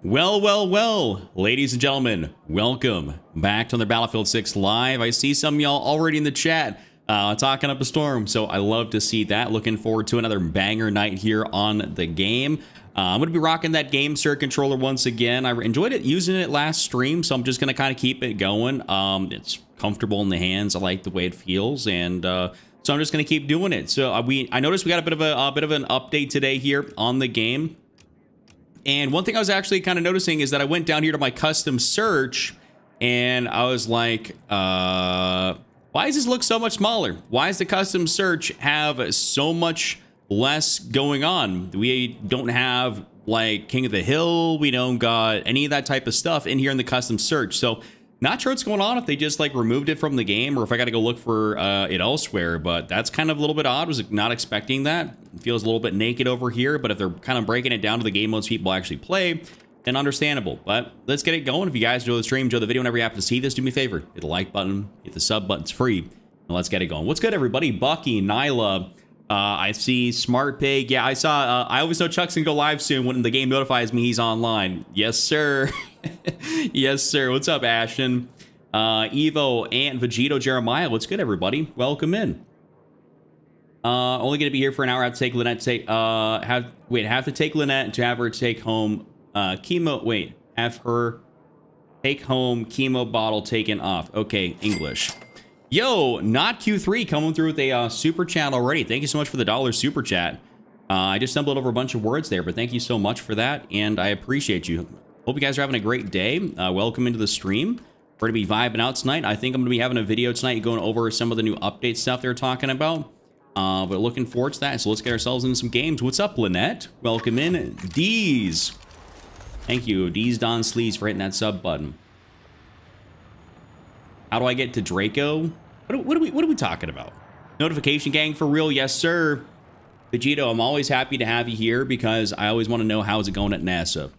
Well, ladies and gentlemen, welcome back to another Battlefield 6 Live. I see some of y'all already in the chat talking up a storm, so I love to see that. Looking forward to another banger night here on the game. I'm going to be rocking that GameSir controller once again. I enjoyed it using it last stream, so I'm just going to kind of keep it going. It's comfortable in the hands. I like the way it feels, and so I'm just going to keep doing it. So I noticed we got a bit of an update today here on the game. And one thing I was actually kind of noticing is that I went down here to my custom search and I was like, why does this look so much smaller? Why does the custom search have so much less going on? We don't have like King of the Hill. We don't got any of that type of stuff in here in the custom search. So not sure what's going on, if they just like removed it from the game or if I got to go look for it elsewhere, but that's kind of a little bit odd. Was not expecting that. It feels a little bit naked over here, but if they're kind of breaking it down to the game modes people actually play, then understandable. But let's get it going. If you guys enjoy the stream, enjoy the video, whenever you happen to see this, do me a favor, hit the like button, hit the sub button, it's free, and let's get it going. What's good, everybody? Bucky, Nyla, I see Smart Pig. Yeah, I saw, I always know Chuck's gonna go live soon when the game notifies me he's online. Yes, sir. Yes, sir. What's up, Ashton? Evo and Vegito Jeremiah. What's good, everybody? Welcome in. Only gonna be here for an hour. I have to take Lynette to take, have to take Lynette to have her take home chemo. Wait, have her take home chemo bottle taken off. Okay, English. Yo, not Q3 coming through with a super chat already. Thank you so much for the $1 super chat. I just stumbled over a bunch of words there, but thank you so much for that, and I appreciate you. Hope you guys are having a great day. Welcome into the stream. We're going to be vibing out tonight. I think I'm going to be having a video tonight going over some of the new update stuff they're talking about. But looking forward to that. So let's get ourselves into some games. What's up, Lynette? Welcome in. Deez. Thank you, Deez Don Sleaze, for hitting that sub button. How do I get to Draco? What are we talking about? Notification gang for real? Yes, sir. Vegito, I'm always happy to have you here because I always want to know how is it going at NASA.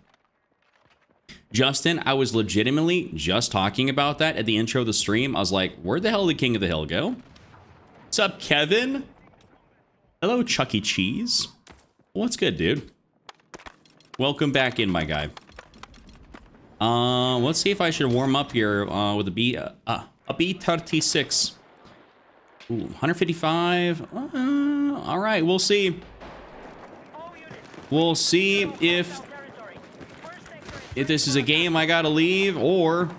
Justin, I was legitimately just talking about that at the intro of the stream. I was like, where the hell did King of the Hill go? What's up, Kevin? Hello, Chuck E. Cheese. What's good, dude? Welcome back in, my guy. Let's see if I should warm up here with a B36. Ooh, 155. All right, we'll see. We'll see if this is a game I gotta leave or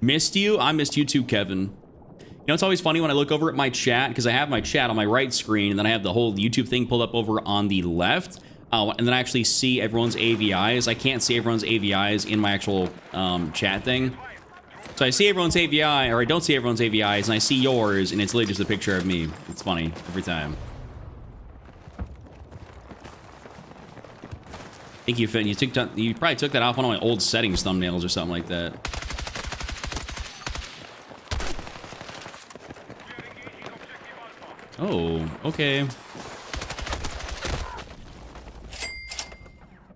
missed you. I missed you too, Kevin. You know, it's always funny when I look over at my chat because I have my chat on my right screen and then I have the whole YouTube thing pulled up over on the left. And then I actually see everyone's AVIs. I can't see everyone's AVIs in my actual chat thing. So I see everyone's AVI, or I don't see everyone's AVIs, and I see yours, and it's literally just a picture of me. It's funny every time. Thank you, Finn. You probably took that off one of my old settings thumbnails or something like that. Oh, okay.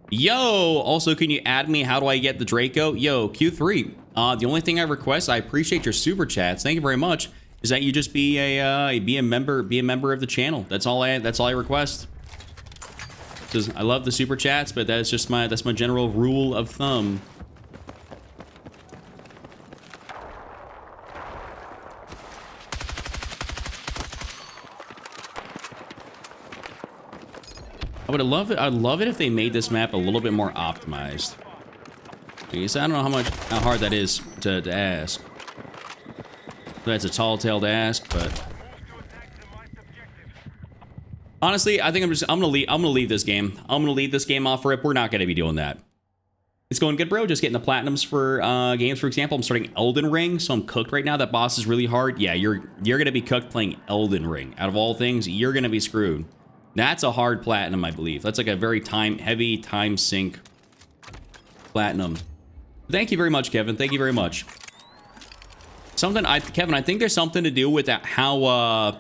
Yo, also, can you add me? How do I get the Draco? Yo, Q3. The only thing I request, I appreciate your super chats. Thank you very much. Is that you just be a member of the channel. That's all I request. I love the super chats, but that's my general rule of thumb. I'd love it if they made this map a little bit more optimized. I guess I don't know how hard that is to ask. That's a tall tale to ask, but honestly, I think I'm gonna leave this game. I'm gonna leave this game off rip. We're not gonna be doing that. It's going good, bro. Just getting the platinums for games. For example, I'm starting Elden Ring, so I'm cooked right now. That boss is really hard. Yeah, you're gonna be cooked playing Elden Ring. Out of all things, you're gonna be screwed. That's a hard platinum, I believe. That's like a very heavy time sink platinum. Thank you very much, Kevin. Thank you very much. Kevin, I think there's something to do with that, how I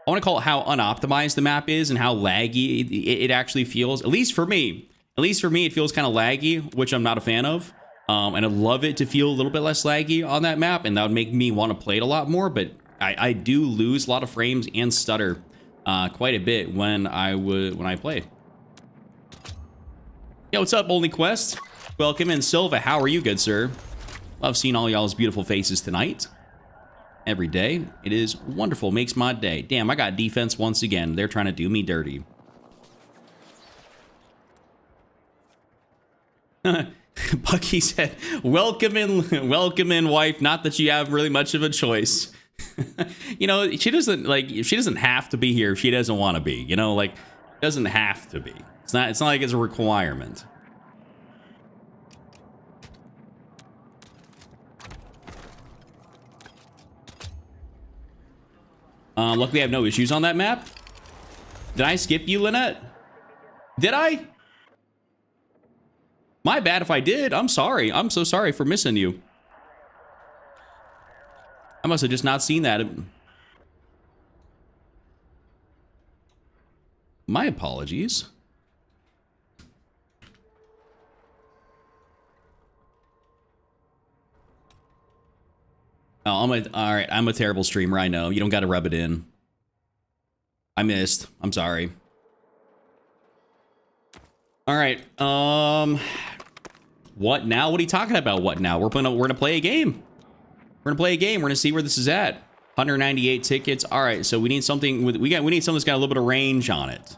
want to call it how unoptimized the map is and how laggy it actually feels. At least for me, it feels kind of laggy, which I'm not a fan of. And I'd love it to feel a little bit less laggy on that map, and that would make me want to play it a lot more. But I do lose a lot of frames and stutter quite a bit when I play. Yo, what's up, Only Quest? Welcome in, Silva. How are you, good sir? Love seeing all y'all's beautiful faces tonight. Every day. It is wonderful. Makes my day. Damn, I got defense once again. They're trying to do me dirty. Bucky said, welcome in, wife. Not that you have really much of a choice. You know, she doesn't have to be here if she doesn't want to be. You know, like, doesn't have to be. It's not like it's a requirement. Luckily I have no issues on that map. Did I skip you, Lynette? Did I? My bad if I did. I'm sorry. I'm so sorry for missing you. I must have just not seen that. My apologies. Oh, all right. I'm a terrible streamer. I know. You don't got to rub it in. I missed. I'm sorry. All right. What now? What are you talking about? What now? We're gonna play a game. We're gonna play a game. We're gonna see where this is at. 198 tickets. All right. So we need something with we need something that's got a little bit of range on it.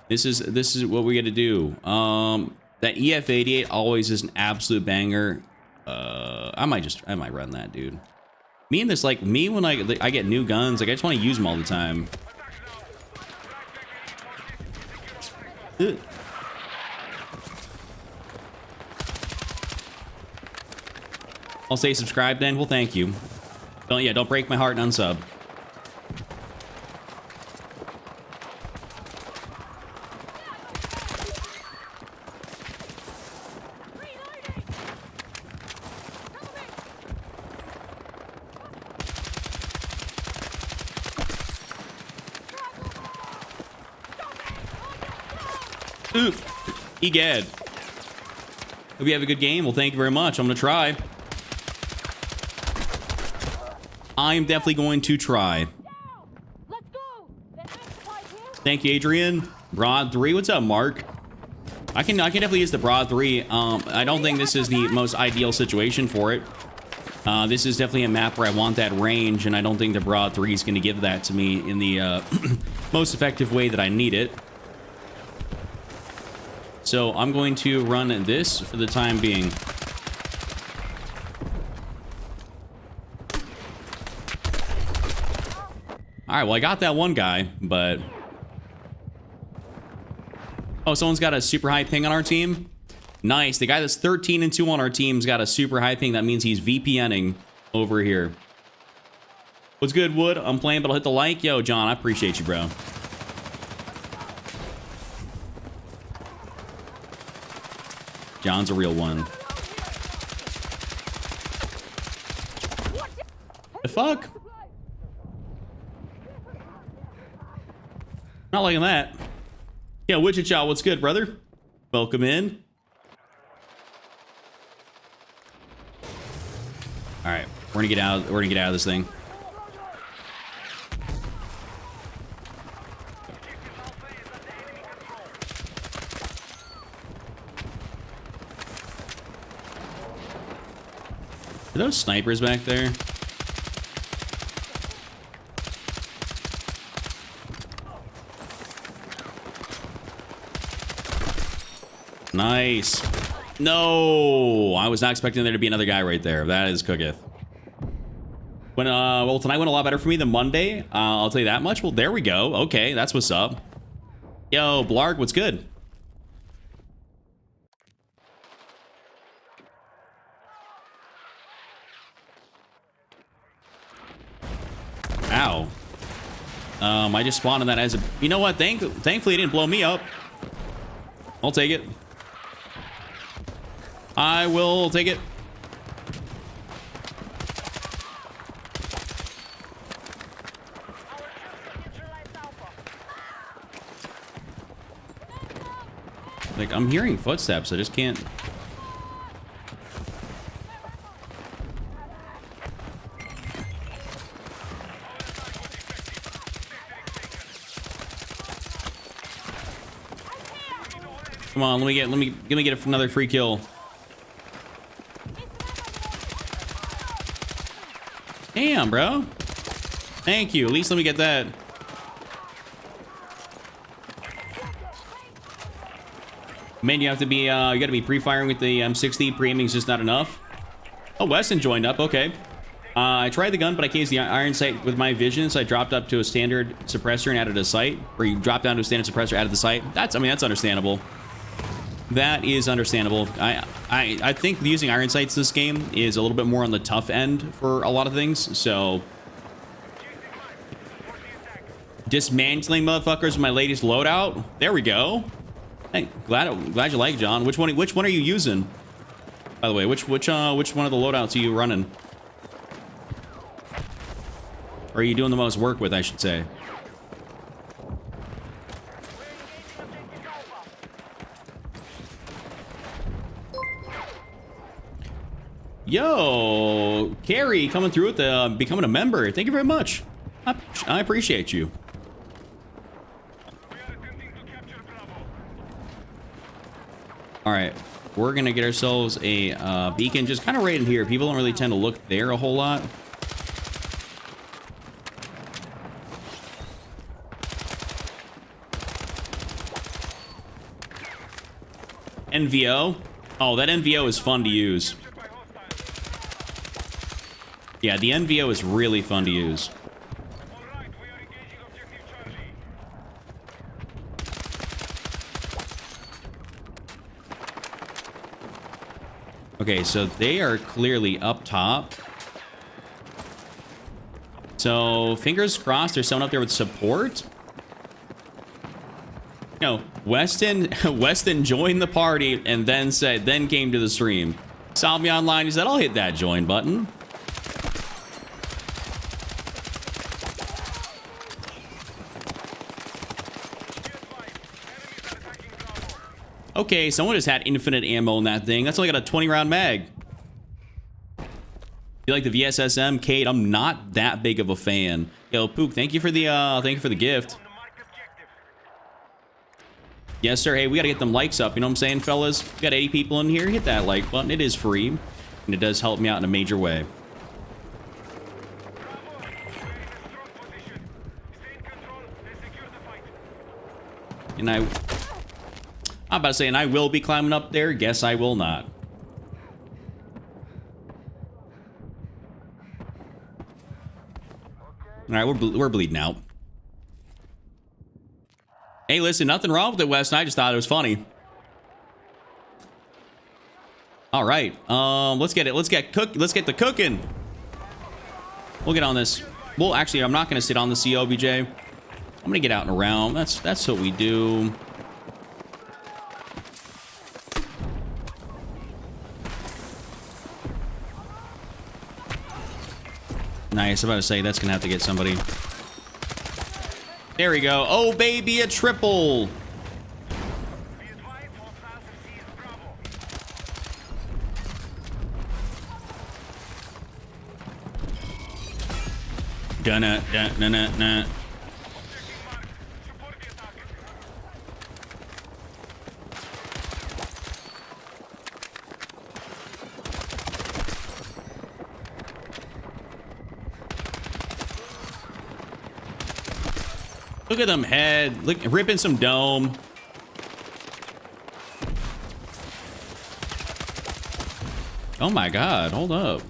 This is what we got to do. That EF88 always is an absolute banger. I might run that, dude. Me and this, like, me when I get new guns, like, I just want to use them all the time. Ugh. I'll say subscribe then. Well, thank you. Don't break my heart and unsub. Ooh, egad. Hope you have a good game. Well, thank you very much. I'm gonna try. I'm definitely going to try. Thank you, Adrian. Broad 3. What's up, Mark? I can definitely use the Broad 3. I don't think this is the most ideal situation for it. This is definitely a map where I want that range, and I don't think the Broad 3 is going to give that to me in the most effective way that I need it. So I'm going to run this for the time being. All right, well, I got that one guy, but... Oh, someone's got a super high ping on our team? Nice. The guy that's 13-2 on our team's got a super high ping. That means he's VPNing over here. What's good, Wood? I'm playing, but I'll hit the like. Yo, John, I appreciate you, bro. John's a real one. The fuck? Not liking that. Yeah, Wichita, what's good, brother? Welcome in. All right, we're gonna get out. We're gonna get out of this thing. Are those snipers back there? Nice. No, I was not expecting there to be another guy right there. That is cooketh. Well, tonight went a lot better for me than Monday. I'll tell you that much. Well, there we go. Okay, that's what's up. Yo, Blarg, what's good? Ow. I just spawned on that as a... You know what? Thankfully, it didn't blow me up. I'll take it. I will take it. Like, I'm hearing footsteps. I just can't... Come on, let me get another free kill. Damn, bro. Thank you. At least let me get that. Man, you have to be, you gotta be pre-firing with the M60. Pre-aiming's just not enough. Oh, Weston joined up. Okay. I tried the gun, but I can't use the iron sight with my vision, so I dropped up to a standard suppressor and added a sight. Or you drop down to a standard suppressor, added the sight. That's understandable. That is understandable. I think using iron sights in this game is a little bit more on the tough end for a lot of things, so... Dismantling motherfuckers is my latest loadout. There we go. Hey, glad you like it, John. Which one are you using? By the way, which one of the loadouts are you running? Or are you doing the most work with, I should say? Yo, Carrie coming through with the becoming a member. Thank you very much. I appreciate you. All right, we're gonna get ourselves a beacon, just kind of right in here. People don't really tend to look there a whole lot. NVO. Oh, that NVO is fun to use. Yeah, the NVO is really fun to use. Okay, so they are clearly up top. So, fingers crossed there's someone up there with support. No, Weston joined the party and then came to the stream. Saw me online, he said, I'll hit that join button. Okay, someone just had infinite ammo in that thing. That's only got a 20-round mag. You like the VSSM, Kate? I'm not that big of a fan. Yo, Pook, thank you for the gift. Yes, sir. Hey, we gotta get them likes up. You know what I'm saying, fellas? We got 80 people in here. Hit that like button. It is free, and it does help me out in a major way. And I'm about to say, and I will be climbing up there. Guess I will not. All right, we're bleeding out. Hey, listen, nothing wrong with it, Wes. I just thought it was funny. All right, let's get it. Let's get the cooking. We'll get on this. Well, actually, I'm not gonna sit on the COBJ. I'm gonna get out and around. That's what we do. Nice. I'm about to say that's gonna have to get somebody. There we go. Oh, baby, a triple. Dun-na, dun-na-na-na. Look at them head. Look, ripping some dome. Oh my god, hold up.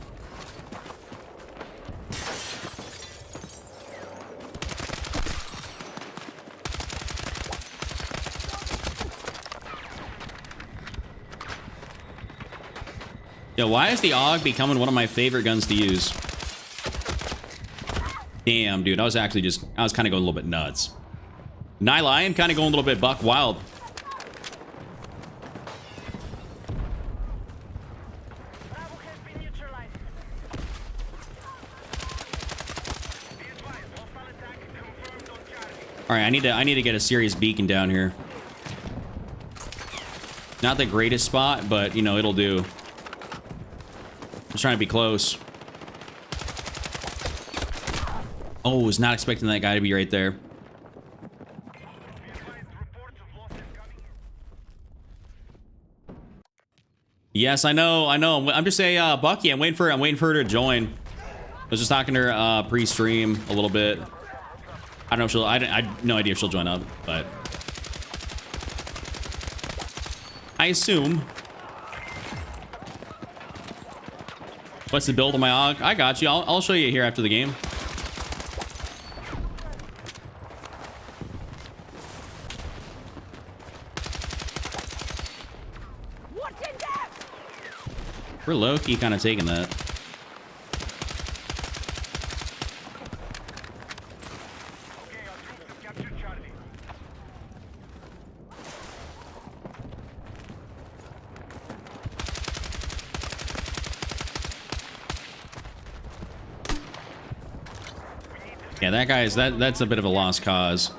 Yo, why is the AUG becoming one of my favorite guns to use? Damn, dude, I was kind of going a little bit nuts. Nyla, I am kind of going a little bit buck wild. All right, I need to get a serious beacon down here. Not the greatest spot, but you know, it'll do. I'm trying to be close. Oh, was not expecting that guy to be right there. Yes, I know. I'm just saying, Bucky. I'm waiting for her to join. I was just talking to her pre-stream a little bit. I don't know if she'll. I have no idea if she'll join up, but I assume. What's the build on my AUG? I got you. I'll show you here after the game. We're low-key kind of taking that. Yeah, that guy's that's a bit of a lost cause.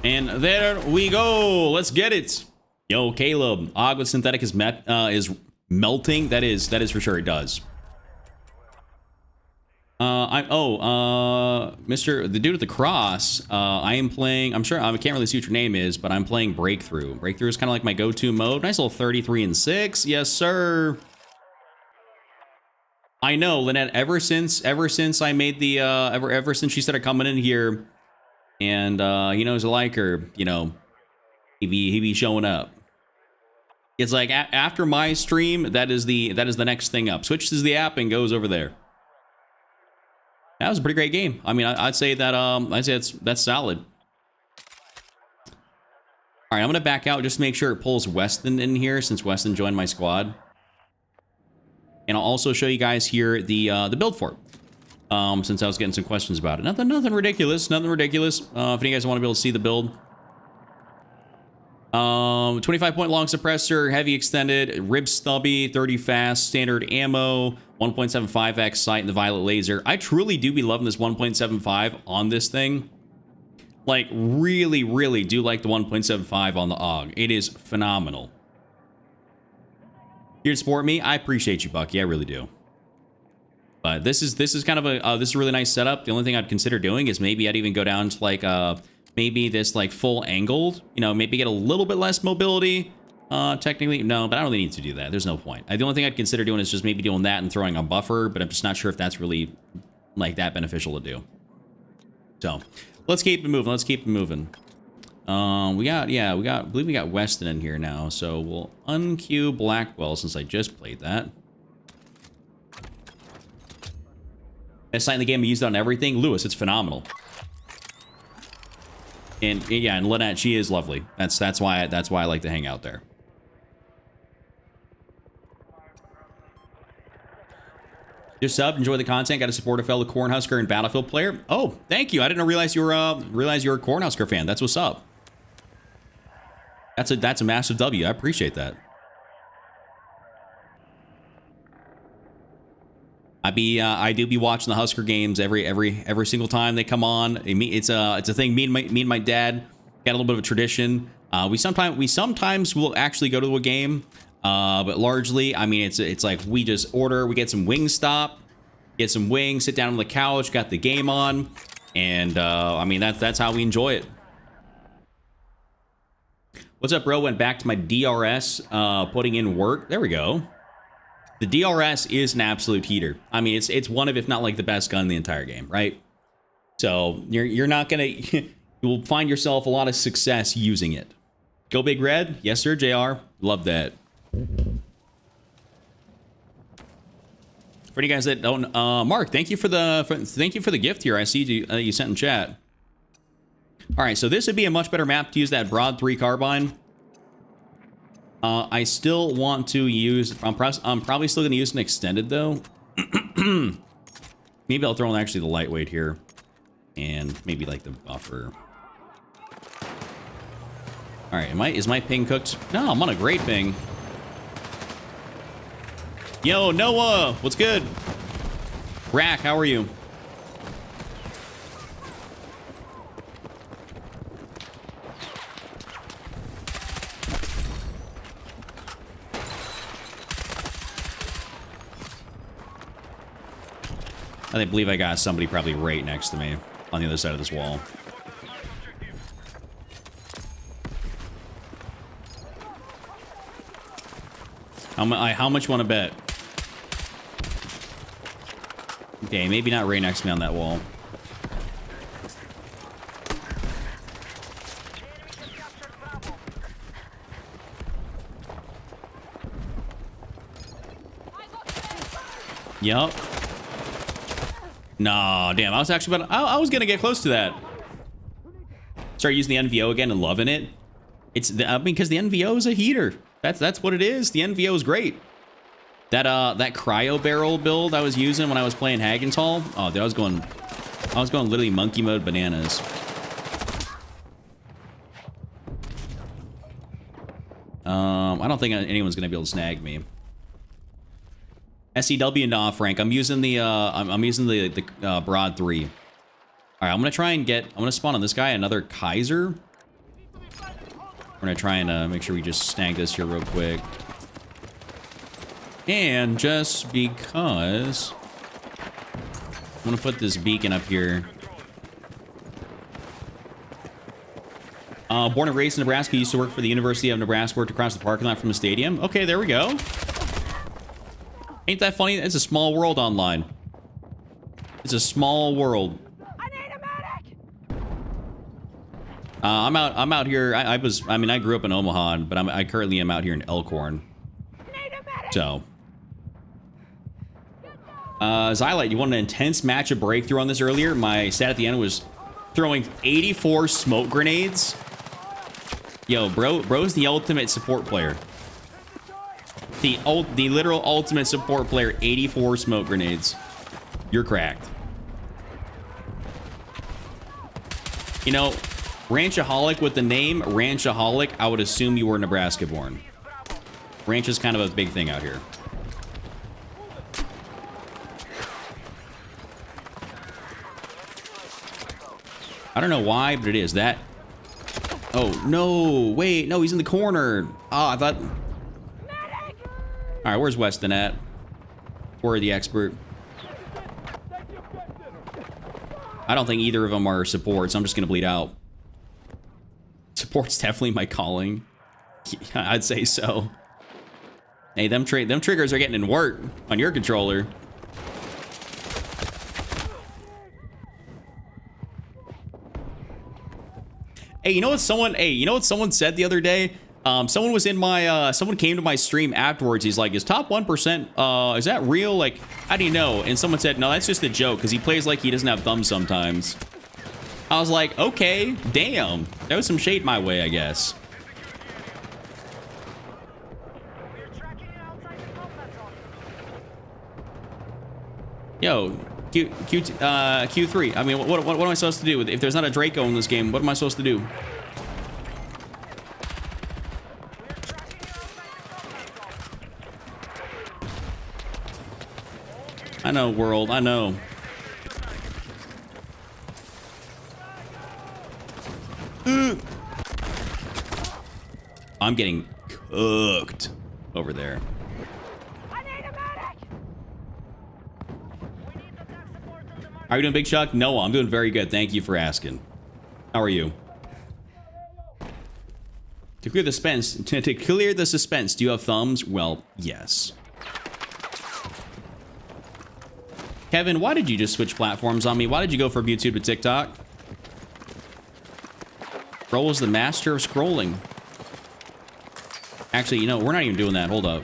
And there we go. Let's get it. Yo, Caleb, AUG with synthetic is melting. That is for sure. It does. Mr. the dude with the cross. I am playing. I'm sure I can't really see what your name is, but I'm playing Breakthrough. Breakthrough is kind of like my go-to mode. Nice little 33 and 6. Yes, sir. I know, Lynette. Ever since I made the ever since she started coming in here, and he knows I like her. You know, he be showing up. It's like after my stream, that is the next thing up. Switches the app and goes over there. That was a pretty great game. I mean, I'd say that that's solid. All right, I'm gonna back out just to make sure it pulls Weston in here since Weston joined my squad. And I'll also show you guys here the build for it. Since I was getting some questions about it. Nothing ridiculous. Nothing ridiculous. If you guys want to be able to see the build. 25-point long suppressor, heavy extended, rib stubby, 30 fast, standard ammo, 1.75x sight, and the violet laser. I truly do be loving this 1.75 on this thing. Like, really, really do like the 1.75 on the AUG. It is phenomenal. Here to support me, I appreciate you, Bucky. I really do. But this is kind of this is a really nice setup. The only thing I'd consider doing is maybe I'd even go down to like maybe this like full angled, you know, maybe get a little bit less mobility. Technically, no, but I don't really need to do that. There's no point. The only thing I'd consider doing is just maybe doing that and throwing a buffer, but I'm just not sure if that's really like that beneficial to do. So let's keep it moving. Let's keep it moving. I believe we got Weston in here now. So we'll unqueue Blackwell since I just played that. Best sight in the game, I used it on everything. Lewis, it's phenomenal. And yeah, and Lynette, she is lovely. That's why I like to hang out there. Just sub, enjoy the content. Got to support a fellow Cornhusker and Battlefield player. Oh, thank you. I didn't realize you were a Cornhusker fan. That's what's up. That's a massive W. I appreciate that. I do be watching the Husker games every single time they come on. It's a thing. Me and my dad got a little bit of a tradition. We sometimes will actually go to a game, but largely, I mean, it's like we just order. We get some Wingstop, get some wings, sit down on the couch, got the game on, and I mean that's how we enjoy it. What's up, bro? Went back to my DRS, putting in work. There we go. The DRS is an absolute heater. I mean, it's one of, if not like the best gun in the entire game, right? So you're not gonna, you will find yourself a lot of success using it. Go Big Red, yes sir, JR, love that. For you guys that don't, Mark, thank you for the gift here. I see you sent in chat. All right, so this would be a much better map to use that Broad 3 carbine. I still want to use... I'm probably still going to use an extended, though. Maybe I'll throw in actually the lightweight here. And maybe, like, the buffer. Alright, is my ping cooked? No, I'm on a great ping. Yo, Noah! What's good? Rack, how are you? I believe I got somebody probably right next to me. on the other side of this wall. How much want to bet? Okay, maybe not right next to me on that wall. Yup. Nah, damn. I was actually about to, I was gonna get close to that. Start using the NVO again and loving it. It's because the NVO is a heater. That's what it is. The NVO is great. That cryo barrel build I was using when I was playing Hagenthal. Oh, dude, I was going literally monkey mode bananas. I don't think anyone's gonna be able to snag me. SEW, nah, Frank. I'm using the Broad 3. All right, I'm gonna spawn on this guy another Kaiser. We're gonna try and make sure we just snag this here real quick. And just because I'm gonna put this beacon up here. Born and raised in Nebraska, used to work for the University of Nebraska, worked across the parking lot from the stadium. Okay, there we go. Ain't that funny? It's a small world online. It's a small world. I need a medic. I'm out here. I grew up in Omaha, but I currently am out here in Elkhorn. Need a medic. So, Xylite, you wanted an intense match of breakthrough on this earlier. My stat at the end was throwing 84 smoke grenades. Yo, bro's the ultimate support player. The literal ultimate support player, 84 smoke grenades. You're cracked. You know, Ranchaholic with the name Ranchaholic, I would assume you were Nebraska born. Ranch is kind of a big thing out here. I don't know why, but it is. That... Oh, no. Wait, no, he's in the corner. Oh, I thought... All right, where's Weston at? We're the expert. I don't think either of them are supports. I'm just going to bleed out. Support's definitely my calling. I'd say so. Hey, them triggers are getting in work on your controller. Hey, you know what someone said the other day? Someone was in my, someone came to my stream afterwards. He's like, is top 1%, is that real? Like, how do you know? And someone said, no, that's just a joke, because he plays like he doesn't have thumbs sometimes. I was like, okay, damn. That was some shade my way, I guess. Yo, Q3. I mean, what am I supposed to do? If there's not a Draco in this game, what am I supposed to do? I know, world. I know. I'm getting cooked over there. I need a medic. How are you doing, Big Chuck? No, I'm doing very good. Thank you for asking. How are you? To clear the suspense, to clear the suspense, do you have thumbs? Well, yes. Kevin, why did you just switch platforms on me? Why did you go from YouTube to TikTok? Bro was the master of scrolling. Actually, you know, we're not even doing that. Hold up.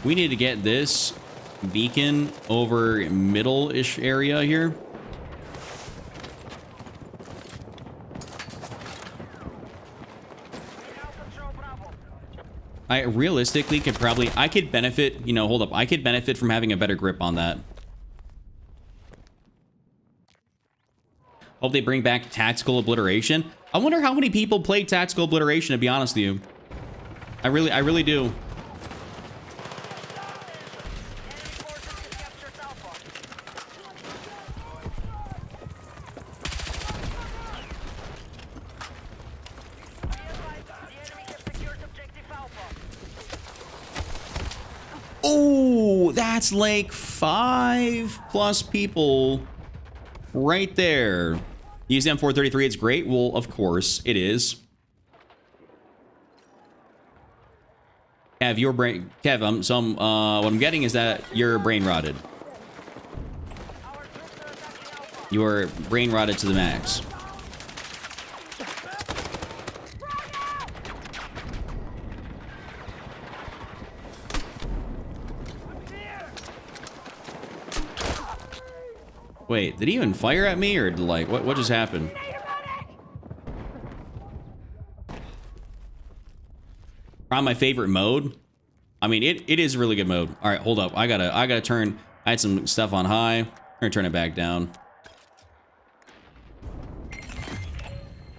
We need to get this beacon over middle-ish area here. I realistically could probably... I could benefit... You know, hold up. I could benefit from having a better grip on that. Hope they bring back Tactical Obliteration. I wonder how many people play Tactical Obliteration, to be honest with you. I really do. Oh, that's like 5+ people right there. Use the M433, it's great. Well, of course it is. Kev, your brain... Kev, what I'm getting is that you're brain rotted. You're brain rotted to the max. Wait, did he even fire at me, or like what just happened? Probably my favorite mode. I mean, it is a really good mode. All right, hold up. I gotta turn. I had some stuff on high. I'm gonna turn it back down.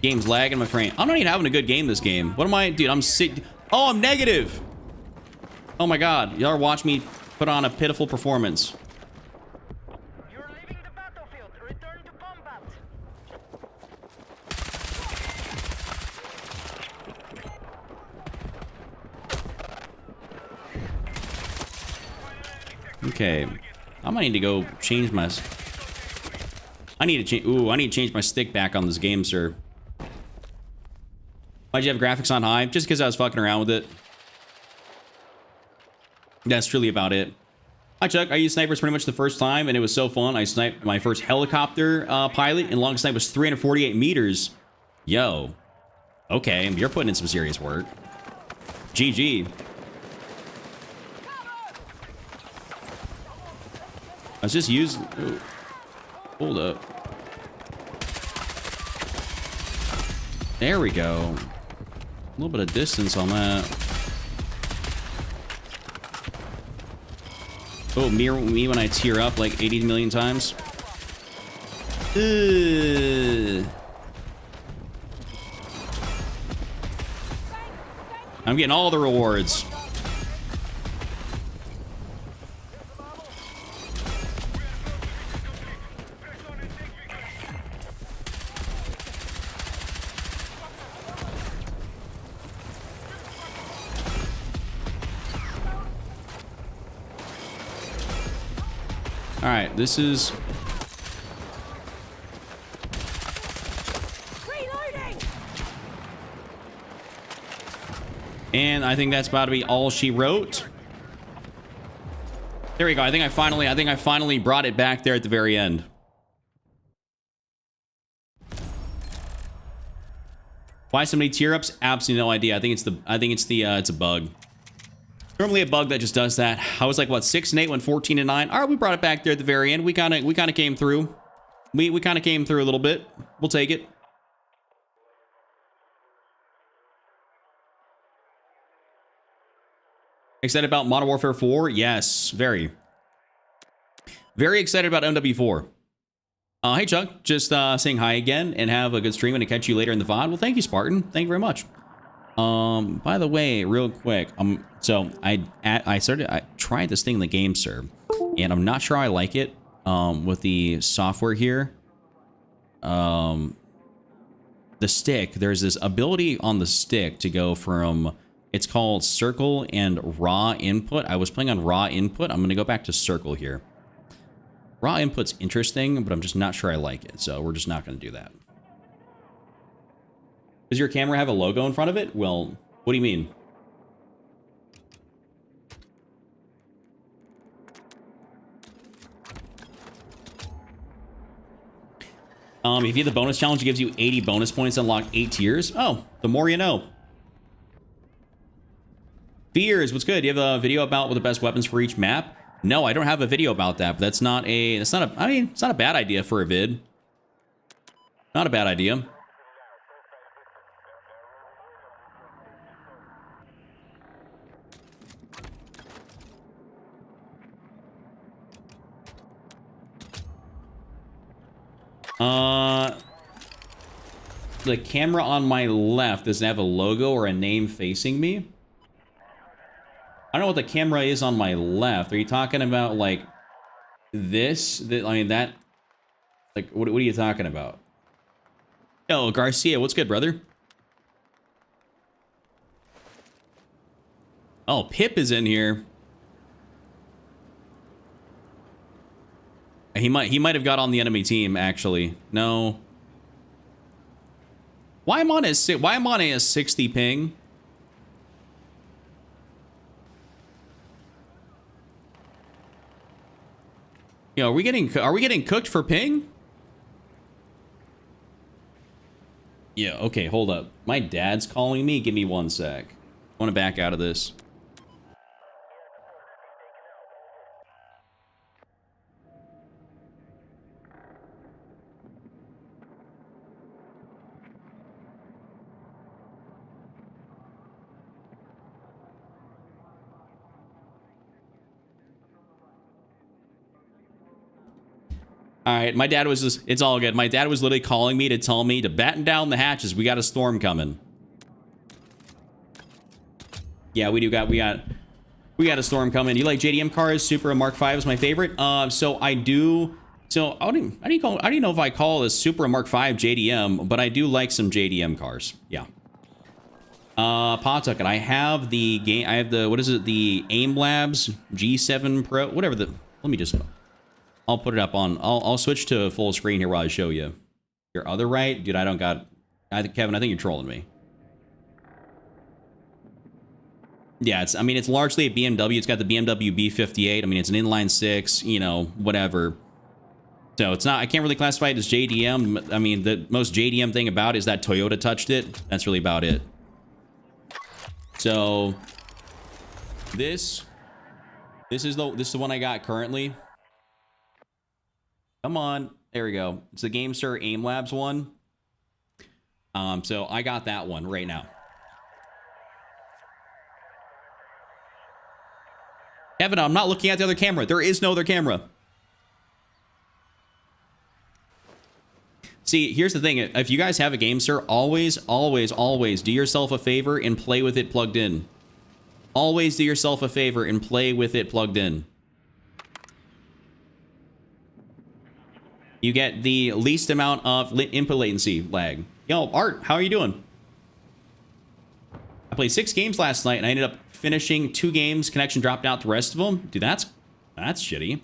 Game's lagging my frame. I'm not even having a good game this game. What am I, dude? I'm sick. Oh, I'm negative. Oh my god, y'all watch me put on a pitiful performance. You're leaving the battlefield. Return to combat. Okay, I might need to go change my... I need to change... Ooh, I need to change my stick back on this game, sir. Why'd you have graphics on high? Just because I was fucking around with it. That's truly about it. Hi, Chuck. I used snipers pretty much the first time, and it was so fun. I sniped my first helicopter pilot, and longest snipe was 348 meters. Yo. Okay, you're putting in some serious work. GG. I was just using... Ooh. Hold up. There we go. A little bit of distance on that. Oh, mirror me when I tear up like 80 million times. Ugh. I'm getting all the rewards. All right, this is... Reloading. And I think that's about to be all she wrote. There we go. I think I finally brought it back there at the very end. Why so many tear ups? Absolutely no idea. I think it's a bug. Normally a bug that just does that. I was like, what, 6 and 8, went 14 and 9. All right, we brought it back there at the very end. We kind of came through. We kind of came through a little bit. We'll take it. Excited about Modern Warfare 4? Yes, very. Very excited about MW4. Hey, Chuck. Just saying hi again and have a good stream and to catch you later in the VOD. Well, thank you, Spartan. Thank you very much. By the way, real quick, so I tried this thing in the game, sir, and I'm not sure I like it, with the software here. The stick, there's this ability on the stick to go from, it's called circle and raw input. I was playing on raw input. I'm going to go back to circle here. Raw input's interesting, but I'm just not sure I like it, so we're just not going to do that. Does your camera have a logo in front of it? Well, what do you mean? If you have the bonus challenge, it gives you 80 bonus points to unlock 8 tiers. Oh, the more you know. Fears, what's good? Do you have a video about what the best weapons for each map? No, I don't have a video about that, but that's not a, I mean, it's not a bad idea for a vid. Not a bad idea. The camera on my left doesn't have a logo or a name facing me. I don't know what the camera is on my left. Are you talking about like this? I mean that. Like what are you talking about? Yo, Garcia, what's good, brother? Oh, Pip is in here. He might have got on the enemy team, actually. No. Why am I on a 60 ping? Yo, are we getting cooked for ping? Yeah, okay, hold up. My dad's calling me. Give me 1 sec. I want to back out of this. All right, my dad was just, it's all good. My dad was literally calling me to tell me to batten down the hatches. We got a storm coming. Yeah, we got a storm coming. You like JDM cars? Supra Mark V is my favorite. So I do. So I don't even know if I call a Supra Mark V JDM, but I do like some JDM cars. Yeah. Pawtucket. I have the game. I have the, what is it? The AIM Labs G7 Pro. Whatever the. Let me just. I'll put it up on. I'll switch to full screen here while I show you. Your other right, dude. I don't got. Kevin, I think you're trolling me. Yeah, it's. I mean, it's largely a BMW. It's got the BMW B58. I mean, it's an inline six. You know, whatever. So it's not. I can't really classify it as JDM. I mean, the most JDM thing about it is that Toyota touched it. That's really about it. So this is the one I got currently. Come on, there we go. It's the GameStar AIM Labs one. So I got that one right now. Kevin, I'm not looking at the other camera. There is no other camera. See, here's the thing. If you guys have a GameStar, always do yourself a favor and play with it plugged in. Always do yourself a favor and play with it plugged in. You get the least amount of input latency lag. Yo, Art, how are you doing? I played 6 games last night and I ended up finishing 2 games. Connection dropped out the rest of them. Dude, that's shitty.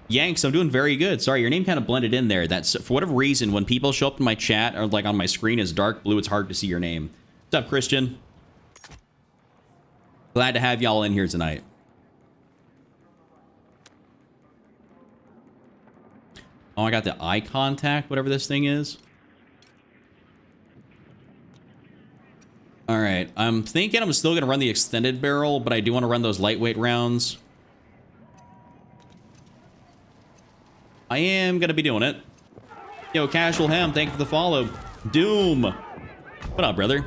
Yanks, I'm doing very good. Sorry, your name kind of blended in there. That's for whatever reason, when people show up in my chat or like on my screen as dark blue, it's hard to see your name. What's up, Christian? Glad to have y'all in here tonight. Oh, I got the eye contact, whatever this thing is. All right, I'm thinking I'm still going to run the extended barrel, but I do want to run those lightweight rounds. I am going to be doing it. Yo, Casual Ham, thank you for the follow. Doom. What up, brother?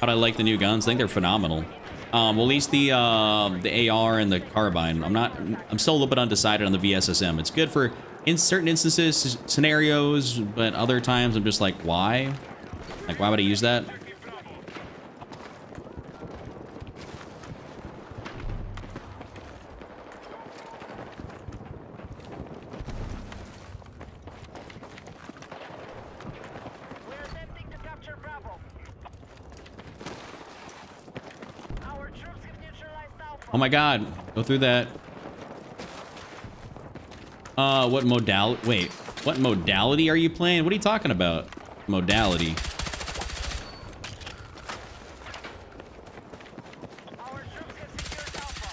How'd I like the new guns? I think they're phenomenal. Well, at least the AR and the carbine. I'm still a little bit undecided on the VSSM. It's good for in certain instances, scenarios, but other times I'm just like, why? Like, why would I use that? We're attempting to capture Bravo. Our troops have neutralized Alpha. Oh my god, go through that. What modality? Wait, what modality are you playing? What are you talking about? Modality. Our troops have secured Alpha.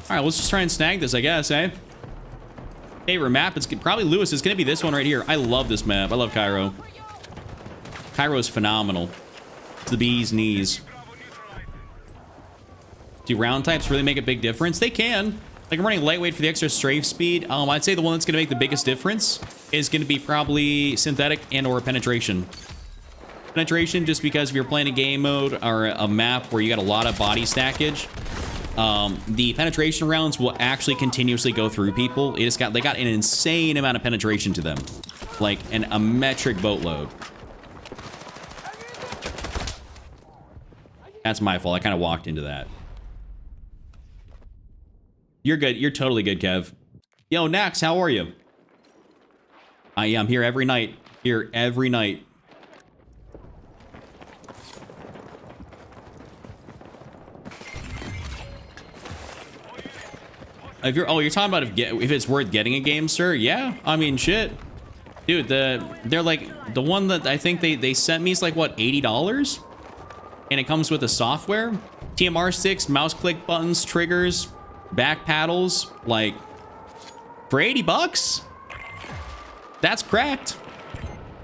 All right, let's just try and snag this, I guess, eh? Favorite map? It's probably Lewis. It's gonna be this one right here. I love this map. I love Cairo. Cairo is phenomenal. It's the bee's knees. Do round types really make a big difference? They can. Like, I'm running lightweight for the extra strafe speed. I'd say the one that's gonna make the biggest difference is gonna be probably synthetic and or penetration. Penetration, just because if you're playing a game mode or a map where you got a lot of body stackage, the penetration rounds will actually continuously go through people. They got an insane amount of penetration to them, like a metric boatload. That's my fault. I kind of walked into that. You're good. You're totally good, Kev. Yo, Nax, how are you? I'm here every night. Here every night. If you're you're talking about if it's worth getting a game, sir? Yeah, I mean, shit, dude. They're like the one that I think they sent me is like what, $80, and it comes with the software, TMR sticks, mouse click buttons, triggers, back paddles, like for $80. That's cracked.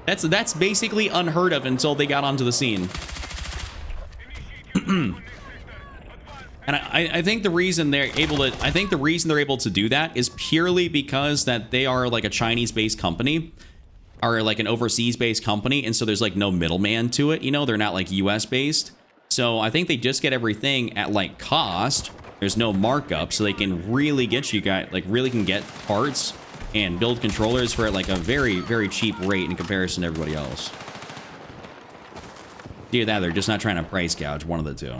That's basically unheard of until they got onto the scene. And I think the reason they're able to do that is purely because that they are like a Chinese-based company, or like an overseas-based company, and so there's like no middleman to it. You know, they're not like US-based. So I think they just get everything at like cost. There's no markup, so they can really get you guys, like really can get parts and build controllers for like a very, very cheap rate in comparison to everybody else. Either that, they're just not trying to price gouge, one of the two.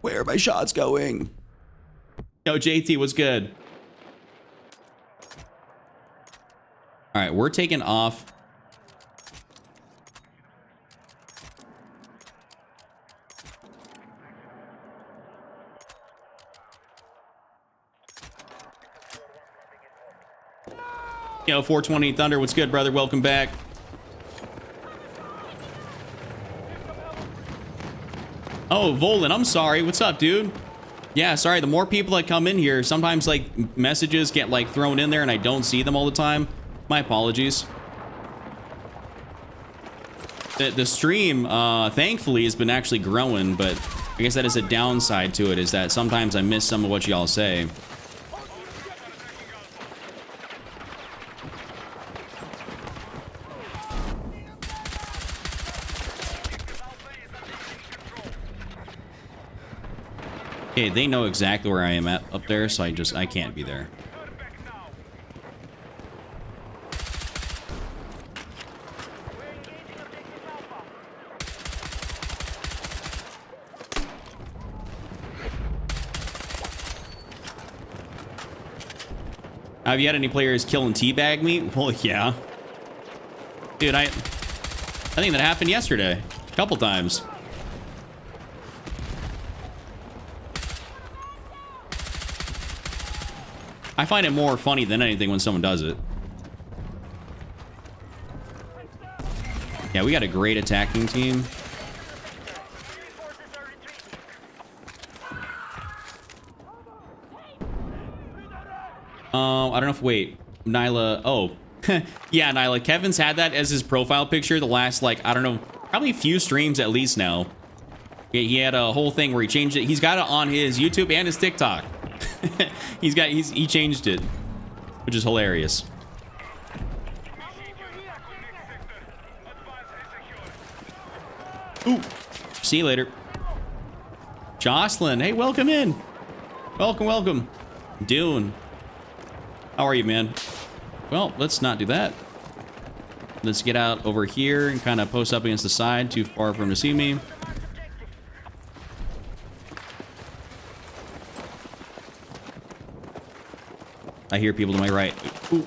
Where are my shots going? Yo, JT, what's good? All right, we're taking off. Yo, 420 Thunder, what's good, brother? Welcome back. Oh, Volan, I'm sorry. What's up, dude? Yeah, sorry. The more people that come in here, sometimes like messages get like thrown in there and I don't see them all the time. My apologies. The stream, thankfully, has been actually growing, but I guess that is a downside to it, is that sometimes I miss some of what y'all say. Okay, they know exactly where I am at up there, so I can't be there. Have you had any players kill and teabag me? Well, yeah. Dude, I think that happened yesterday. A couple times. I find it more funny than anything when someone does it. Yeah, we got a great attacking team. I don't know if, wait, Nyla, oh. Yeah, Nyla, Kevin's had that as his profile picture the last, like, I don't know, probably a few streams at least now. Yeah, he had a whole thing where he changed it. He's got it on his YouTube and his TikTok. He changed it, which is hilarious. Ooh, see you later. Jocelyn, hey, welcome in. Welcome, welcome. Dune, how are you, man? Well, let's not do that. Let's get out over here and kind of post up against the side, too far for him to see me. I hear people to my right. Ooh.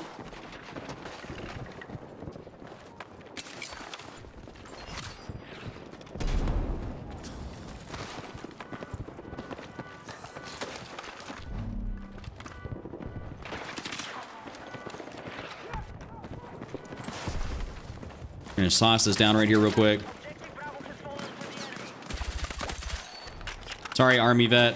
I'm gonna sauce this down right here real quick. Sorry, Army vet.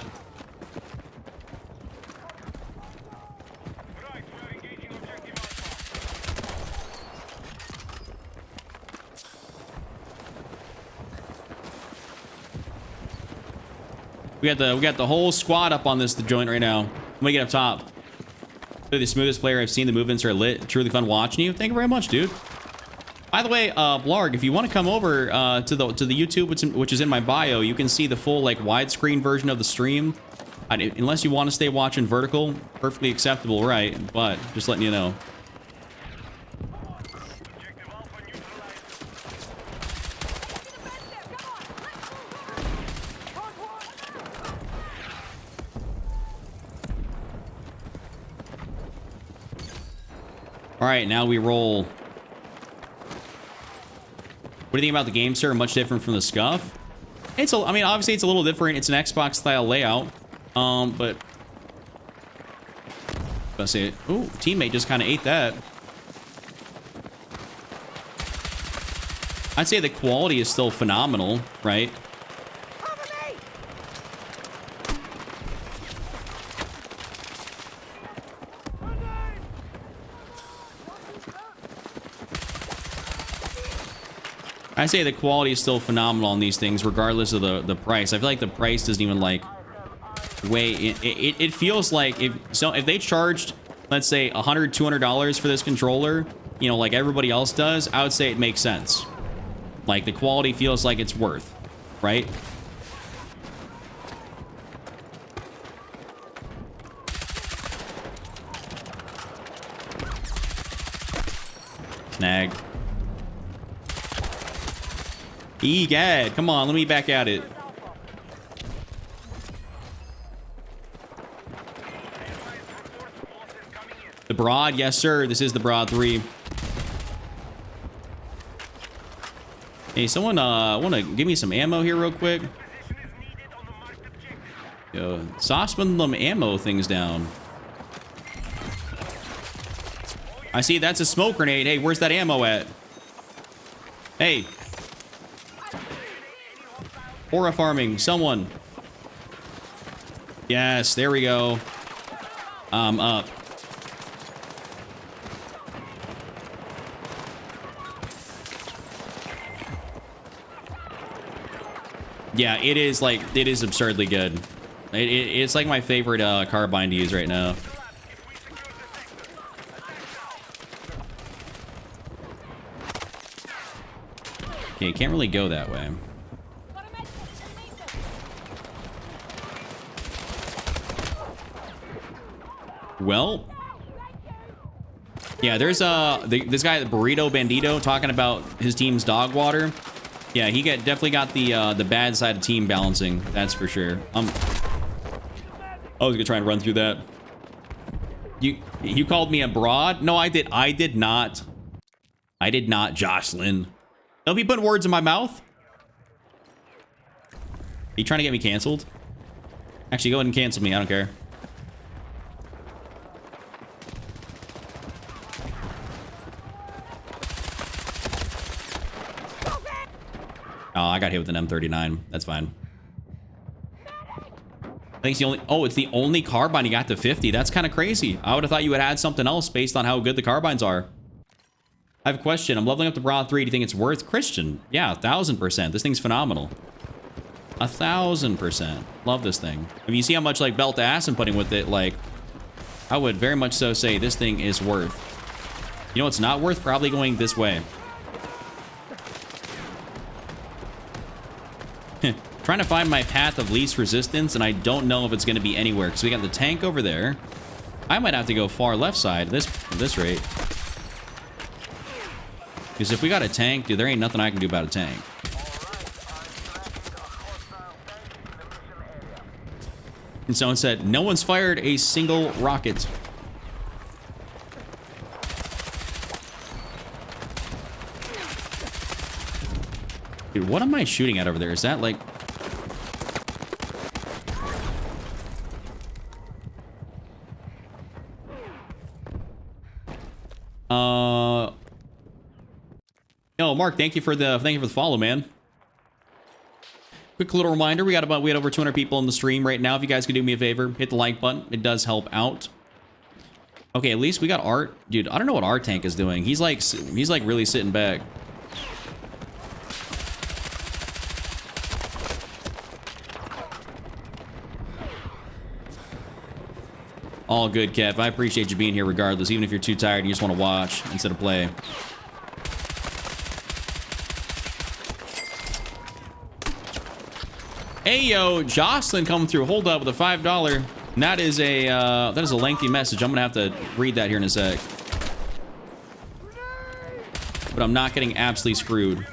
We got the whole squad up on this joint right now. I'm gonna get up top. You're the smoothest player I've seen. The movements are lit. Truly fun watching you. Thank you very much, dude. By the way, Blarg, if you want to come over to the YouTube, which is in my bio, you can see the full like widescreen version of the stream. Unless you want to stay watching vertical, perfectly acceptable, right? But just letting you know. All right, now we roll. What do you think about the game, sir? Much different from the Scuff? I mean, obviously it's a little different. It's an Xbox style layout. But let's say, ooh, teammate just kind of ate that. I'd say the quality is still phenomenal, right? I say the quality is still phenomenal on these things, regardless of the price. I feel like the price doesn't even like weigh. It feels like if they charged, let's say $100-$200 for this controller, you know, like everybody else does, I would say it makes sense. Like the quality feels like it's worth, right? Snag. Egad, come on, let me back at it. The Broad, yes sir, this is the Broad 3. Hey, someone want to give me some ammo here real quick? Yo, Sauceman them ammo things down. I see that's a smoke grenade. Hey, where's that ammo at? Hey. Aura farming, someone. Yes, there we go. Up. Yeah, it is absurdly good. It's like my favorite carbine to use right now. Okay, can't really go that way. Well, yeah, there's this guy, Burrito Bandito, talking about his team's dog water. Yeah, he definitely got the bad side of team balancing. That's for sure. I was gonna try and run through that. You called me a broad? No, I did not. I did not, Jocelyn. Don't be putting words in my mouth. Are you trying to get me canceled? Actually, go ahead and cancel me. I don't care. Oh, I got hit with an M39. That's fine. I think it's the only... Oh, it's the only carbine you got to 50. That's kind of crazy. I would have thought you would add something else based on how good the carbines are. I have a question. I'm leveling up the Broad 3. Do you think it's worth? Christian. Yeah, 1000%. This thing's phenomenal. 1000%. Love this thing. If you see how much like belt to ass I'm putting with it, like, I would very much so say this thing is worth. You know what's not worth? Probably going this way. Trying to find my path of least resistance, and I don't know if it's going to be anywhere, because we got the tank over there. I might have to go far left side at this rate. Because if we got a tank, dude, there ain't nothing I can do about a tank. And someone said, no one's fired a single rocket. Dude, what am I shooting at over there? Is that like... Yo, Mark, thank you for the follow, man. Quick little reminder, we had over 200 people in the stream right now. If you guys could do me a favor, hit the like button. It does help out. Okay, at least we got Art. Dude, I don't know what our tank is doing. He's like really sitting back. All good, Kev. I appreciate you being here regardless, even if you're too tired and you just want to watch instead of play. Hey, yo, Jocelyn coming through. Hold up with a $5. And that is a lengthy message. I'm gonna have to read that here in a sec. But I'm not getting absolutely screwed.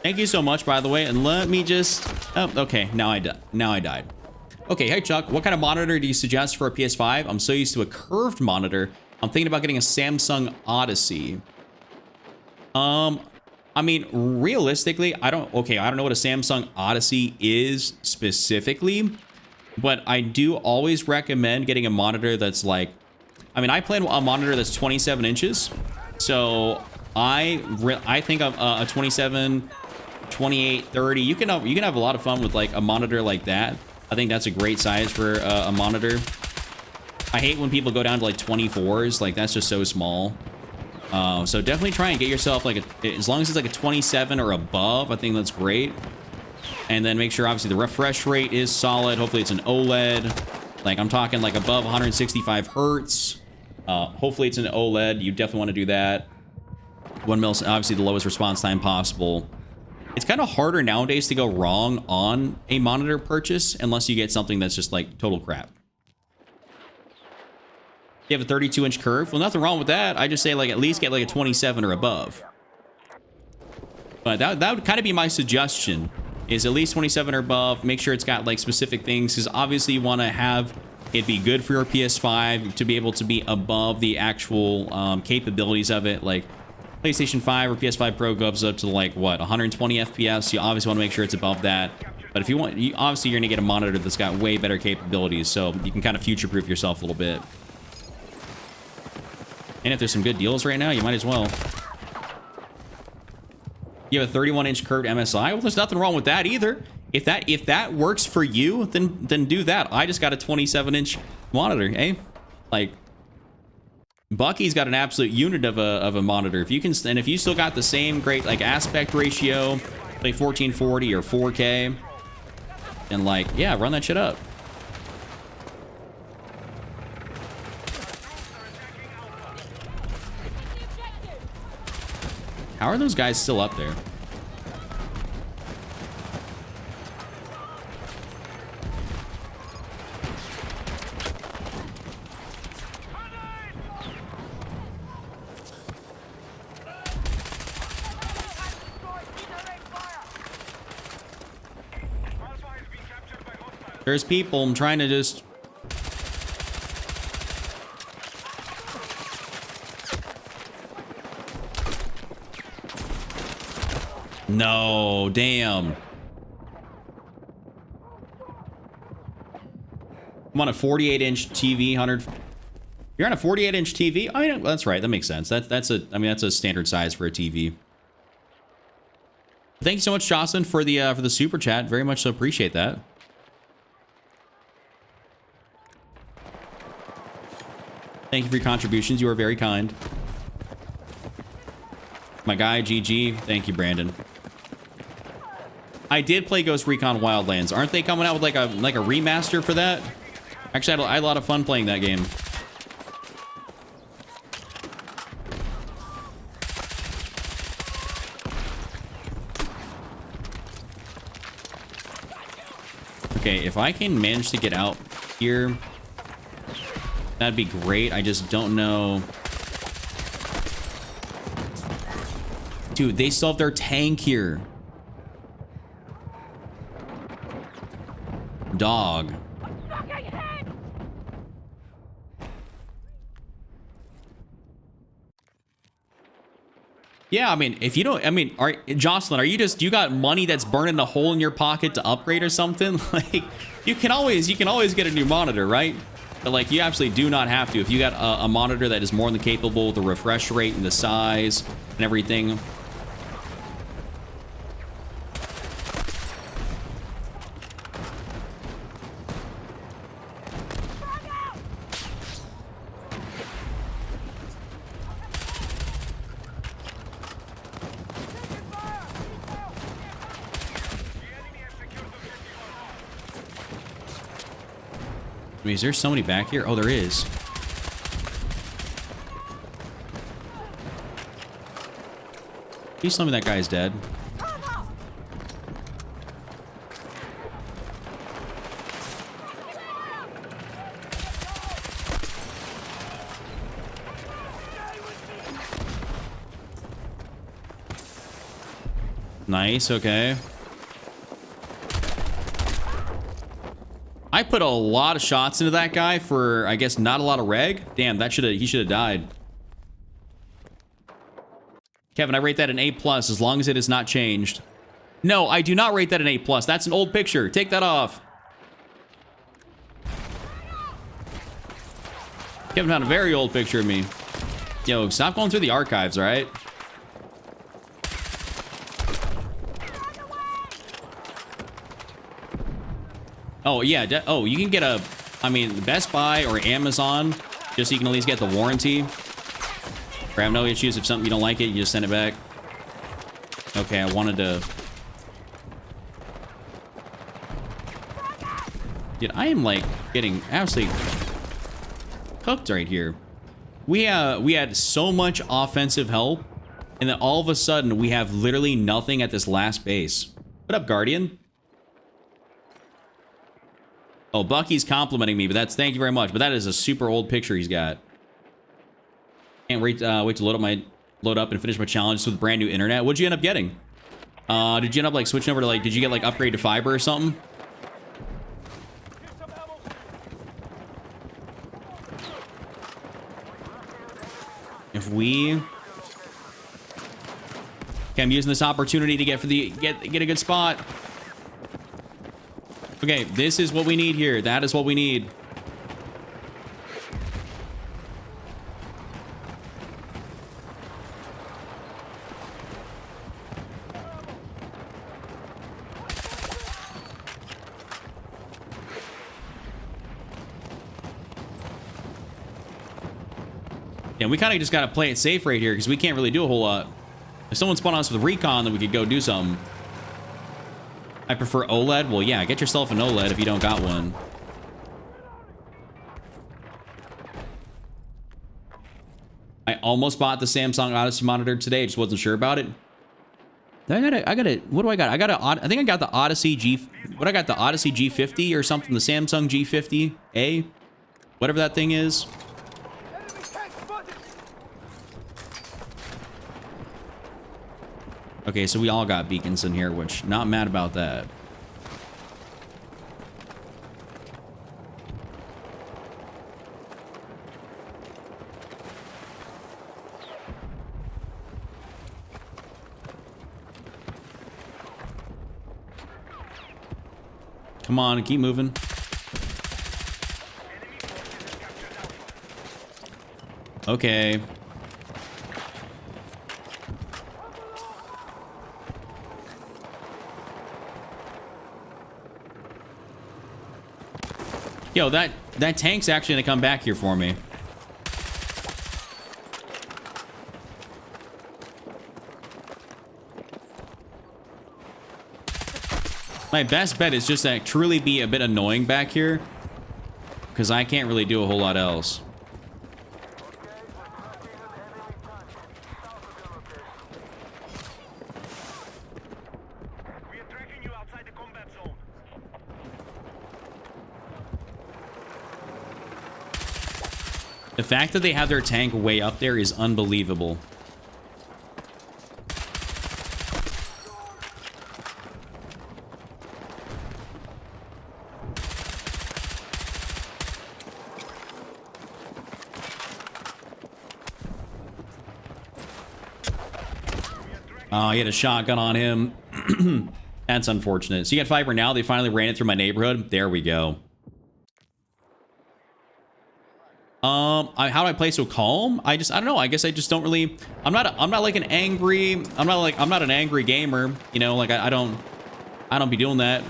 Thank you so much, by the way. And let me just... Oh, okay. Now I died. Okay, hey Chuck, what kind of monitor do you suggest for a PS5? I'm so used to a curved monitor. I'm thinking about getting a Samsung Odyssey. I mean, realistically, I don't know what a Samsung Odyssey is specifically, but I do always recommend getting a monitor that's like, I mean, I plan a monitor that's 27 inches. So I think a 27, 28, 30, you can have a lot of fun with like a monitor like that. I think that's a great size for a monitor. I hate when people go down to like 24s, like that's just so small. So definitely try and get yourself like as long as it's like a 27 or above, I think that's great. And then make sure obviously the refresh rate is solid. Hopefully it's an OLED. Like I'm talking like above 165 hertz. Hopefully it's an OLED. You definitely want to do that. 1 mil, obviously the lowest response time possible. It's kind of harder nowadays to go wrong on a monitor purchase unless you get something that's just like total crap. You have a 32-inch curve. Well, nothing wrong with that. I just say like at least get like a 27 or above. But that would kind of be my suggestion, is at least 27 or above. Make sure it's got like specific things, because obviously you want to have it be good for your PS5 to be able to be above the actual capabilities of it. Like PlayStation 5 or PS5 Pro goes up to like what, 120 FPS. You obviously want to make sure it's above that. But if you want, obviously you're gonna get a monitor that's got way better capabilities, so you can kind of future-proof yourself a little bit. And if there's some good deals right now, you might as well. You have a 31-inch curved MSI. Well, there's nothing wrong with that either. If that works for you, then do that. I just got a 27-inch monitor, eh? Like, Bucky's got an absolute unit of a monitor. If you can, and if you still got the same great like aspect ratio, like 1440 or 4K, then like, yeah, run that shit up. How are those guys still up there? There's people. I'm trying to just... No, damn. I'm on a 48-inch TV, 100. You're on a 48-inch TV? I mean, that's right. That makes sense. That's a standard size for a TV. Thank you so much, Jocelyn, for the super chat. Very much so appreciate that. Thank you for your contributions. You are very kind. My guy, GG. Thank you, Brandon. I did play Ghost Recon Wildlands. Aren't they coming out with like a remaster for that? Actually, I had a lot of fun playing that game. Okay, if I can manage to get out here, that'd be great. I just don't know. Dude, they still have their tank here. Dog. Yeah, I mean, if you don't, I mean, Jocelyn, are you got money that's burning a hole in your pocket to upgrade or something? Like, you can always get a new monitor, right? But like, you absolutely do not have to. If you got a monitor that is more than capable with the refresh rate and the size and everything. I mean, is there somebody back here? Oh, there is. Please tell me that guy's dead. Nice, okay. I put a lot of shots into that guy for, I guess, not a lot of reg. Damn, he should have died. Kevin, I rate that an A+, as long as it is not changed. No, I do not rate that an A+. That's an old picture. Take that off. Kevin found a very old picture of me. Yo, stop going through the archives, all right? Oh, yeah. Oh, you can get a... I mean, Best Buy or Amazon, just so you can at least get the warranty. Or have no issues. If something you don't like it, you just send it back. Okay, I wanted to... Dude, I am, like, getting absolutely cooked right here. We had so much offensive help, and then all of a sudden, we have literally nothing at this last base. What up, Guardian? Oh, Bucky's complimenting me, but that's... Thank you very much. But that is a super old picture he's got. Can't wait to load up and finish my challenges with brand new internet. What'd you end up getting? Did you end up like switching over to like? Did you get like upgrade to fiber or something? If we... Okay, I'm using this opportunity to get a good spot. Okay, this is what we need here. That is what we need. Yeah, we kind of just got to play it safe right here because we can't really do a whole lot. If someone spawned us with recon, then we could go do something. I prefer OLED. Well, yeah, get yourself an OLED if you don't got one. I almost bought the Samsung Odyssey monitor today. I just wasn't sure about it. What do I got? I think I got the Odyssey the Odyssey G50 or something. The Samsung G50A, whatever that thing is. Okay, so we all got beacons in here, which not mad about that. Come on, keep moving. Okay. Yo, that tank's actually gonna come back here for me. My best bet is just to truly be a bit annoying back here, because I can't really do a whole lot else. The fact that they have their tank way up there is unbelievable. Oh, he had a shotgun on him. That's unfortunate. So you got fiber now. They finally ran it through my neighborhood. There we go. How do I play so calm? I don't know. I guess I just don't really. I'm not like an angry. I'm not an angry gamer. You know, like I don't be doing that.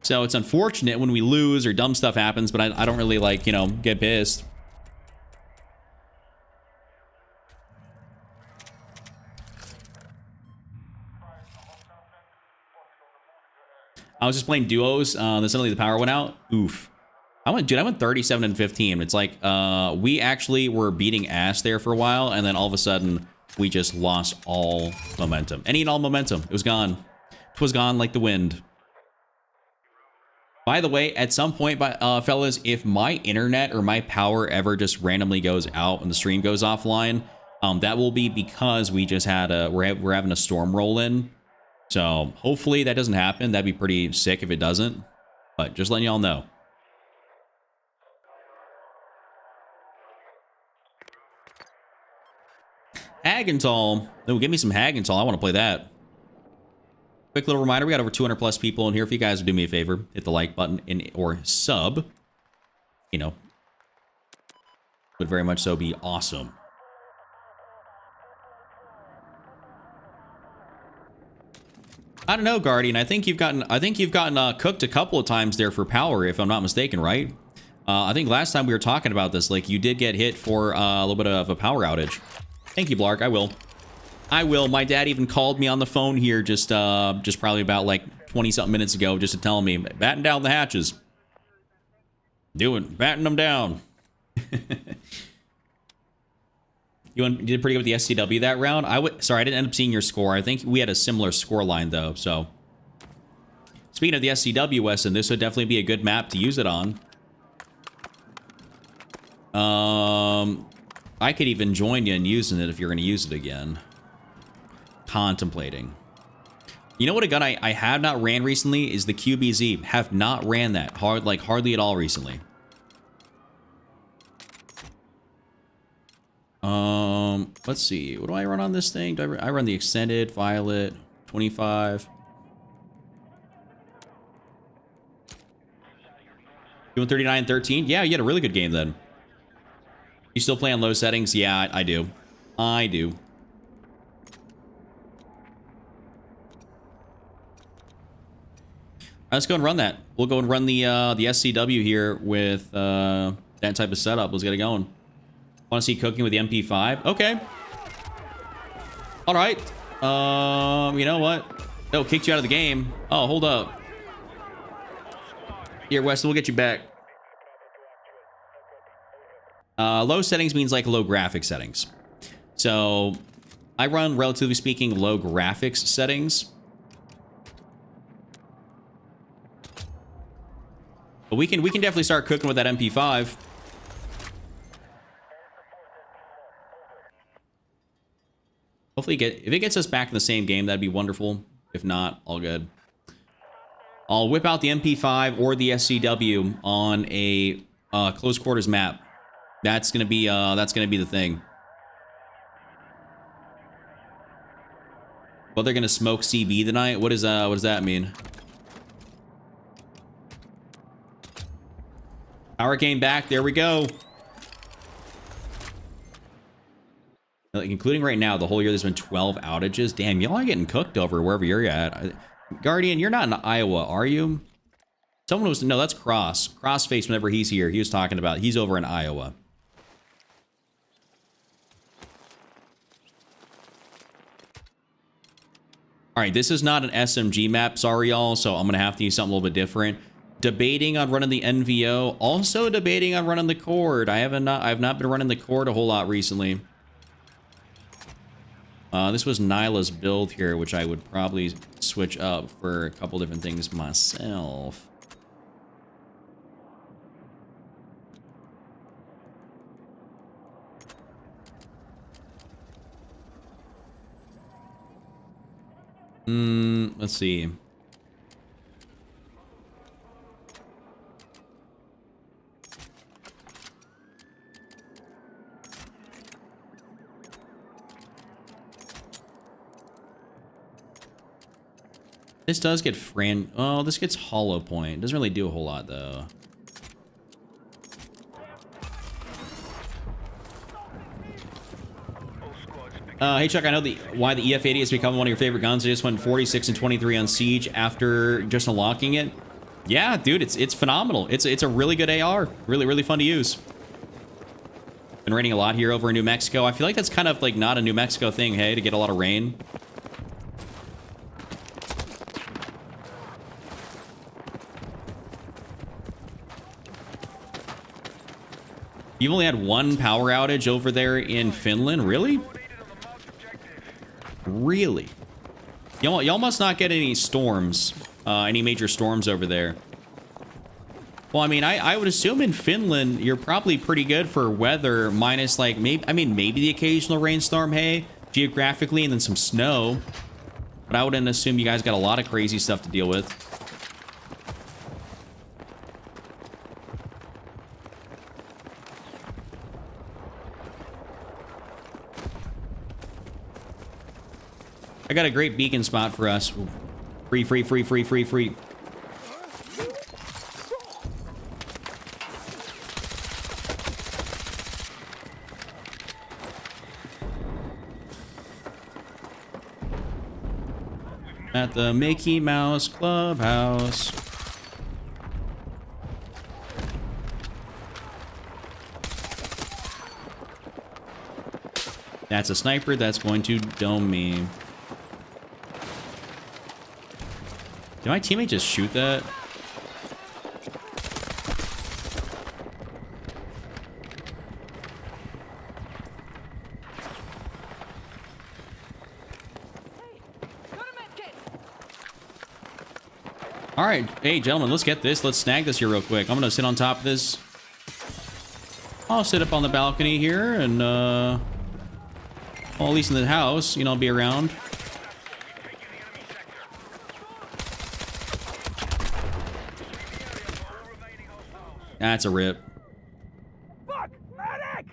So it's unfortunate when we lose or dumb stuff happens, but I don't really like, you know, get pissed. I was just playing duos. Then suddenly the power went out. Oof. I went 37 and 15. It's like we actually were beating ass there for a while, and then all of a sudden we just lost all momentum. Any and all momentum. It was gone. It was gone like the wind. By the way, at some point, fellas, if my internet or my power ever just randomly goes out and the stream goes offline, that will be because we just had we're having a storm roll in. So hopefully that doesn't happen. That'd be pretty sick if it doesn't. But just letting y'all know. Hagenthal. No, give me some Hagenthal. I want to play that. Quick little reminder, we got over 200 plus people in here. If you guys would do me a favor, hit the like button or sub. You know, would very much so be awesome. I don't know, Guardian. I think you've gotten cooked a couple of times there for power, if I'm not mistaken, right? I think last time we were talking about this, like you did get hit for a little bit of a power outage. Thank you, Blark. I will. I will. My dad even called me on the phone here just probably about like 20-something minutes ago just to tell me, batten down the hatches. Batten them down. You did pretty good with the SCW that round. Sorry, I didn't end up seeing your score. I think we had a similar score line though. So, speaking of the SCW, Weston, this would definitely be a good map to use it on. I could even join you in using it if you're going to use it again. Contemplating. You know what a gun I have not ran recently is the QBZ. Have not ran that hardly at all recently. Let's see. What do I run on this thing? I run the extended Violet 25. Doing 39-13. Yeah, you had a really good game then. You still play on low settings? Yeah, I do. I do. All right, let's go and run that. We'll go and run the SCW here with that type of setup. Let's get it going. Want to see cooking with the MP5? Okay. All right. You know what? Oh, kicked you out of the game. Oh, hold up. Here, Weston, we'll get you back. Low settings means like low graphics settings. So I run, relatively speaking, low graphics settings. But we can definitely start cooking with that MP5. Hopefully if it gets us back in the same game, that'd be wonderful. If not, all good. I'll whip out the MP5 or the SCW on a close quarters map. That's gonna be the thing. Well, they're gonna smoke CB tonight. What does that mean? Power came back. There we go. Like, including right now, the whole year there's been 12 outages. Damn, y'all are getting cooked over wherever you're at. Guardian, you're not in Iowa, are you? Someone was... No, that's Cross. Crossface, whenever he's here, he was talking about... He's over in Iowa. All right, this is not an SMG map, sorry, y'all, so I'm going to have to use something a little bit different. Debating on running the NVO. Also debating on running the Cord. I've not been running the Cord a whole lot recently. This was Nyla's build here, which I would probably switch up for a couple different things myself. Let's see. This does get oh, this gets hollow point. Doesn't really do a whole lot though. Hey Chuck, I know why the EF80 has become one of your favorite guns. I just went 46 and 23 on Siege after just unlocking it. Yeah, dude, it's phenomenal. It's a really good AR. Really fun to use. Been raining a lot here over in New Mexico. I feel like that's kind of like not a New Mexico thing, hey, to get a lot of rain. You've only had one power outage over there in Finland? Really? Really? Y'all must not get any storms, any major storms over there. Well, I mean, I would assume in Finland, you're probably pretty good for weather, minus like, maybe the occasional rainstorm, hey, geographically, and then some snow. but I wouldn't assume you guys got a lot of crazy stuff to deal with. I got a great beacon spot for us. Ooh. Free, free, free, free, free, free. At the Mickey Mouse Clubhouse. That's a sniper that's going to dome me. Did my teammate just shoot that? All right, hey gentlemen, let's get this. Let's snag this here real quick. I'm gonna sit on top of this. I'll sit up on the balcony here and, well, at least in the house, you know, I'll be around. That's a rip. Fuck! Medic!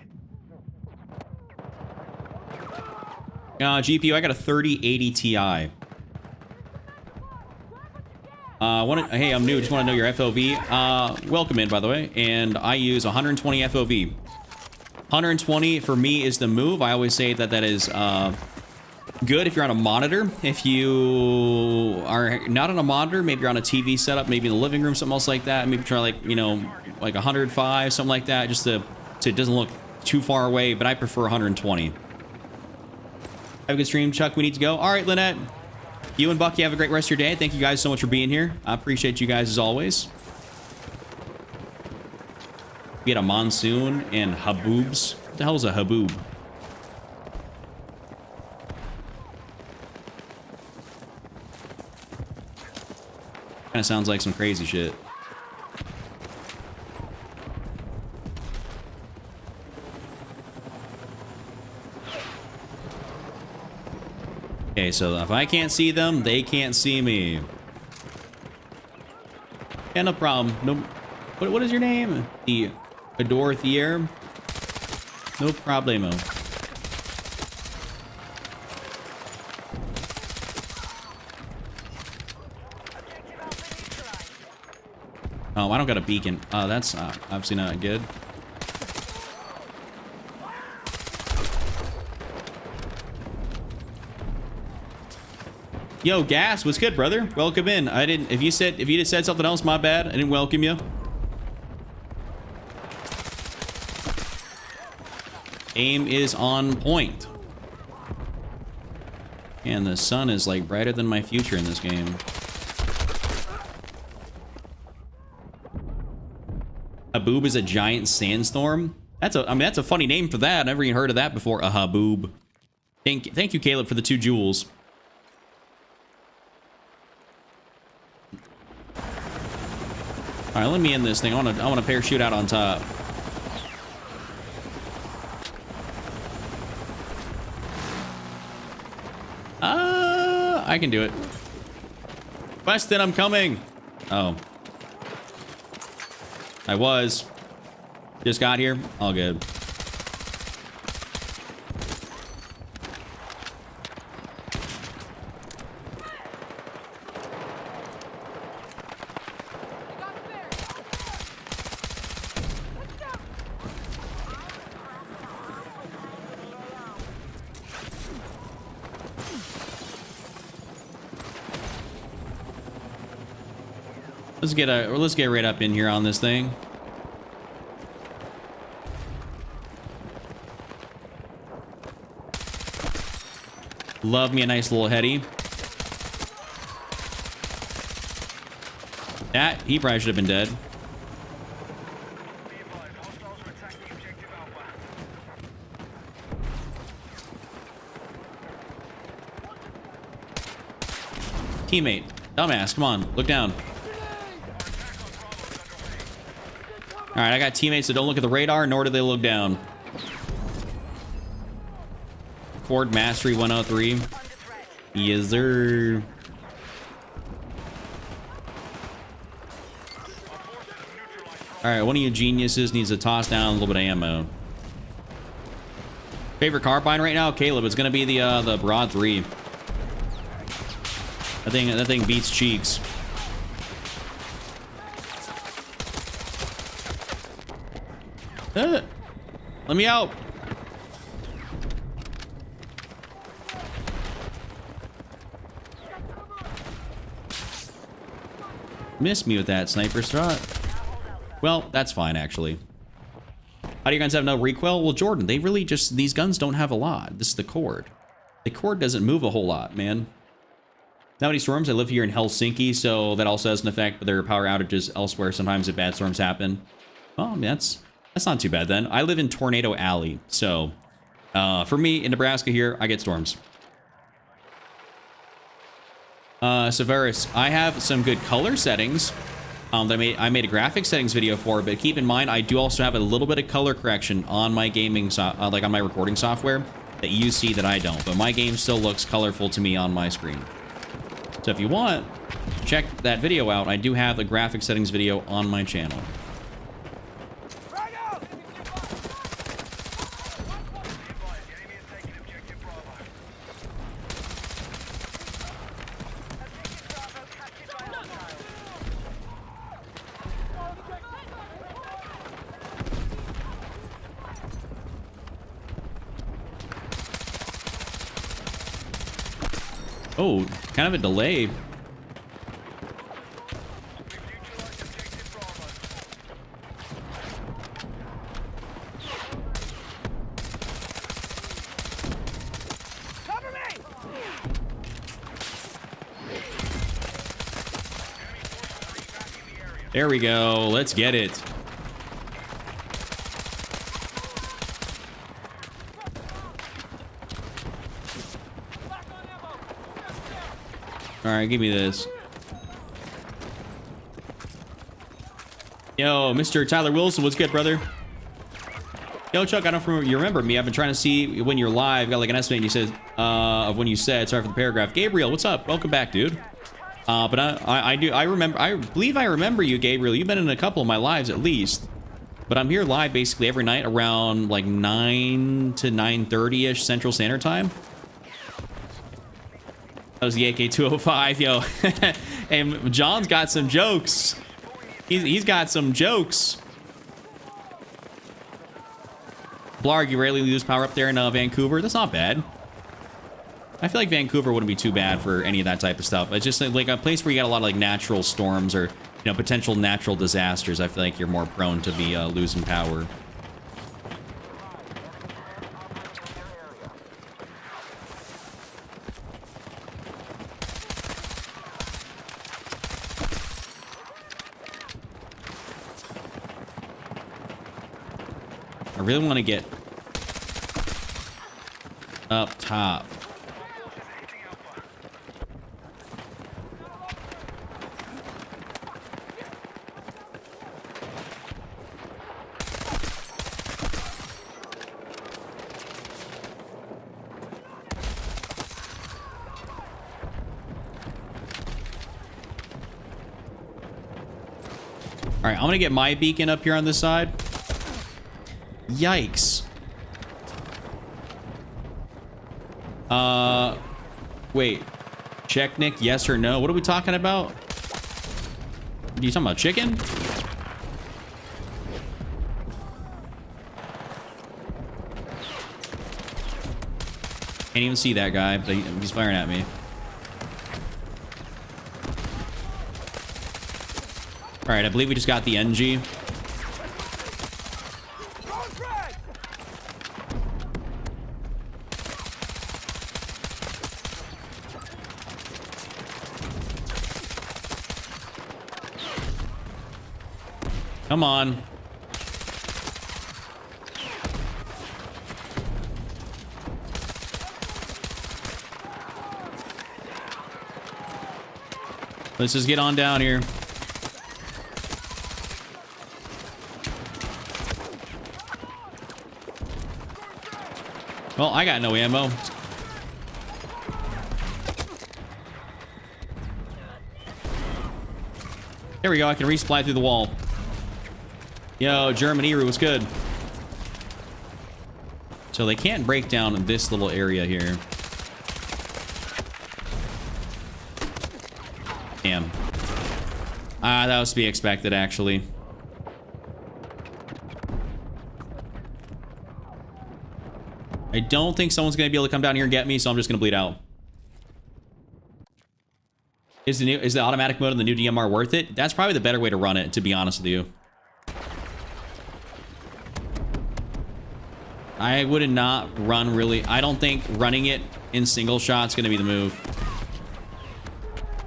GPU, I got a 3080 Ti. Hey, I'm new. Just want to know your FOV. Welcome in, by the way. And I use 120 FOV. 120 for me is the move. I always say that that is good if you're on a monitor. If you are not on a monitor, maybe you're on a TV setup, maybe in the living room, something else like that. Maybe try like, you know, like 105, something like that, just so it doesn't look too far away. But I prefer 120. Have a good stream, Chuck. We need to go. All right, Lynette. You and Bucky have a great rest of your day. Thank you guys so much for being here. I appreciate you guys as always. We had a monsoon and haboobs. What the hell is a haboob? Kind of sounds like some crazy shit. Okay, so if I can't see them, they can't see me. Yeah, no problem. No, what is your name? The Adorthier? No problemo. Oh, I don't got a beacon. Oh, that's obviously not good. Yo, Gas, what's good, brother? Welcome in. I didn't. If you had said something else, my bad. I didn't welcome you. Aim is on point. And the sun is like brighter than my future in this game. Haboob is a giant sandstorm. That's a funny name for that. I've never even heard of that before. A haboob. Thank you, Caleb, for the 2 jewels. All right, let me end this thing. I want to parachute out on top. I can do it. Weston, I'm coming. Oh. I was. Just got here. All good. Let's get right up in here on this thing. Love me a nice little heady. That he probably should have been dead. Teammate, dumbass, come on, look down. All right, I got teammates that don't look at the radar, nor do they look down. Ford Mastery 103. Yes, sir. All right, one of you geniuses needs to toss down a little bit of ammo. Favorite carbine right now, Caleb? It's gonna be the Broad 3. That thing beats cheeks. Let me out. Missed me with that sniper shot. Well, that's fine, actually. How do you guys have no recoil? Well, Jordan, they really just... These guns don't have a lot. This is the Cord. The Cord doesn't move a whole lot, man. Not many storms. I live here in Helsinki, so that also has an effect. But there are power outages elsewhere sometimes if bad storms happen. Oh, that's not too bad, then. I live in Tornado Alley, so... for me, in Nebraska here, I get storms. Severus, I have some good color settings that I made a graphic settings video for, but keep in mind I do also have a little bit of color correction on my gaming like on my recording software that you see that I don't, but my game still looks colorful to me on my screen. So if you want, check that video out. I do have a graphic settings video on my channel. Oh, kind of a delay. Cover me! There we go. Let's get it. All right, give me this. Yo, Mr. Tyler Wilson, what's good, brother? Yo, Chuck, I don't know if you remember me. I've been trying to see when you're live. Got like an estimate. You said of when you said. Sorry for the paragraph. Gabriel, what's up? Welcome back, dude. But I remember. I believe I remember you, Gabriel. You've been in a couple of my lives at least. But I'm here live basically every night around like 9 to 9:30ish Central Standard Time. That was the AK-205, yo. And John's got some jokes. He's got some jokes. Blarg, you rarely lose power up there in Vancouver. That's not bad. I feel like Vancouver wouldn't be too bad for any of that type of stuff. It's just like a place where you got a lot of like natural storms or, you know, potential natural disasters. I feel like you're more prone to be losing power. I really want to get up top. All right, I'm gonna get my beacon up here on this side. Yikes. Wait. Check, Nick, yes or no? What are we talking about? Are you talking about chicken? Can't even see that guy, but he's firing at me. All right, I believe we just got the NG. Come on. Let's just get on down here. Well, I got no ammo. There we go. I can resupply through the wall. Yo, Germany, was good. So they can't break down this little area here. Damn. That was to be expected, actually. I don't think someone's going to be able to come down here and get me, so I'm just going to bleed out. Is the automatic mode in the new DMR worth it? That's probably the better way to run it, to be honest with you. I would not run really. I don't think running it in single shot's going to be the move.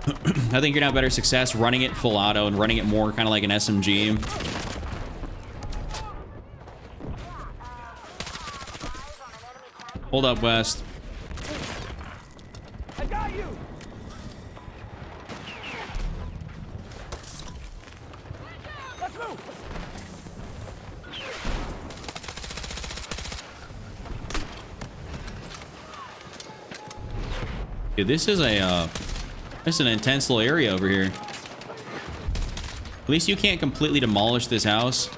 I think you're going to have better success running it full auto and running it more kind of like an SMG. Hold up, West. I got you. Let's move. Dude, this is an intense little area over here. At least you can't completely demolish this house.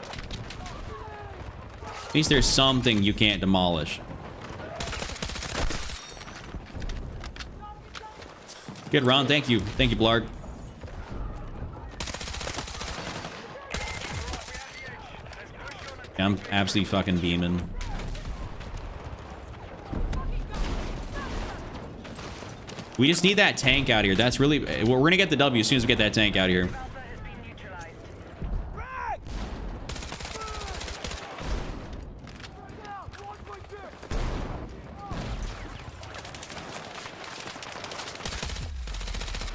At least there's something you can't demolish. Good round, thank you. Thank you, Blarg. Yeah, I'm absolutely fucking beaming. We just need that tank out here. That's really... We're gonna get the W as soon as we get that tank out here. Alpha has been neutralized.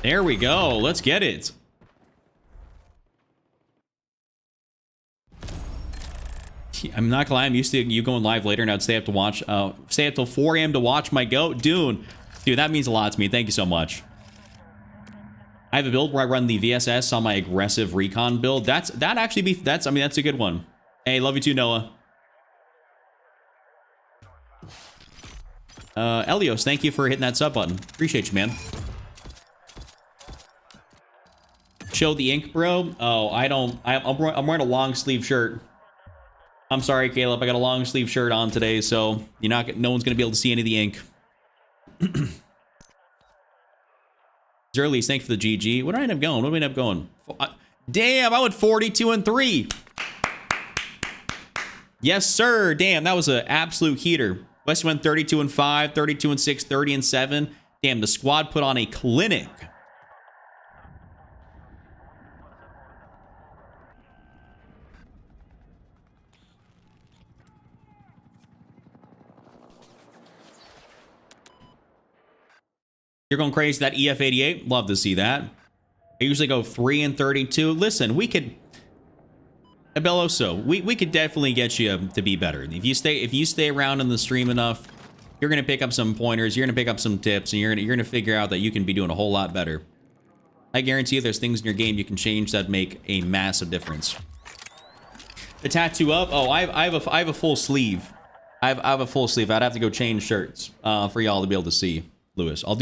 There we go. Let's get it. I'm not gonna lie. I'm used to you going live later, and I'd stay up to watch. Stay up till 4 a.m. to watch my goat, Dune. Dude, that means a lot to me. Thank you so much. I have a build where I run the VSS on my aggressive recon build. That's a good one. Hey, love you too, Noah. Elios, thank you for hitting that sub button. Appreciate you, man. Show the ink, bro. Oh, I'm wearing a long sleeve shirt. I'm sorry, Caleb. I got a long sleeve shirt on today, so no one's gonna be able to see any of the ink. Zerlies, thanks for the GG. What did I end up going? What did we end up going? Damn, I went 42-3. Yes, sir. Damn, that was an absolute heater. West went 32-5, 32-6, 30-7. Damn, the squad put on a clinic. You're going crazy, that EF88. Love to see that. I usually go 3-32. Listen, we could... Beloso, we could definitely get you to be better. If you stay around in the stream enough, you're going to pick up some pointers, you're going to pick up some tips, and you're going to figure out that you can be doing a whole lot better. I guarantee you there's things in your game you can change that make a massive difference. The tattoo up? Oh, I have a full sleeve. I have a full sleeve. I'd have to go change shirts for y'all to be able to see. Lewis, I'll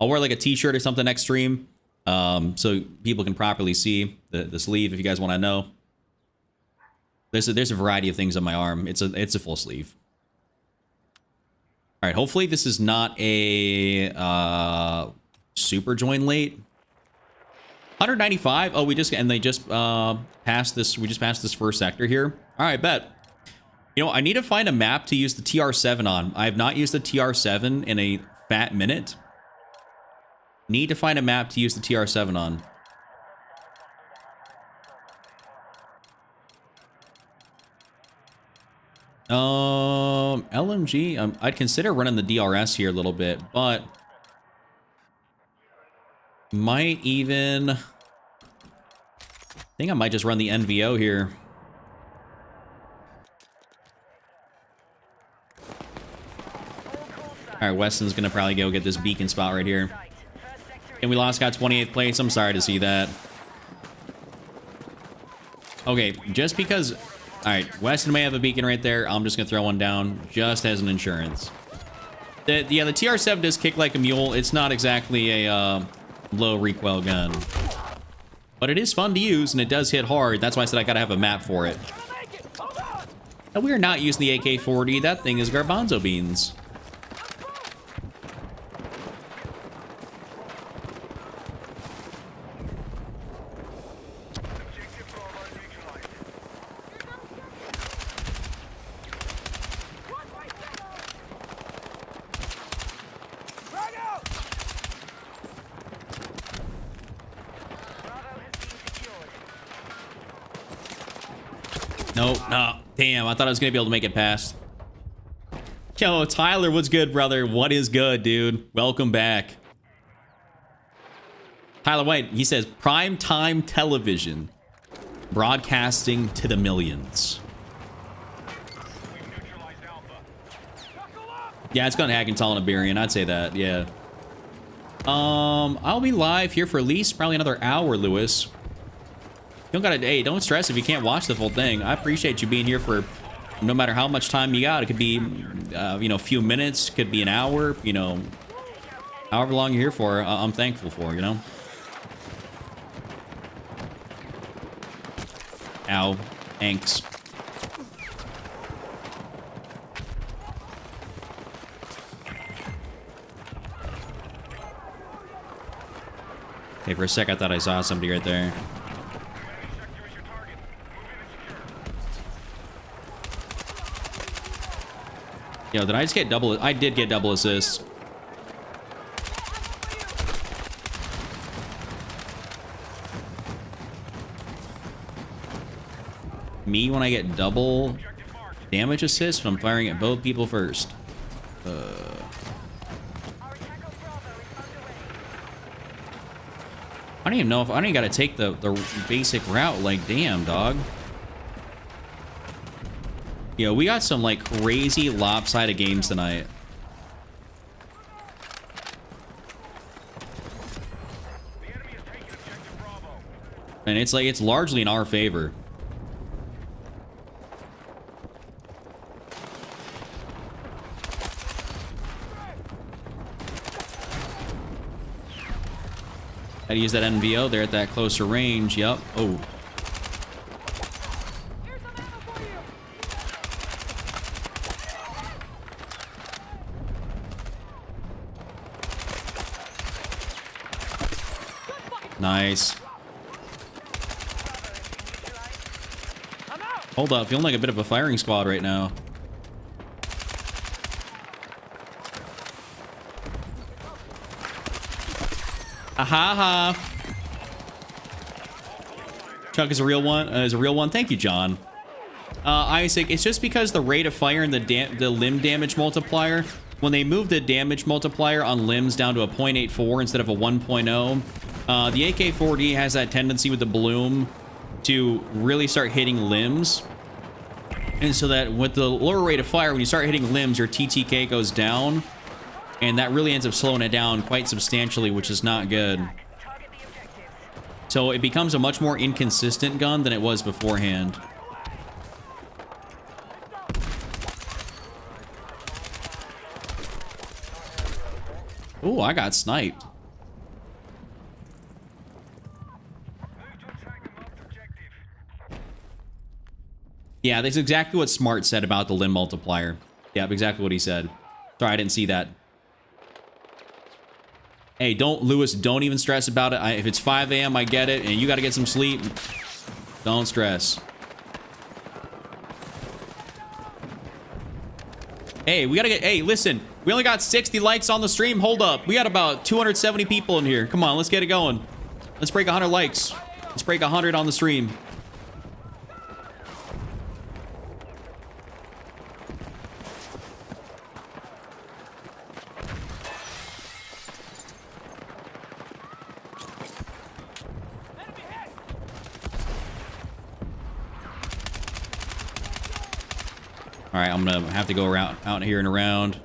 wear like a t-shirt or something next stream, so people can properly see the sleeve. If you guys want to know, there's a variety of things on my arm. It's a full sleeve. All right, hopefully this is not a super join late. 195. Oh, they just passed this. We just passed this first sector here. All right, bet. You know, I need to find a map to use the TR7 on. I have not used the TR7 in a fat minute. Need to find a map to use the TR7 on. LMG, I'd consider running the DRS here a little bit, but might even... I think I might just run the NVO here. All right, Weston's gonna probably go get this beacon spot right here. And we lost, got 28th place. I'm sorry to see that. Okay, just because... All right, Weston may have a beacon right there. I'm just gonna throw one down just as an insurance. The TR7 does kick like a mule. It's not exactly a low recoil gun. But it is fun to use, and it does hit hard. That's why I said I gotta have a map for it. And we are not using the AK-40. That thing is garbanzo beans. Nope, no. Damn, I thought I was gonna be able to make it past. Yo, Tyler, what's good, brother? What is good, dude? Welcome back. Tyler White, he says, prime time television. Broadcasting to the millions. Yeah, it's gonna hack and tall in Iberian. I'd say that, yeah. I'll be live here for at least probably another hour, Lewis. You don't gotta, hey, don't stress if you can't watch the full thing. I appreciate you being here for no matter how much time you got. It could be, you know, a few minutes, could be an hour, you know, however long you're here for, I'm thankful for, you know? Ow. Thanks. Okay, for a sec, I thought I saw somebody right there. Yo, did I just get double? I did get double assist. Me when I get double damage assist when I'm firing at both people first. I don't even know if I don't even gotta take the basic route. Like, damn, dog. Yo, we got some like crazy lopsided games tonight. And it's like it's largely in our favor. How to use that NVO there at that closer range. Yep. Oh. Nice. Hold up, feeling like a bit of a firing squad right now. Aha ha. Chuck is a real one. Is a real one. Thank you, John. Isaac, it's just because the rate of fire and the limb damage multiplier. When they move the damage multiplier on limbs down to a 0.84 instead of a 1.0, the AK-40 has that tendency with the bloom to really start hitting limbs. And so that with the lower rate of fire, when you start hitting limbs, your TTK goes down. And that really ends up slowing it down quite substantially, which is not good. So it becomes a much more inconsistent gun than it was beforehand. Ooh, I got sniped. Yeah, that's exactly what Smart said about the limb multiplier. Yeah, exactly what he said. Sorry, I didn't see that. Hey, Lewis, don't even stress about it. If it's 5 a.m., I get it, and you got to get some sleep. Don't stress. Hey, we got to get, hey, listen, we only got 60 likes on the stream. Hold up. We got about 270 people in here. Come on, let's get it going. Let's break 100 likes. Let's break 100 on the stream. All right, I'm gonna have to go around, out here and around.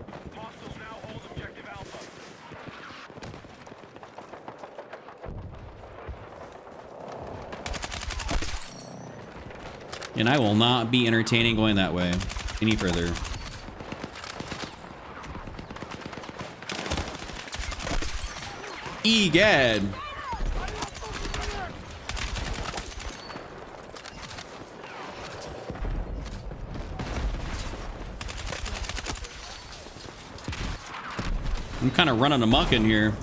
And I will not be entertaining going that way any further. Egad. I'm kind of running amok in here.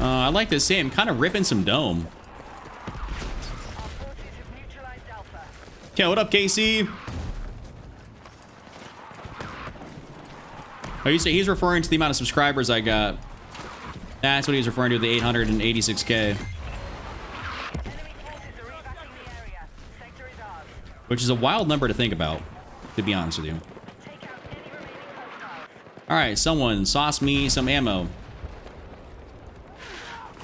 I like to say I'm kind of ripping some dome. Okay, what up, Casey? Oh, you say he's referring to the amount of subscribers I got. That's what he's referring to, the 886K. Which is a wild number to think about, to be honest with you. All right, someone sauce me some ammo.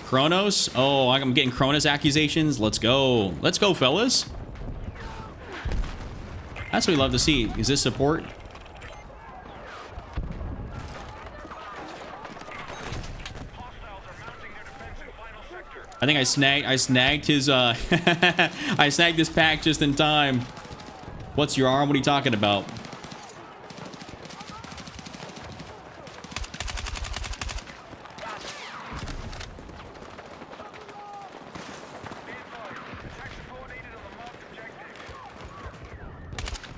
Kronos? Oh, I'm getting Kronos accusations. Let's go. Let's go, fellas. That's what we love to see. Is this support? I think I snagged his I snagged this pack just in time. What's your arm? What are you talking about?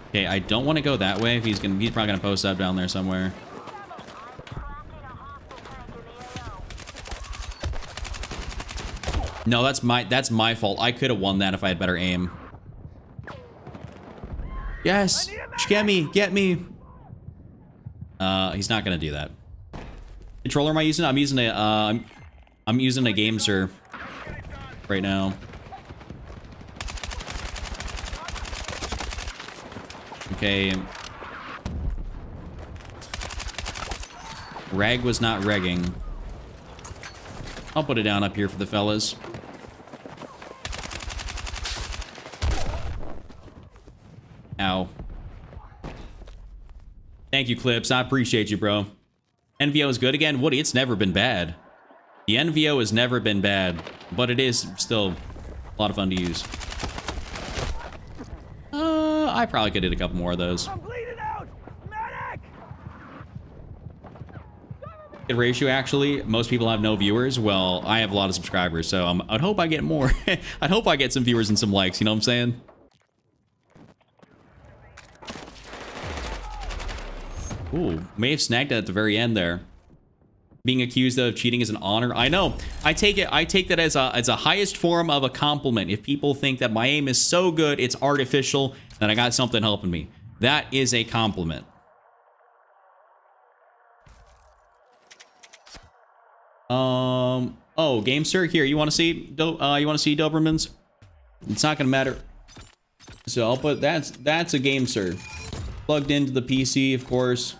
Okay, I don't want to go that way. If he's probably gonna post up down there somewhere. No, that's my fault. I could have won that if I had better aim. Yes, get me. He's not gonna do that. Controller am I using? I'm using a I'm using a GameSir right now. Okay. Rag was not regging. I'll put it down up here for the fellas. Ow. Thank you, Clips. I appreciate you, bro. NVO is good again. Woody, it's never been bad. The NVO has never been bad, but it is still a lot of fun to use. I probably could hit a couple more of those. I'm bleeding out. Medic! Good ratio, actually. Most people have no viewers. Well, I have a lot of subscribers, so I'd hope I get more. I'd hope I get some viewers and some likes, you know what I'm saying? Ooh, may have snagged it at the very end there. Being accused of cheating is an honor. I know. I take that as a highest form of a compliment. If people think that my aim is so good, it's artificial, then I got something helping me. That is a compliment. Oh, GameSir, here. You want to see? You want to see Dobermans? It's not gonna matter. So I'll put that's a GameSir, plugged into the PC, of course,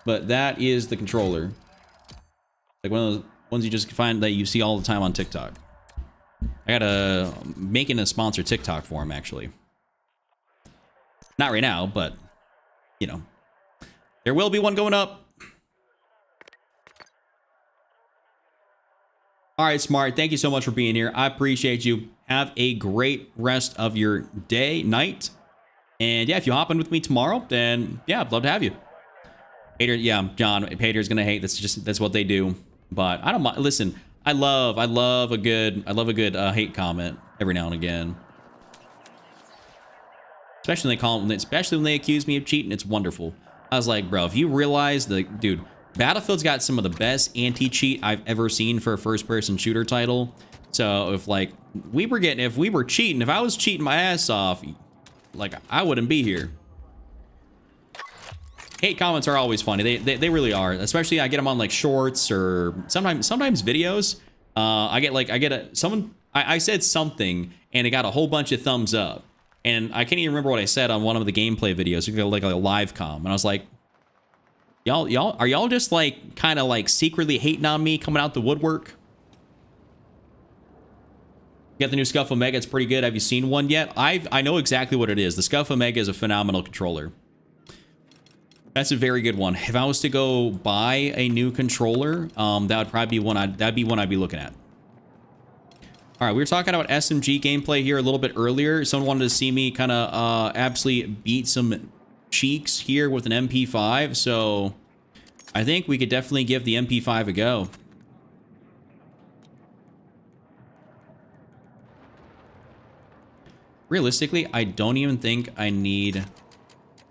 but that is the controller. Like one of those ones you just find that you see all the time on TikTok. I gotta making a sponsor TikTok for him, actually. Not right now, but you know, there will be one going up. All right, Smart. Thank you so much for being here. I appreciate you. Have a great rest of your day, night. And yeah, if you hop in with me tomorrow, then yeah, I'd love to have you. Hater, yeah, John, haters gonna hate. That's what they do. But I don't mind. Listen, I love a good hate comment every now and again. Especially when they accuse me of cheating, it's wonderful. I was like, bro, if you realize dude, Battlefield's got some of the best anti-cheat I've ever seen for a first-person shooter title. So if like if we were cheating, if I was cheating my ass off, like I wouldn't be here. Hate comments are always funny. They really are. Especially I get them on like shorts or sometimes videos. I said something and it got a whole bunch of thumbs up. And I can't even remember what I said on one of the gameplay videos. You go like a live com, and I was like, are y'all just like kind of like secretly hating on me coming out the woodwork? You got the new Scuff Omega. It's pretty good. Have you seen one yet? I know exactly what it is. The Scuff Omega is a phenomenal controller. That's a very good one. If I was to go buy a new controller, that would probably be one I'd be looking at. All right, we were talking about SMG gameplay here a little bit earlier. Someone wanted to see me kind of absolutely beat some cheeks here with an MP5, so I think we could definitely give the MP5 a go. realistically, I don't even think I need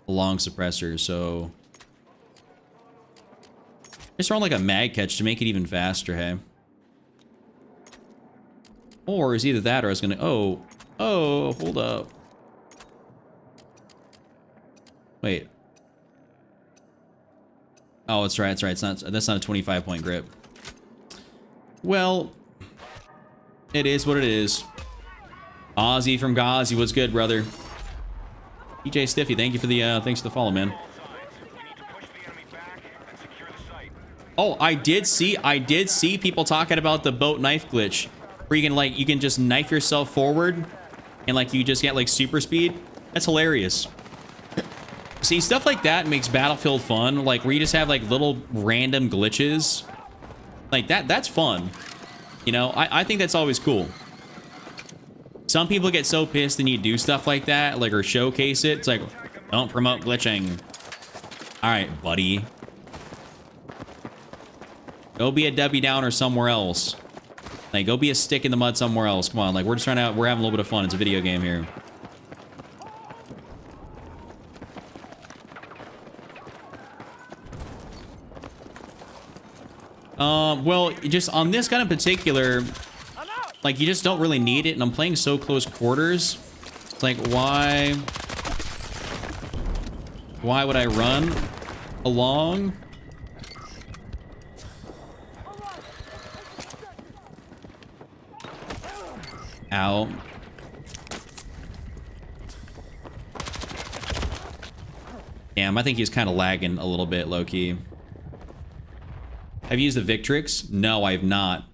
a long suppressor, so just run like a mag catch to make it even faster, hey? Or is either that or I was gonna, oh, hold up. Wait. Oh, that's right, that's not, that's not a 25-point grip. Well, it is what it is. Ozzy from Gazi, what's good, brother? DJ Stiffy, thank you for the thanks for the follow, man. Oh, I did see people talking about the boat knife glitch, where you can like you can just knife yourself forward, and like you just get like super speed. That's hilarious. See, stuff like that makes Battlefield fun, like where you just have like little random glitches, like that's fun. You know, I think that's always cool. Some people get so pissed and you do stuff like that, like or showcase it. It's like, don't promote glitching. All right, buddy. Go be a Debbie Downer somewhere else. Like, go be a stick in the mud somewhere else. Come on, like, we're just trying to, we're having a little bit of fun. It's a video game here. Well, just on this gun in particular, like, you just don't really need it, and I'm playing so close quarters. It's like, why would I run along? Ow. Damn, I think he's kind of lagging a little bit, low-key. Have you used the Victrix? No, I have not.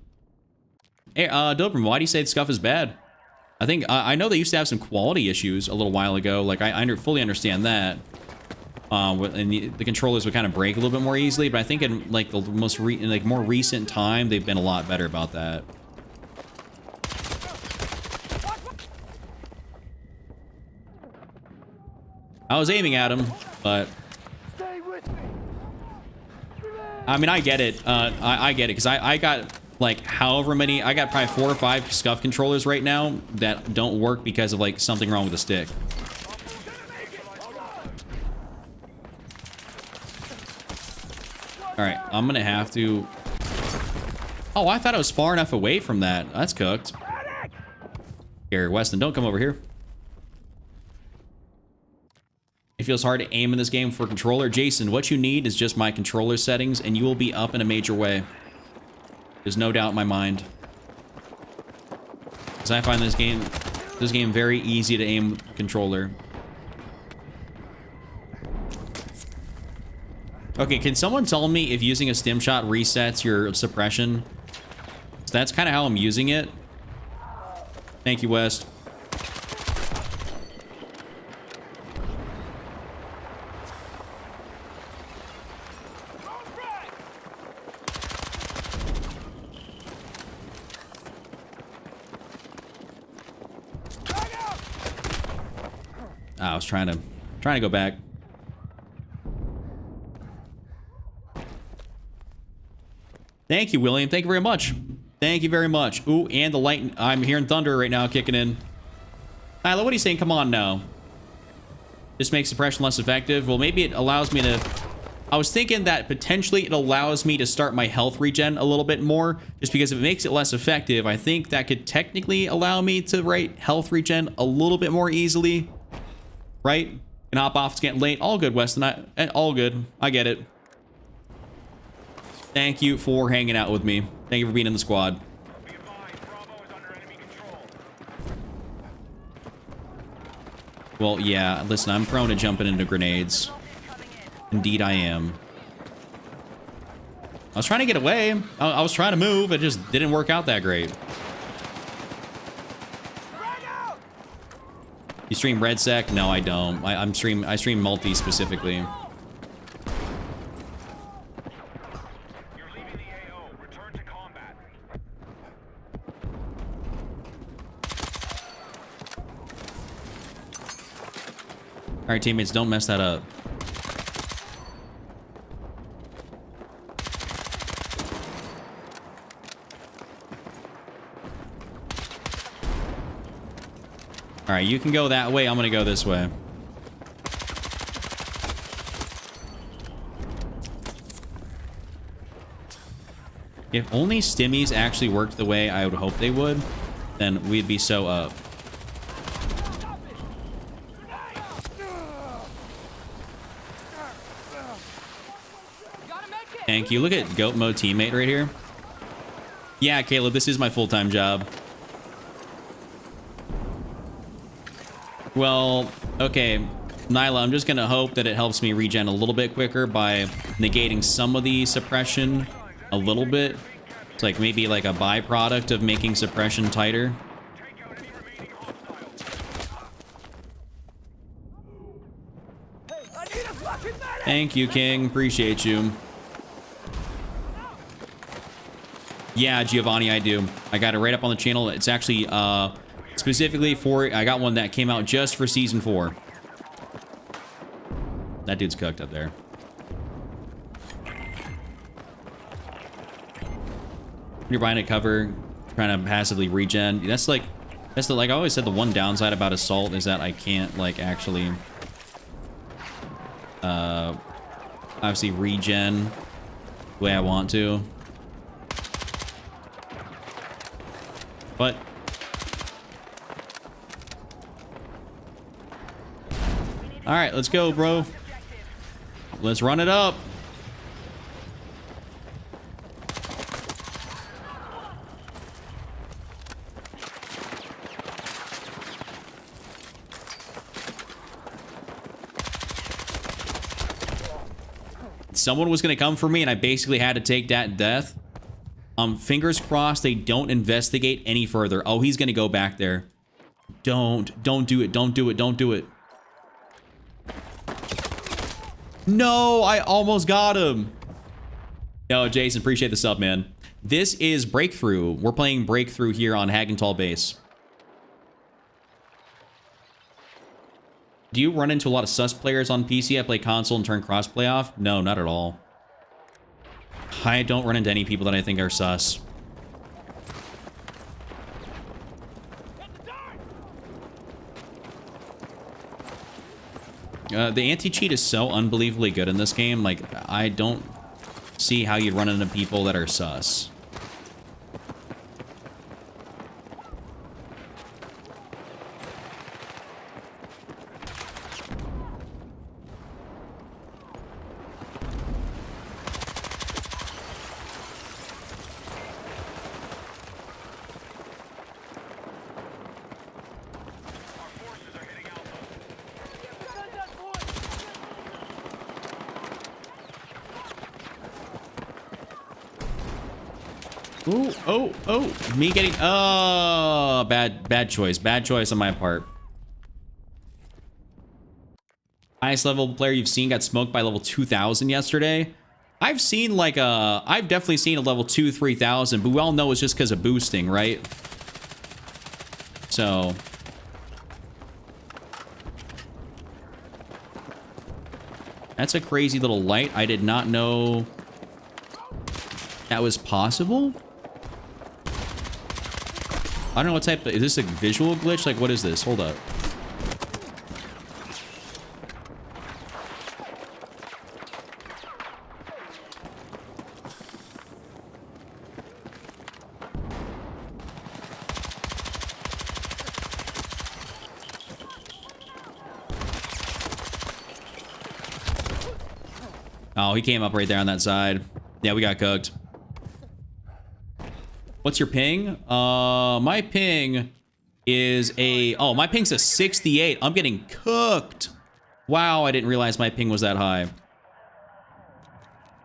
Hey, Dobrim, why do you say the scuff is bad? I think, I know they used to have some quality issues a little while ago. Like, I fully understand that. And the controllers would kind of break a little bit more easily, but I think in, like, the most more recent time, they've been a lot better about that. I was aiming at him, but I mean, I get it. I get it, because I got, like, however many, I got probably 4 or 5 scuff controllers right now that don't work because of, like, something wrong with the stick. All right, I'm gonna have to... Oh, I thought I was far enough away from that. That's cooked. Here, Weston, don't come over here. It feels hard to aim in this game for controller. Jason, what you need is just my controller settings, and you will be up in a major way. There's no doubt in my mind. Because I find this game very easy to aim controller. Okay, can someone tell me if using a stim shot resets your suppression? So that's kind of how I'm using it. Thank you, West. I was trying to go back. Thank you, William. Thank you very much. Thank you very much. Ooh, and the light. I'm hearing thunder right now kicking in. Tyler, what are you saying? Come on now. This makes suppression less effective. Well, maybe it allows me to... I was thinking that potentially it allows me to start my health regen a little bit more, just because if it makes it less effective, I think that could technically allow me to health regen a little bit more easily. Right? And hop off, it's getting late. All good, Weston. All good. I get it. Thank you for hanging out with me. Thank you for being in the squad. Well, yeah, listen, I'm prone to jumping into grenades. Indeed I am. I was trying to get away. I was trying to move. It just didn't work out that great. You stream RedSec? No, I don't. I stream multi specifically. You're leaving the AO. Return to combat. All right, teammates, don't mess that up. All right, you can go that way. I'm gonna go this way. If only stimmies actually worked the way I would hope they would, then we'd be so up. Thank you. Look at goat mode teammate right here. Yeah, Caleb, this is my full-time job. Well, okay, Nyla, I'm just gonna hope that it helps me regen a little bit quicker by negating some of the suppression a little bit. It's like maybe like a byproduct of making suppression tighter. Thank you, King. Appreciate you. Yeah, Giovanni, I do. I got it right up on the channel. It's actually specifically for... I got one that came out just for Season 4. That dude's cooked up there. You're buying a cover, trying to passively regen. That's like I always said, the one downside about Assault is that I can't like actually obviously regen the way I want to. But all right, let's go, bro. Let's run it up. Someone was going to come for me, and I basically had to take that death. Fingers crossed they don't investigate any further. Oh, he's going to go back there. Don't do it. Don't do it. Don't do it. No, I almost got him. Yo, Jason, appreciate the sub, man. This is Breakthrough. We're playing Breakthrough here on Hagenthal base. Do you run into a lot of sus players on PC? I play console and turn crossplay off? No, not at all. I don't run into any people that I think are sus. The anti-cheat is so unbelievably good in this game. Like, I don't see how you'd run into people that are sus. Ooh, oh, me getting, bad choice on my part. Highest level player you've seen got smoked by level 2000 yesterday. I've seen like I've definitely seen a level 2, 3000, but we all know it's just because of boosting, right? So. That's a crazy little light. I did not know that was possible. I don't know what type of... Is this a visual glitch? Like, what is this? Hold up. Oh, he came up right there on that side. Yeah, we got cooked. What's your ping? My ping is a... Oh, my ping's a 68. I'm getting cooked. Wow, I didn't realize my ping was that high.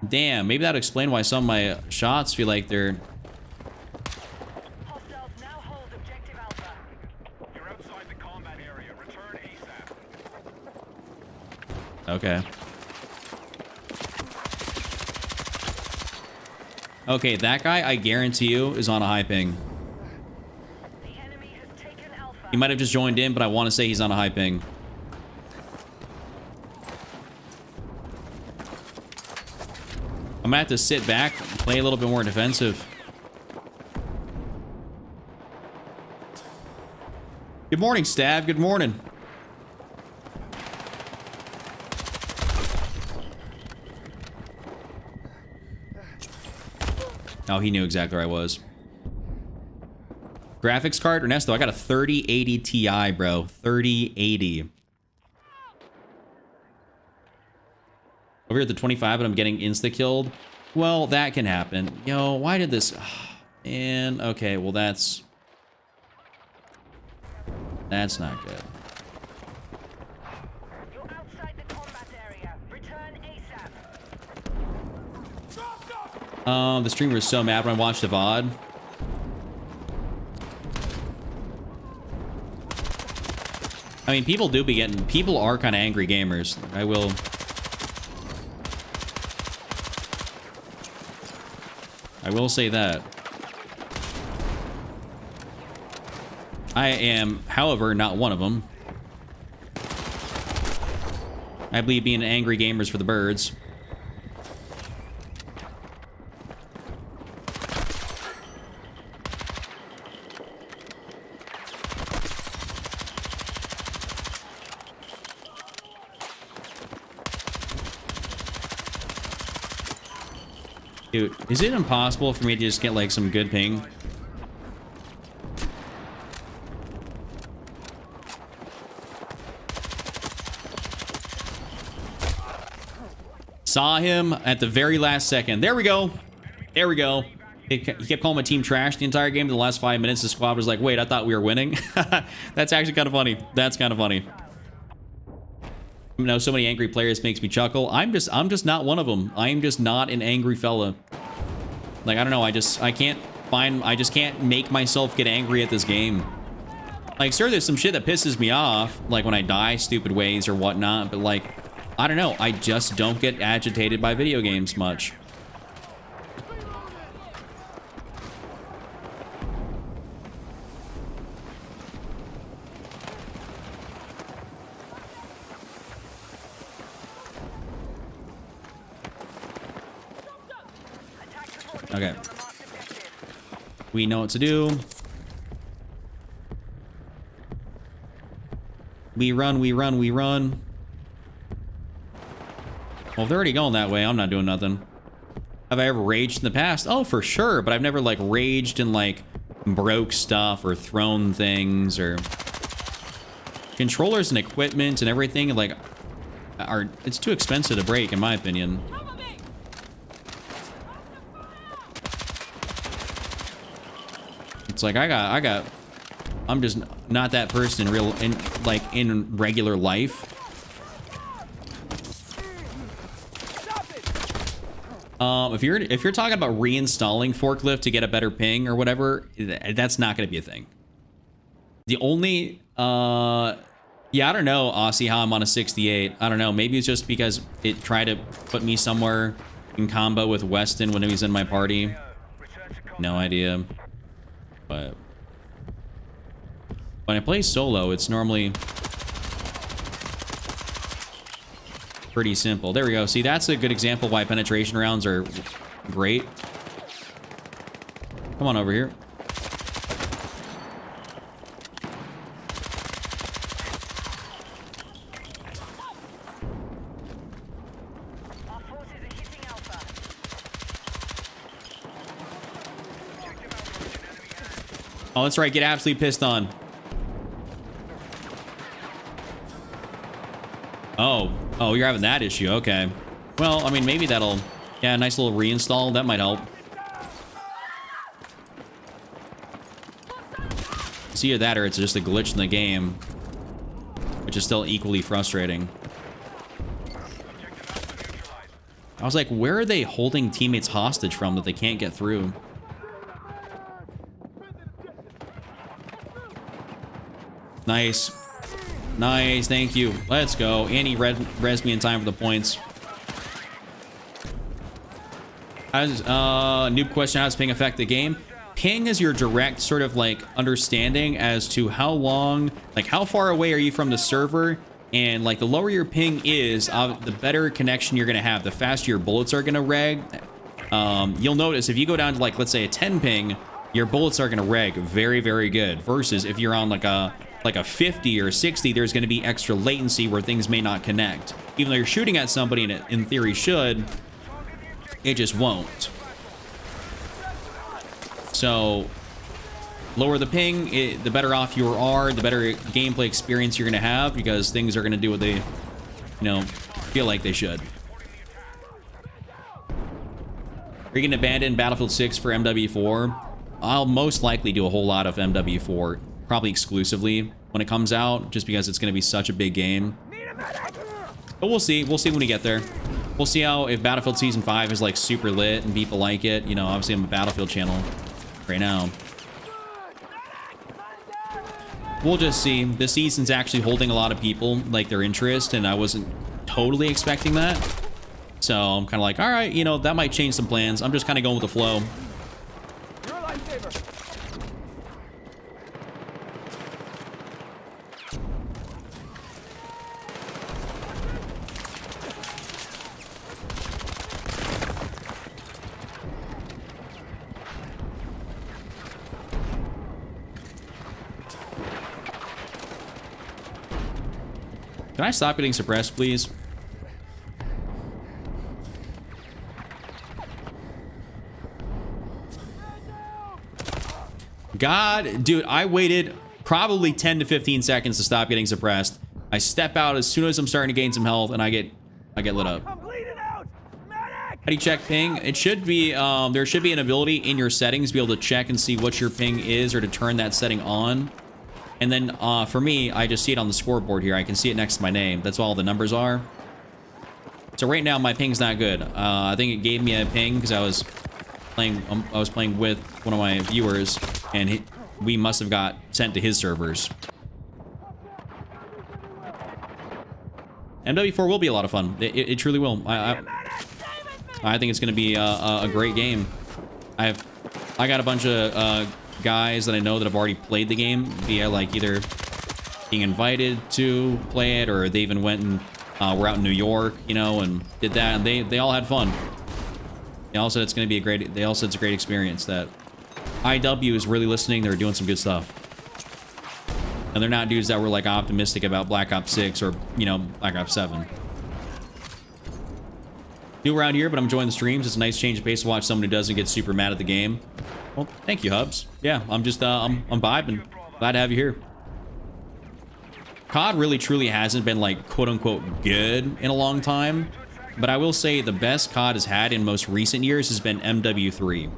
Damn, maybe that'd explain why some of my shots feel like they're... Hostiles now hold objective Alpha. You're outside the combat area. Return ASAP. Okay. Okay, that guy, I guarantee you, is on a high ping. The enemy has taken Alpha. He might have just joined in, but I want to say he's on a high ping. I'm gonna have to sit back, play a little bit more defensive. Good morning, Stav. Good morning. Oh, he knew exactly where I was. Graphics card, Ernesto, I got a 3080 Ti, bro. 3080. Over here at the 25, and I'm getting insta-killed. Well, that can happen. Yo, why did this... And okay, well, that's not good. You're outside the combat area. Return ASAP. The streamer was so mad when I watched the VOD. I mean, people are kind of angry gamers. I will say that. I am, however, not one of them. I believe being angry gamers for the birds. Dude, is it impossible for me to just get like some good ping? Saw him at the very last second. There we go. There we go. He kept calling my team trash the entire game. In the last 5 minutes, the squad was like, wait, I thought we were winning. That's actually kind of funny. That's kind of funny. You know, so many angry players makes me chuckle. I'm just not one of them. I'm just not an angry fella. Like, I don't know. I just can't make myself get angry at this game. Like, sure, there's some shit that pisses me off, like when I die stupid ways or whatnot, but like, I don't know. I just don't get agitated by video games much. Okay. We know what to do. We run, we run, we run. Well, if they're already going that way, I'm not doing nothing. Have I ever raged in the past? Oh, for sure, but I've never, like, raged and, like, broke stuff or thrown things or... Controllers and equipment and everything, like, it's too expensive to break, in my opinion. It's like, I'm just not that person in regular life. If you're talking about reinstalling forklift to get a better ping or whatever, that's not going to be a thing. The only, yeah, I don't know, Aussie, how I'm on a 68. I don't know. Maybe it's just because it tried to put me somewhere in combo with Weston when he was in my party. No idea. But when I play solo, it's normally pretty simple. There we go. See, that's a good example why penetration rounds are great. Come on over here. Oh, that's right. Get absolutely pissed on. Oh, you're having that issue. Okay. Well, I mean, maybe that'll... Yeah, nice little reinstall. That might help. It's either that or it's just a glitch in the game, which is still equally frustrating. I was like, where are they holding teammates hostage from that they can't get through? Nice. Nice, thank you. Let's go. And he res me in time for the points. Noob question, how does ping affect the game? Ping is your direct sort of like understanding as to how long, like how far away are you from the server, and like the lower your ping is, the better connection you're gonna have, the faster your bullets are gonna reg. You'll notice if you go down to like, let's say a 10 ping, your bullets are gonna reg very, very good, versus if you're on like a like a 50 or 60, there's going to be extra latency where things may not connect. Even though you're shooting at somebody and it in theory should, it just won't. So lower the ping, the better off you are, the better gameplay experience you're going to have, because things are going to do what they, you know, feel like they should. Are you going to abandon Battlefield 6 for MW4? I'll most likely do a whole lot of MW4, probably exclusively when it comes out, just because it's going to be such a big game. But we'll see. We'll see when we get there. We'll see how, if Battlefield Season 5 is like super lit and people like it. You know, obviously I'm a Battlefield channel right now. We'll just see. The season's actually holding a lot of people, like, their interest, and I wasn't totally expecting that. So I'm kind of like, all right, you know, that might change some plans. I'm just kind of going with the flow. Can I stop getting suppressed, please? God, dude, I waited probably 10 to 15 seconds to stop getting suppressed. I step out as soon as I'm starting to gain some health, and I get lit up. How do you check ping? It should be, there should be an ability in your settings to be able to check and see what your ping is, or to turn that setting on. And then for me, I just see it on the scoreboard here. I can see it next to my name. That's all the numbers are. So right now, my ping's not good. I think it gave me a ping because I was playing with one of my viewers, and we must have got sent to his servers. MW4 will be a lot of fun. It truly will. I think it's going to be a great game. I got a bunch of guys that I know that have already played the game via, like, either being invited to play it, or they even went and were out in New York, you know, and did that, and they all had fun. They all said it's going to be a great, they all said it's a great experience, that IW is really listening. They're doing some good stuff. And they're not dudes that were, like, optimistic about Black Ops 6 or, you know, Black Ops 7. New around here, but I'm enjoying the streams. It's a nice change of pace to watch someone who doesn't get super mad at the game. Well, thank you, Hubs. Yeah, I'm just, I'm vibing. Glad to have you here. COD really truly hasn't been, like, quote-unquote good in a long time. But I will say the best COD has had in most recent years has been MW3.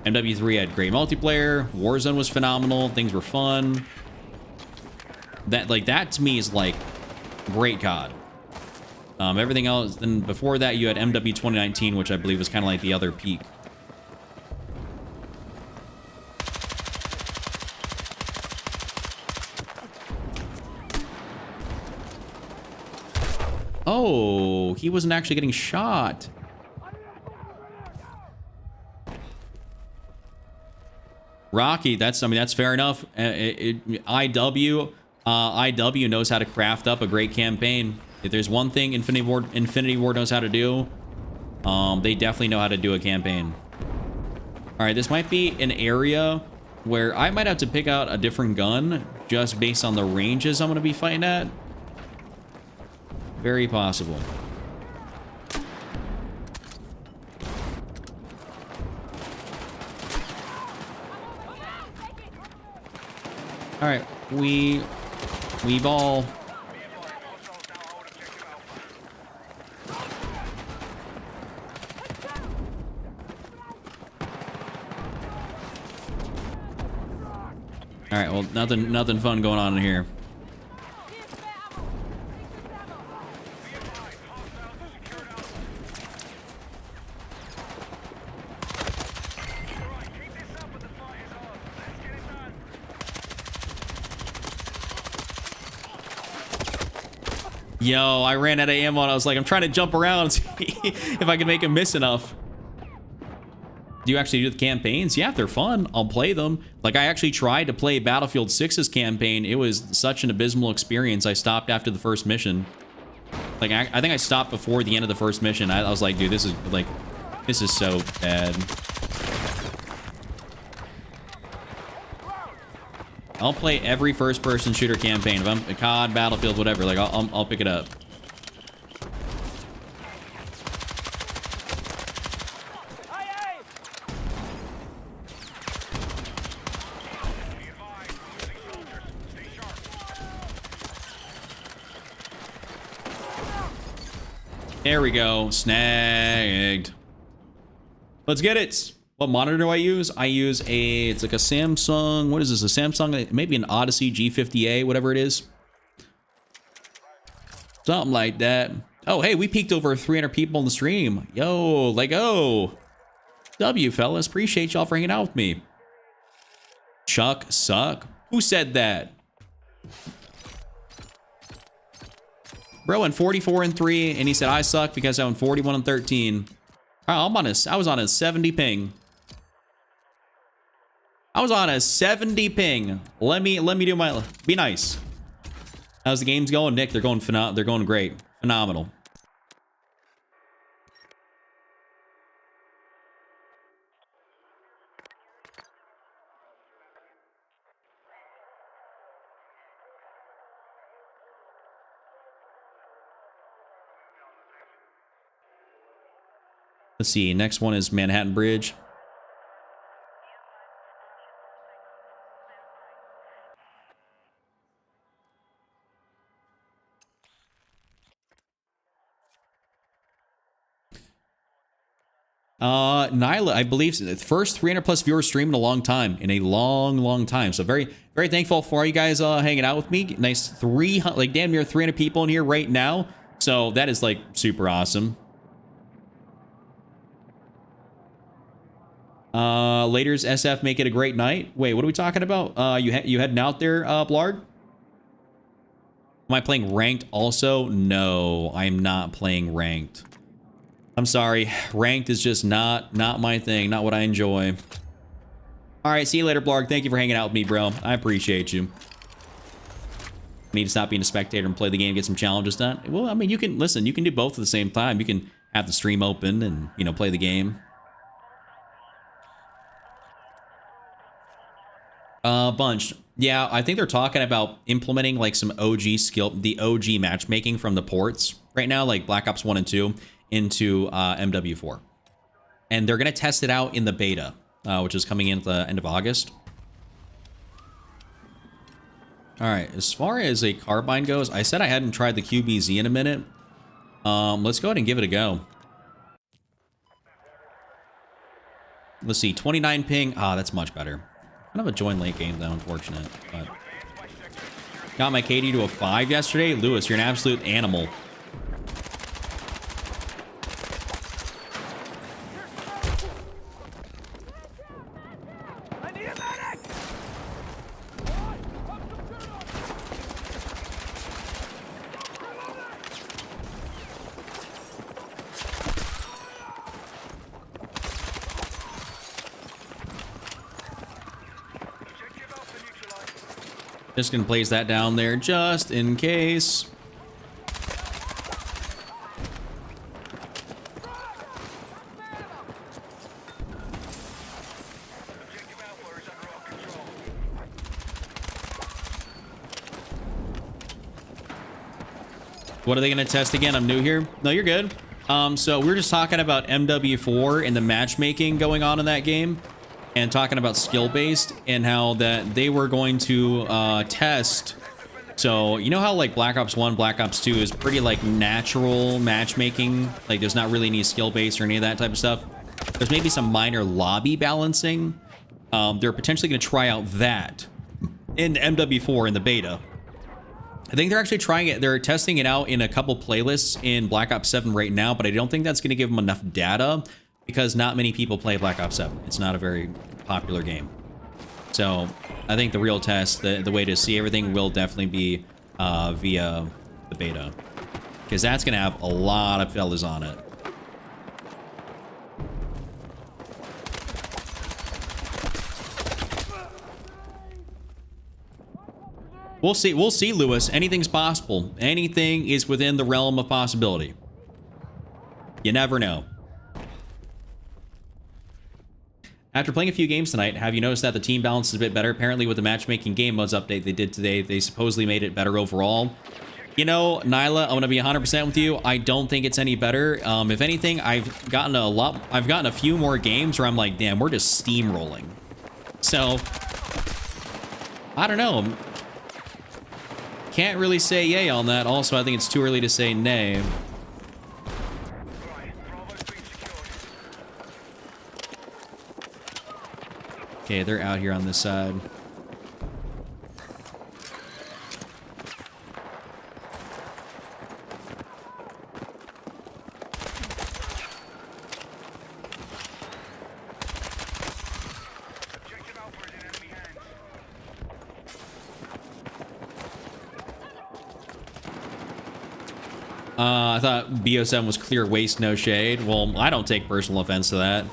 MW3 had great multiplayer. Warzone was phenomenal. Things were fun. That to me is, like, great COD. Everything else, then before that you had MW 2019, which I believe was kind of like the other peak. Oh, he wasn't actually getting shot. Rocky, I mean, that's fair enough. IW knows how to craft up a great campaign. If there's one thing Infinity Ward knows how to do, they definitely know how to do a campaign. All right, this might be an area where I might have to pick out a different gun just based on the ranges I'm going to be fighting at. Very possible. All right, we ball. All right, well, nothing fun going on in here. Yo, I ran out of ammo and I was like, I'm trying to jump around and see if I can make him miss enough. Do you actually do the campaigns? Yeah, if they're fun, I'll play them. Like, I actually tried to play Battlefield 6's campaign. It was such an abysmal experience. I stopped after the first mission. Like, I think I stopped before the end of the first mission. I was like, dude, this is so bad. I'll play every first-person shooter campaign. If I'm a COD, Battlefield, whatever, like I'll pick it up. There we go. Snagged. Let's get it. What monitor do I use? I use it's like a Samsung. What is this? A Samsung, maybe an Odyssey G50A, whatever it is. Something like that. Oh, hey, we peaked over 300 people in the stream. Yo, let go. W, fellas. Appreciate y'all for hanging out with me. Chuck suck? Who said that? Bro went 44-3, and he said I suck because I went 41-13. I was on a 70 ping. I was on a 70 ping. Let me do my. Be nice. How's the games going, Nick? They're going they're going great. Phenomenal. Let's see. Next one is Manhattan Bridge. Nyla, I believe, the first 300 plus viewers stream in a long time, long time. So very, very thankful for you guys hanging out with me. Nice 300, like damn near 300 people in here right now. So that is like super awesome. Later's SF make it a great night. Wait, what are we talking about? You heading out there, Blarg? Am I playing ranked also? No, I'm not playing ranked. I'm sorry. Ranked is just not my thing, not what I enjoy. All right, see you later, Blarg. Thank you for hanging out with me, bro. I appreciate you. I need to stop being a spectator and play the game, get some challenges done. Well, I mean, you can listen. You can do both at the same time. You can have the stream open and, you know, play the game. Bunch. Yeah, I think they're talking about implementing like some the OG matchmaking from the ports right now, like Black Ops 1 and 2 into MW4. And they're going to test it out in the beta, which is coming in at the end of August. All right, as far as a carbine goes, I said I hadn't tried the QBZ in a minute. Let's go ahead and give it a go. Let's see, 29 ping. Ah, that's much better. Kind of a join late game though, unfortunate. But got my KD to a 5 yesterday. Lewis, you're an absolute animal. I need a medic! Just gonna place that down there just in case. What are they gonna test again? I'm new here. No, you're good. So we're just talking about MW4 and the matchmaking going on in that game, and talking about skill-based and how that they were going to test. So you know how like Black Ops 1, Black Ops 2 is pretty like natural matchmaking, like there's not really any skill-based or any of that type of stuff. There's maybe some minor lobby balancing. They're potentially going to try out that in MW4 in the beta. I think they're actually trying it. They're testing it out in a couple playlists in Black Ops 7 right now, but I don't think that's going to give them enough data because not many people play Black Ops 7. It's not a very popular game. So I think the real test, the way to see everything will definitely be via the beta, because that's going to have a lot of fellas on it. We'll see, Lewis. Anything's possible. Anything is within the realm of possibility. You never know. After playing a few games tonight, have you noticed that the team balance is a bit better? Apparently with the matchmaking game modes update they did today, they supposedly made it better overall. You know, Nyla, I'm going to be 100% with you. I don't think it's any better. If anything, I've gotten a few more games where I'm like, damn, we're just steamrolling. So, I don't know. Can't really say yay on that. Also, I think it's too early to say nay. Right, Bravo's been secured. Okay, they're out here on this side. Objective Alpha is in enemy hands. I thought BO7 was clear waste, no shade. Well, I don't take personal offense to that.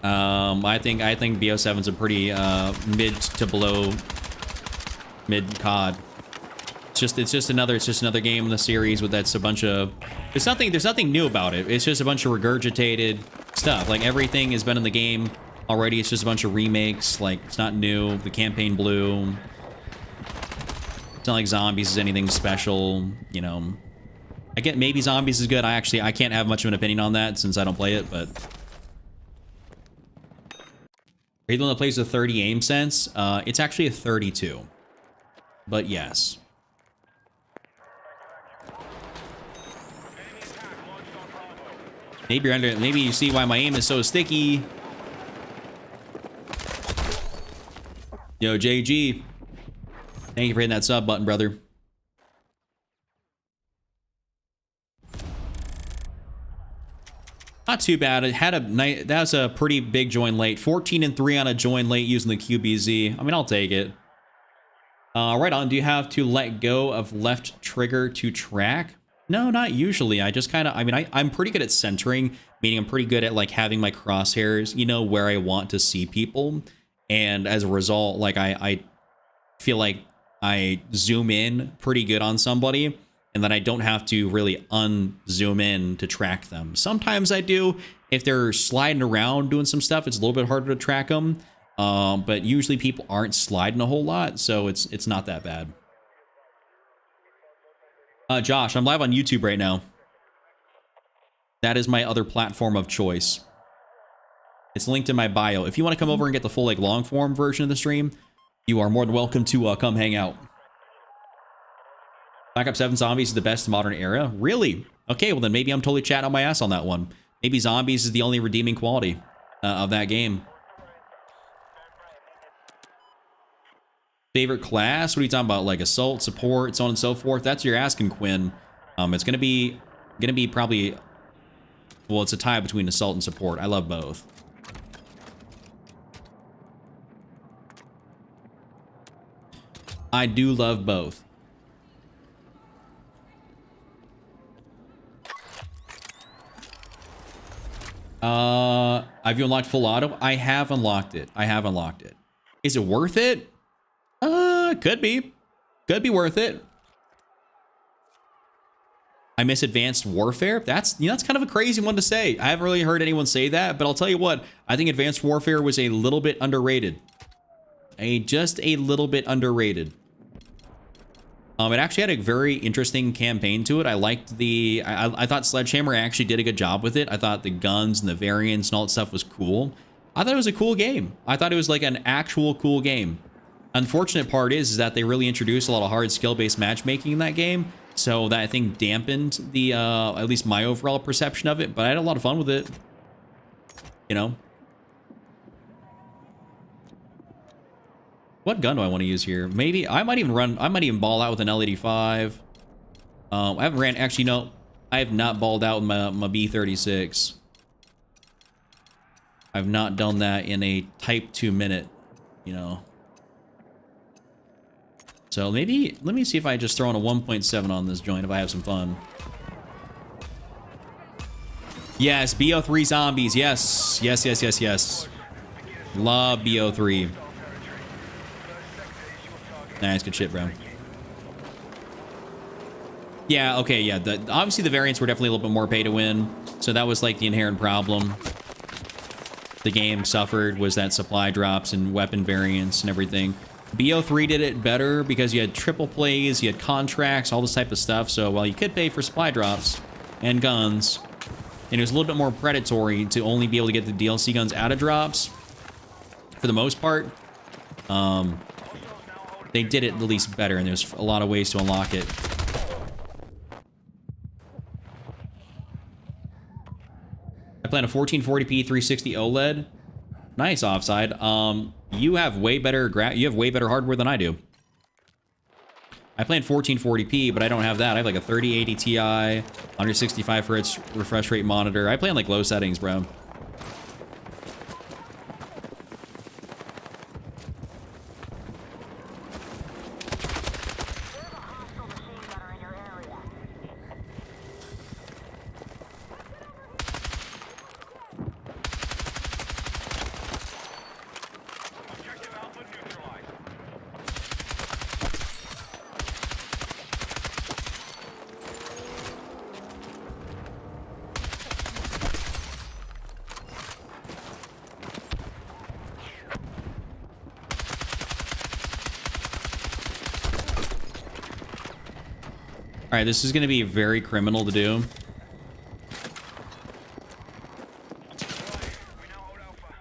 I think BO7's a pretty mid to below mid COD. It's just another game in the series with that's a bunch of there's nothing new about it. It's just a bunch of regurgitated stuff. Like everything has been in the game already. It's just a bunch of remakes. Like it's not new. The campaign blew. It's not like Zombies is anything special, you know. I get maybe Zombies is good. I can't have much of an opinion on that since I don't play it, but are you the one that plays with 30 aim sense? It's actually a 32. But yes. Enemy attack launched on Bravo. Maybe you see why my aim is so sticky. Yo, JG. Thank you for hitting that sub button, brother. Not too bad. It had a night. That was a pretty big join late. 14-3 on a join late using the QBZ. I mean, I'll take it. Right on. Do you have to let go of left trigger to track? No, not usually. I just kind of. I mean, I'm pretty good at centering, meaning I'm pretty good at like having my crosshairs, you know, where I want to see people, and as a result, like I feel like I zoom in pretty good on somebody. And then I don't have to really unzoom in to track them. Sometimes I do. If they're sliding around doing some stuff, it's a little bit harder to track them. But usually people aren't sliding a whole lot, so it's not that bad. Josh, I'm live on YouTube right now. That is my other platform of choice. It's linked in my bio. If you want to come over and get the full like long form version of the stream, you are more than welcome to come hang out. Black Ops 7 Zombies is the best modern era? Really? Okay, well then maybe I'm totally chatting on my ass on that one. Maybe Zombies is the only redeeming quality of that game. Favorite class? What are you talking about? Like assault, support, so on and so forth? That's what you're asking, Quinn. It's gonna be probably, well, it's a tie between assault and support. I love both. I do love both. Have you unlocked full auto? I have unlocked it. Is it worth it? Could be. Could be worth it. I miss Advanced Warfare. That's kind of a crazy one to say. I haven't really heard anyone say that, but I'll tell you what, I think Advanced Warfare was a little bit underrated. Just a little bit underrated. It actually had a very interesting campaign to it. I liked I thought Sledgehammer actually did a good job with it. I thought the guns and the variants and all that stuff was cool. I thought it was a cool game. I thought it was like an actual cool game. Unfortunate part is that they really introduced a lot of hard skill-based matchmaking in that game. So that I think dampened the, at least my overall perception of it. But I had a lot of fun with it. You know? What gun do I want to use here? Maybe I might even ball out with an L85. I haven't ran, actually, no, I have not balled out with my B36. I've not done that in a Type 2 minute, you know. So maybe, let me see if I just throw in a 1.7 on this joint if I have some fun. Yes, BO3 zombies, yes. Yes, yes, yes, yes. Love BO3. Nice, good shit, bro. Yeah, okay, yeah. Obviously, the variants were definitely a little bit more pay to win, so that was like the inherent problem. the game suffered was that supply drops and weapon variants and everything. BO3 did it better because you had triple plays, you had contracts, all this type of stuff. So while you could pay for supply drops and guns, and it was a little bit more predatory to only be able to get the DLC guns out of drops, for the most part, they did it at least better, and there's a lot of ways to unlock it. I plan a 1440p 360 OLED. Nice, Offside. You have way better hardware than I do. I plan 1440p, but I don't have that. I have like a 3080 Ti, 165 Hz refresh rate monitor. I play on like low settings, bro. Objective Alpha neutralized. All right, this is going to be very criminal to do. We now hold Alpha.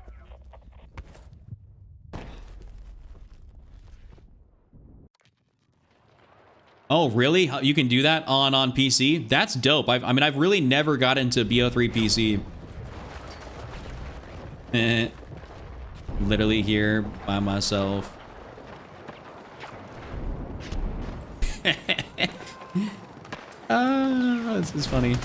Oh, really? You can do that on PC? That's dope. I mean, I've really never got into BO3 PC. Literally here by myself. This is funny.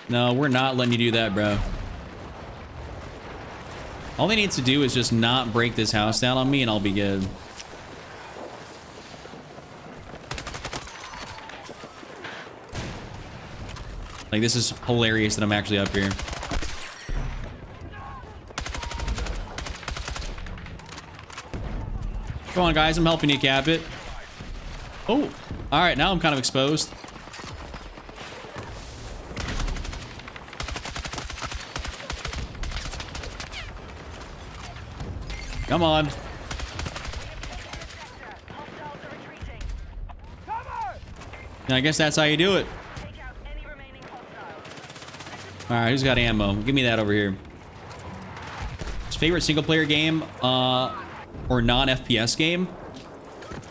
No, we're not letting you do that, bro. All they need to do is just not break this house down on me and I'll be good. Like, this is hilarious that I'm actually up here. Come on, guys. I'm helping you cap it. Oh, all right. Now I'm kind of exposed. Come on. Hostiles are retreating. I guess that's how you do it. Take out any remaining hostiles. All right, who's got ammo? Give me that over here. His favorite single-player game, or non-FPS game?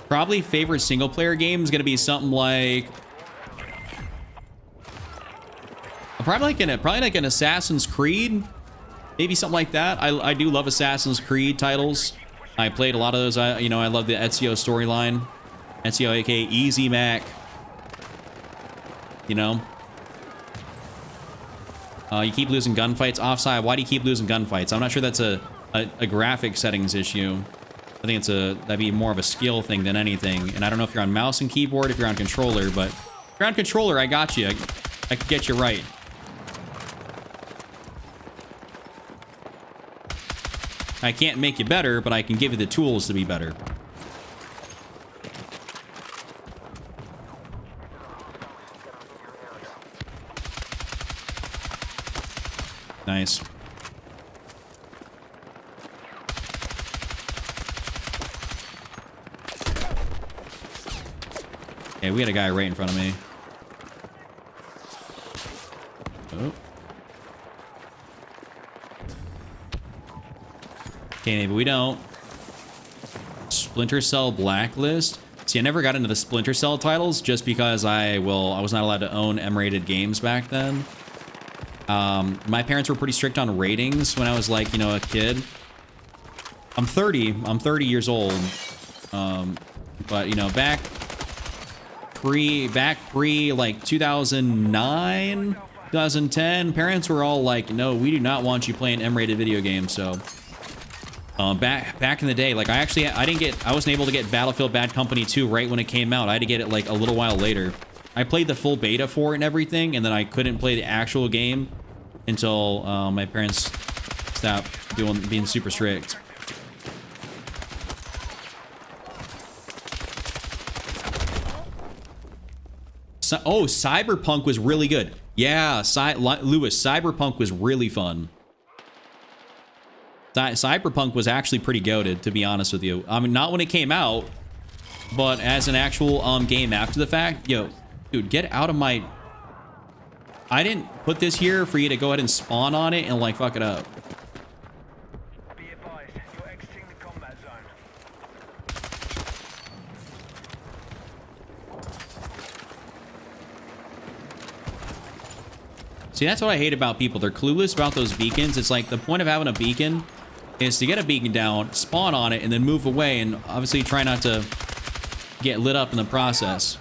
Probably favorite single-player game is gonna be something like, probably like an Assassin's Creed, maybe something like that. I do love Assassin's Creed titles. I played a lot of those. I love the Ezio storyline. Ezio, aka Easy Mac. You know. You keep losing gunfights. Offside. Why do you keep losing gunfights? I'm not sure that's a graphic settings issue. I think that'd be more of a skill thing than anything. And I don't know if you're on mouse and keyboard, if you're on controller, but if you're on controller, I got you. I could get you right. I can't make you better, but I can give you the tools to be better. Nice. Okay, we had a guy right in front of me. Oh. Okay, maybe we don't. Splinter Cell Blacklist. See, I never got into the Splinter Cell titles just because I was not allowed to own M-rated games back then. My parents were pretty strict on ratings when I was like, a kid. I'm 30 years old. But back pre like 2009, 2010, parents were all like, no, we do not want you playing M-rated video games. So back in the day, like I wasn't able to get Battlefield Bad Company 2 right when it came out. I had to get it like a little while later. I played the full beta for it and everything, and then I couldn't play the actual game until my parents stopped being super strict. Oh, Cyberpunk was really good. Yeah, Lewis, Cyberpunk was really fun. Cyberpunk was actually pretty goated, to be honest with you. I mean, not when it came out, but as an actual game after the fact. Yo, dude, get out of my... I didn't put this here for you to go ahead and spawn on it and, like, fuck it up. Be advised, you're exiting the combat zone. See, that's what I hate about people. They're clueless about those beacons. It's like the point of having a beacon is to get a beacon down, spawn on it, and then move away, and obviously try not to get lit up in the process.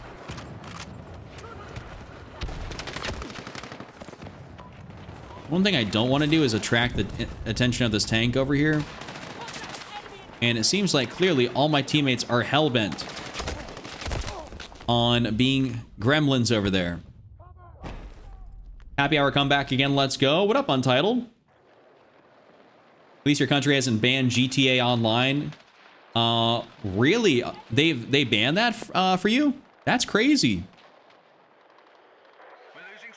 One thing I don't want to do is attract the attention of this tank over here. And it seems like clearly all my teammates are hellbent on being gremlins over there. Happy hour comeback again. Let's go. What up, Untitled? At least your country hasn't banned GTA Online. Really? They banned that for you? That's crazy.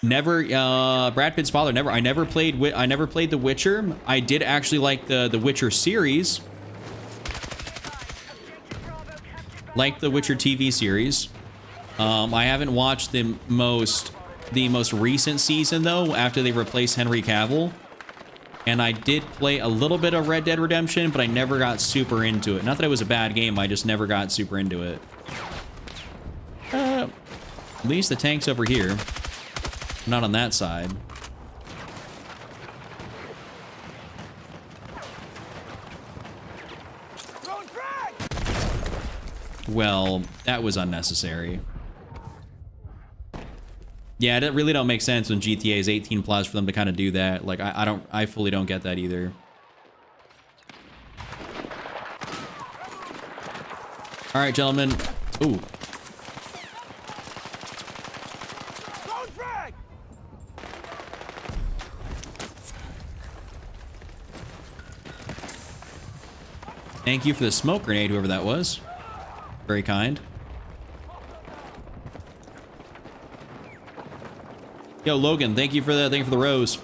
Never, Brad Pitt's father. Never. I never played The Witcher. I did actually like the Witcher series. Like the Witcher TV series. I haven't watched the most recent season though. After they replaced Henry Cavill. And I did play a little bit of Red Dead Redemption, but I never got super into it. Not that it was a bad game, I just never got super into it. At least the tank's over here. Not on that side. Well, that was unnecessary. Yeah, it really don't make sense when GTA is 18 plus for them to kind of do that. Like, I fully don't get that either. All right, gentlemen. Ooh. Thank you for the smoke grenade, whoever that was. Very kind. Yo, Logan, thank you for the rose.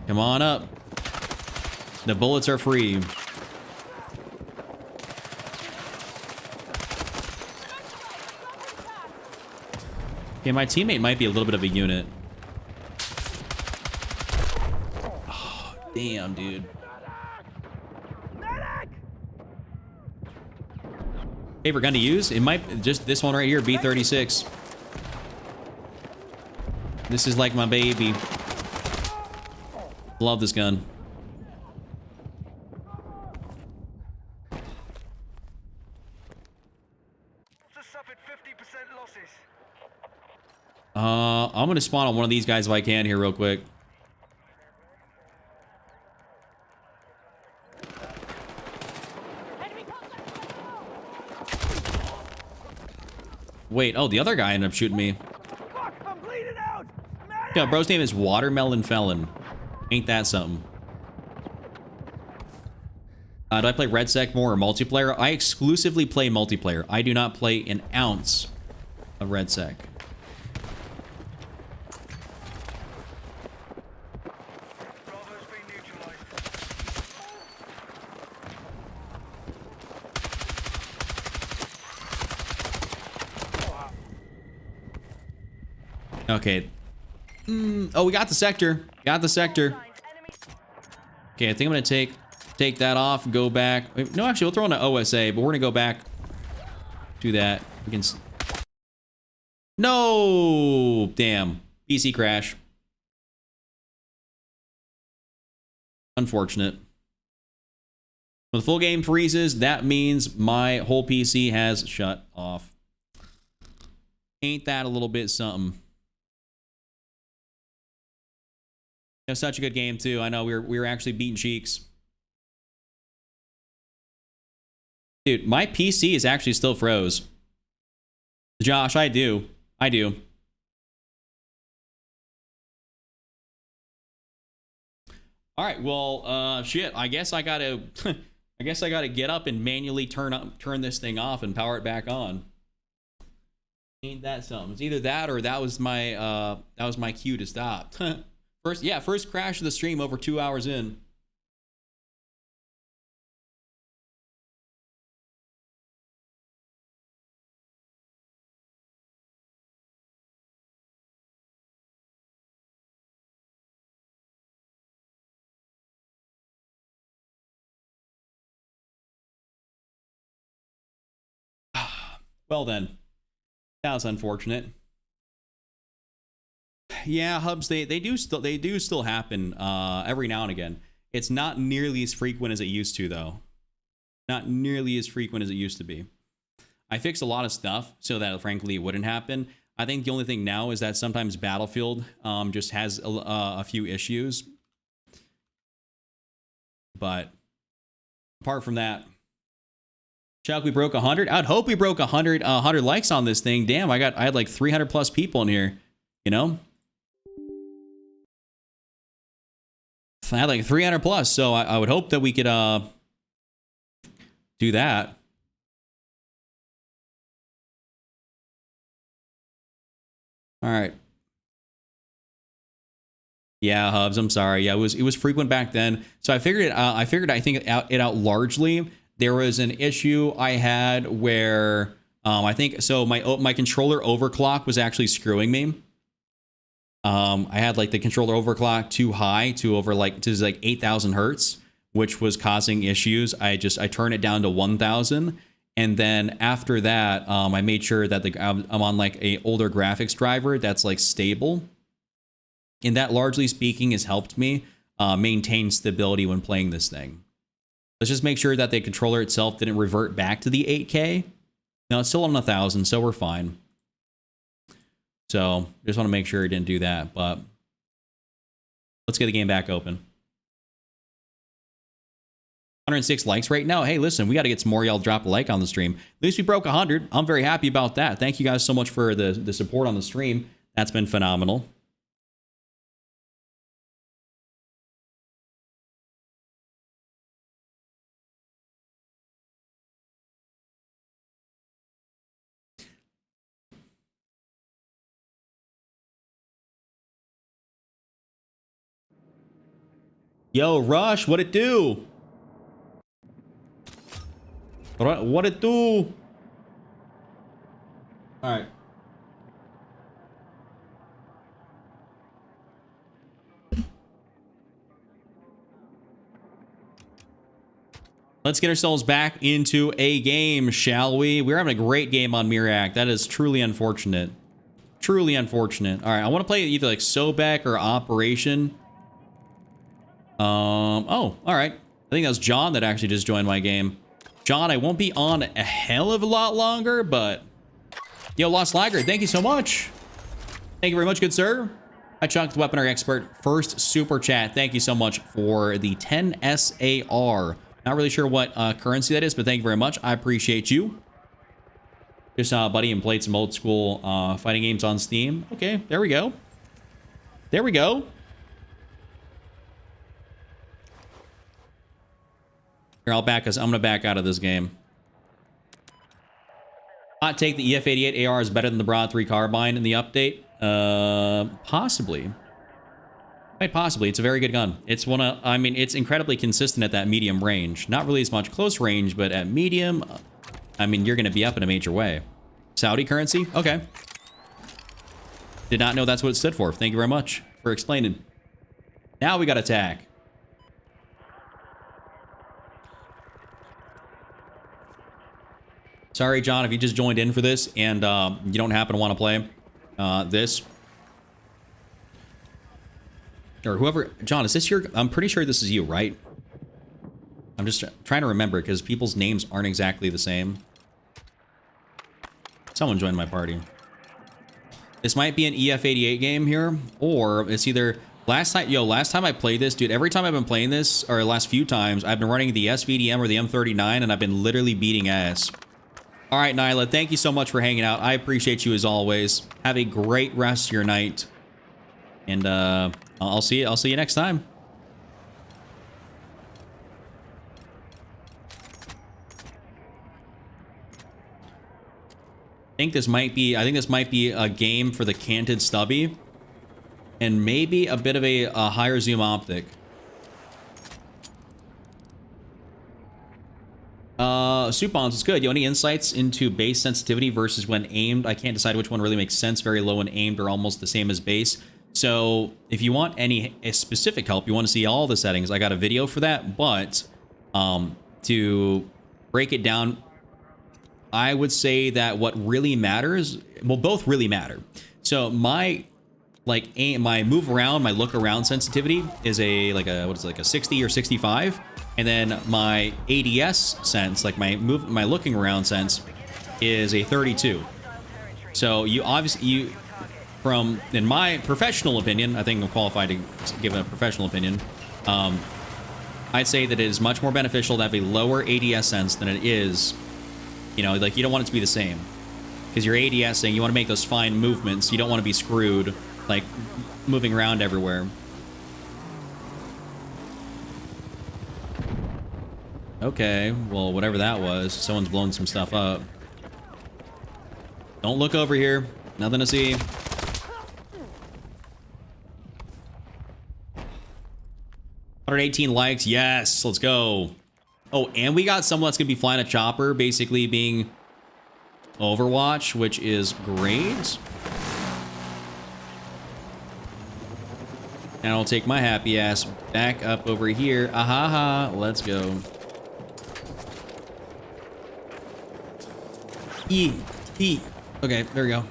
Come on up. The bullets are free. Okay, my teammate might be a little bit of a unit. Oh, damn, dude. Favorite gun to use? It might just this one right here, B36. This is like my baby. Love this gun. Suffered 50% losses. I'm gonna spawn on one of these guys if I can here real quick. Wait, oh, the other guy ended up shooting me. Fuck, I'm bleeding out. Yeah, bro's name is Watermelon Felon. Ain't that something? Do I play RedSec more or multiplayer? I exclusively play multiplayer. I do not play an ounce of RedSec. Bravo's been neutralized. Okay. Oh, we got the sector. Got the sector. Okay, I think I'm gonna take that off, go back. Wait, no, actually, we'll throw in an OSA, but we're gonna go back. Do that. We can. No! Damn. PC crash. Unfortunate. When the full game freezes, that means my whole PC has shut off. Ain't that a little bit something? It was such a good game too. I know we were actually beating cheeks. Dude, my PC is actually still froze. Josh, I do. All right, well, shit. I guess I gotta I guess I got to get up and manually turn this thing off and power it back on. Ain't that something? It's either that or that was my cue to stop. First crash of the stream over 2 hours in. Well then, that was unfortunate. Yeah, hubs they do still happen every now and again. It's not nearly as frequent as it used to though. Not nearly as frequent as it used to be. I fixed a lot of stuff so that frankly it wouldn't happen. I think the only thing now is that sometimes Battlefield just has a few issues. But apart from that, Chuck, we broke 100. I'd hope we broke 100 likes on this thing. Damn, I had like 300 plus people in here, you know? I had like 300 plus, so I would hope that we could do that. All right. Yeah, Hubs, I'm sorry. Yeah, it was frequent back then. So I figured it out. I think it out largely. There was an issue I had where I think so my controller overclock was actually screwing me. I had like the controller overclock too high to like 8,000 hertz, which was causing issues. I turned it down to 1,000, and then after that, I made sure that I'm on like a older graphics driver that's like stable, and that largely speaking has helped me maintain stability when playing this thing. Let's just make sure that the controller itself didn't revert back to the 8K. No, it's still on 1,000, so we're fine. So just want to make sure it didn't do that, but let's get the game back open. 106 likes right now. Hey, listen, we got to get some more. Y'all drop a like on the stream. At least we broke 100. I'm very happy about that. Thank you guys so much for the support on the stream. That's been phenomenal. Yo, Rush, what it do? What it do? All right. Let's get ourselves back into a game, shall we? We're having a great game on Mirac. That is truly unfortunate. Truly unfortunate. All right, I want to play either like Sobek or Operation. Oh, all right. I think that was John that actually just joined my game. John, I won't be on a hell of a lot longer, but yo, Lost Laggard, thank you so much. Thank you very much, good sir. I chunked Weaponry Expert first super chat. Thank you so much for the 10 SAR. Not really sure what currency that is, but thank you very much. I appreciate you. Just saw a buddy and played some old school fighting games on Steam. Okay, there we go. There we go. Here, I'm gonna back out of this game. Hot take, the EF88 AR is better than the Broad 3 carbine in the update. Possibly. Quite possibly. It's a very good gun. It's it's incredibly consistent at that medium range. Not really as much close range, but at medium, I mean, you're gonna be up in a major way. Saudi currency? Okay. Did not know that's what it stood for. Thank you very much for explaining. Now we got attack. Sorry, John, if you just joined in for this and you don't happen to want to play this. Or whoever. John, is this your... I'm pretty sure this is you, right? I'm just trying to remember because people's names aren't exactly the same. Someone joined my party. This might be an EF88 game here, or it's either... Last time I played this, dude, every time I've been playing this, or last few times, I've been running the SVDM or the M39, and I've been literally beating ass. All right, Nyla, thank you so much for hanging out. I appreciate you as always. Have a great rest of your night. And I'll see you next time. think this might be a game for the canted stubby, and maybe a bit of a higher zoom optic. Supons, it's good. Any insights into base sensitivity versus when aimed? I can't decide which one really makes sense. Very low when aimed or almost the same as base. So if you want any specific help, you want to see all the settings, I got a video for that. But to break it down, I would say that what really matters, well, both really matter. So my my move around, my look around sensitivity is a 60 or 65. And then my ADS sense, like my looking around sense, is a 32. So you obviously, in my professional opinion, I think I'm qualified to give a professional opinion. I'd say that it is much more beneficial to have a lower ADS sense than it is, you know, like you don't want it to be the same. Because you're ADSing, you want to make those fine movements. You don't want to be screwed, like moving around everywhere. Okay, well, whatever that was, someone's blowing some stuff up. Don't look over here. Nothing to see. $118 likes. Yes, let's go. Oh, and we got someone that's going to be flying a chopper, basically being Overwatch, which is great. And I'll take my happy ass back up over here. Ahaha, let's go. Okay, there we go.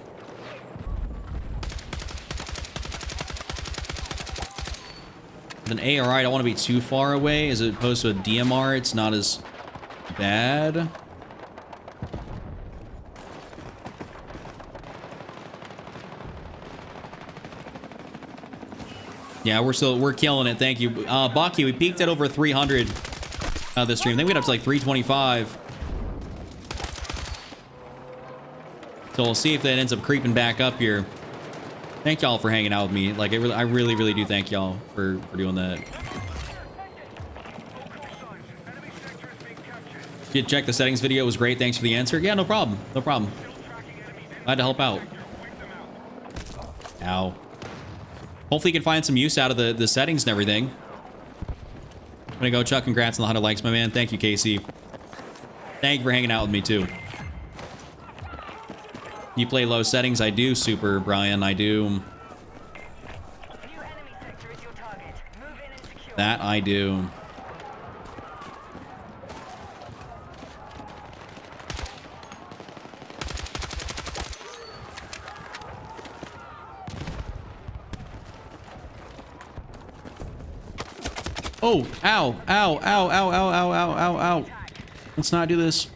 With an AR, I don't want to be too far away. As opposed to a DMR, it's not as bad. Yeah, we're killing it. Thank you. Baki, we peaked at over 300 this stream. I think we got up to like 325. So we'll see if that ends up creeping back up here. Thank y'all for hanging out with me. Like, I really do thank y'all for doing that. Did check the settings video. It was great. Thanks for the answer. Yeah, no problem. No problem. Glad to help out. Ow. Hopefully you can find some use out of the settings and everything. I'm gonna go, Chuck. Congrats on the 100 likes, my man. Thank you, Casey. Thank you for hanging out with me, too. You play low settings? I do, Super Brian. I do. That I do. Oh, ow, ow, ow, ow, ow, ow, ow, ow, ow. Let's not do this.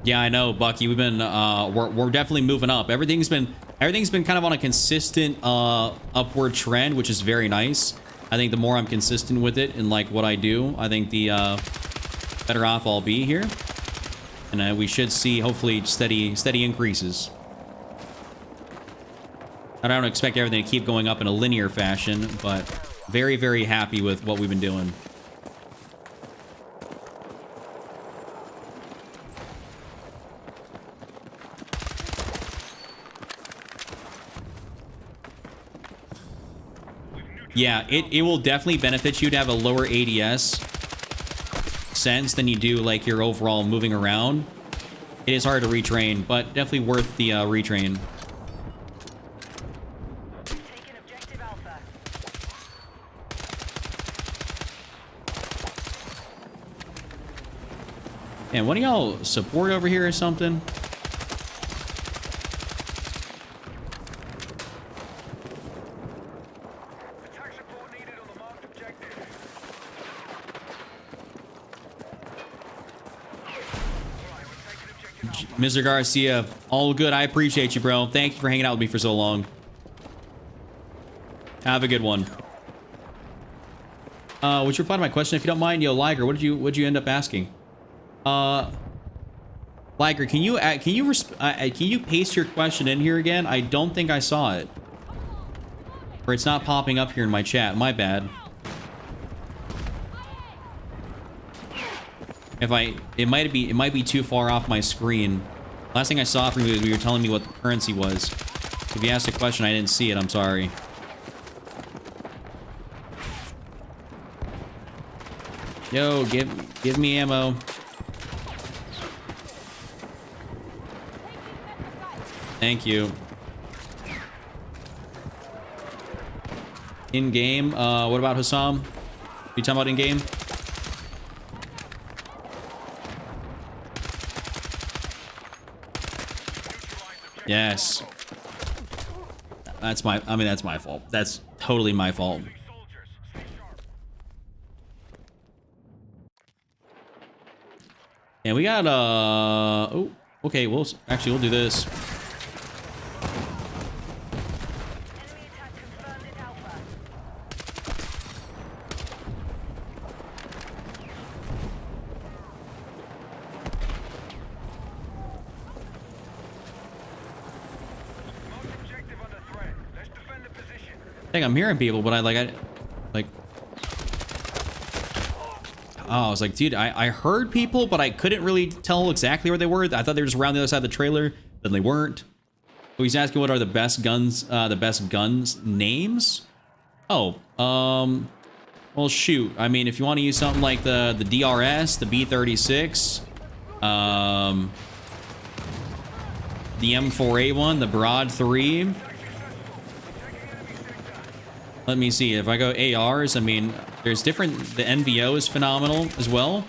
Yeah, I know, Bucky. We've been we're definitely moving up. Everything's been kind of on a consistent upward trend, which is very nice. I think the more I'm consistent with it and like what I do, I think the better off I'll be here. And we should see hopefully steady increases. I don't expect everything to keep going up in a linear fashion, but very happy with what we've been doing. Yeah, it will definitely benefit you to have a lower ADS sense than you do like your overall moving around. It is hard to retrain, but definitely worth the retrain. And one of y'all support over here or something? Mr. Garcia, all good. I appreciate you, bro. Thank you for hanging out with me for so long. Have a good one. Would you reply to my question if you don't mind? Yo, Liger, what'd you end up asking? Liger, can you paste your question in here again? I don't think I saw it. Or it's not popping up here in my chat. My bad. It might be too far off my screen. Last thing I saw from you was you were telling me what the currency was. If you asked a question, I didn't see it. I'm sorry. Yo, give me ammo. Thank you. In game, what about Hassam? You talking about in game? Yes. That's my, I mean, that's my fault. That's totally my fault. Soldiers, stay sharp. And we got, oh, okay, we'll do this. Enemy attack confirmed at Alpha. Most objective under threat. Let's defend the position. I think I'm hearing people, but oh, I was like, dude, I heard people, but I couldn't really tell exactly where they were. I thought they were just around the other side of the trailer, then they weren't. So he's asking what are the best guns names? Oh, well, shoot. I mean, if you want to use something like the DRS, the B36, the M4A1, the Broad 3. Let me see. If I go ARs, I mean, there's different. The NVO is phenomenal as well.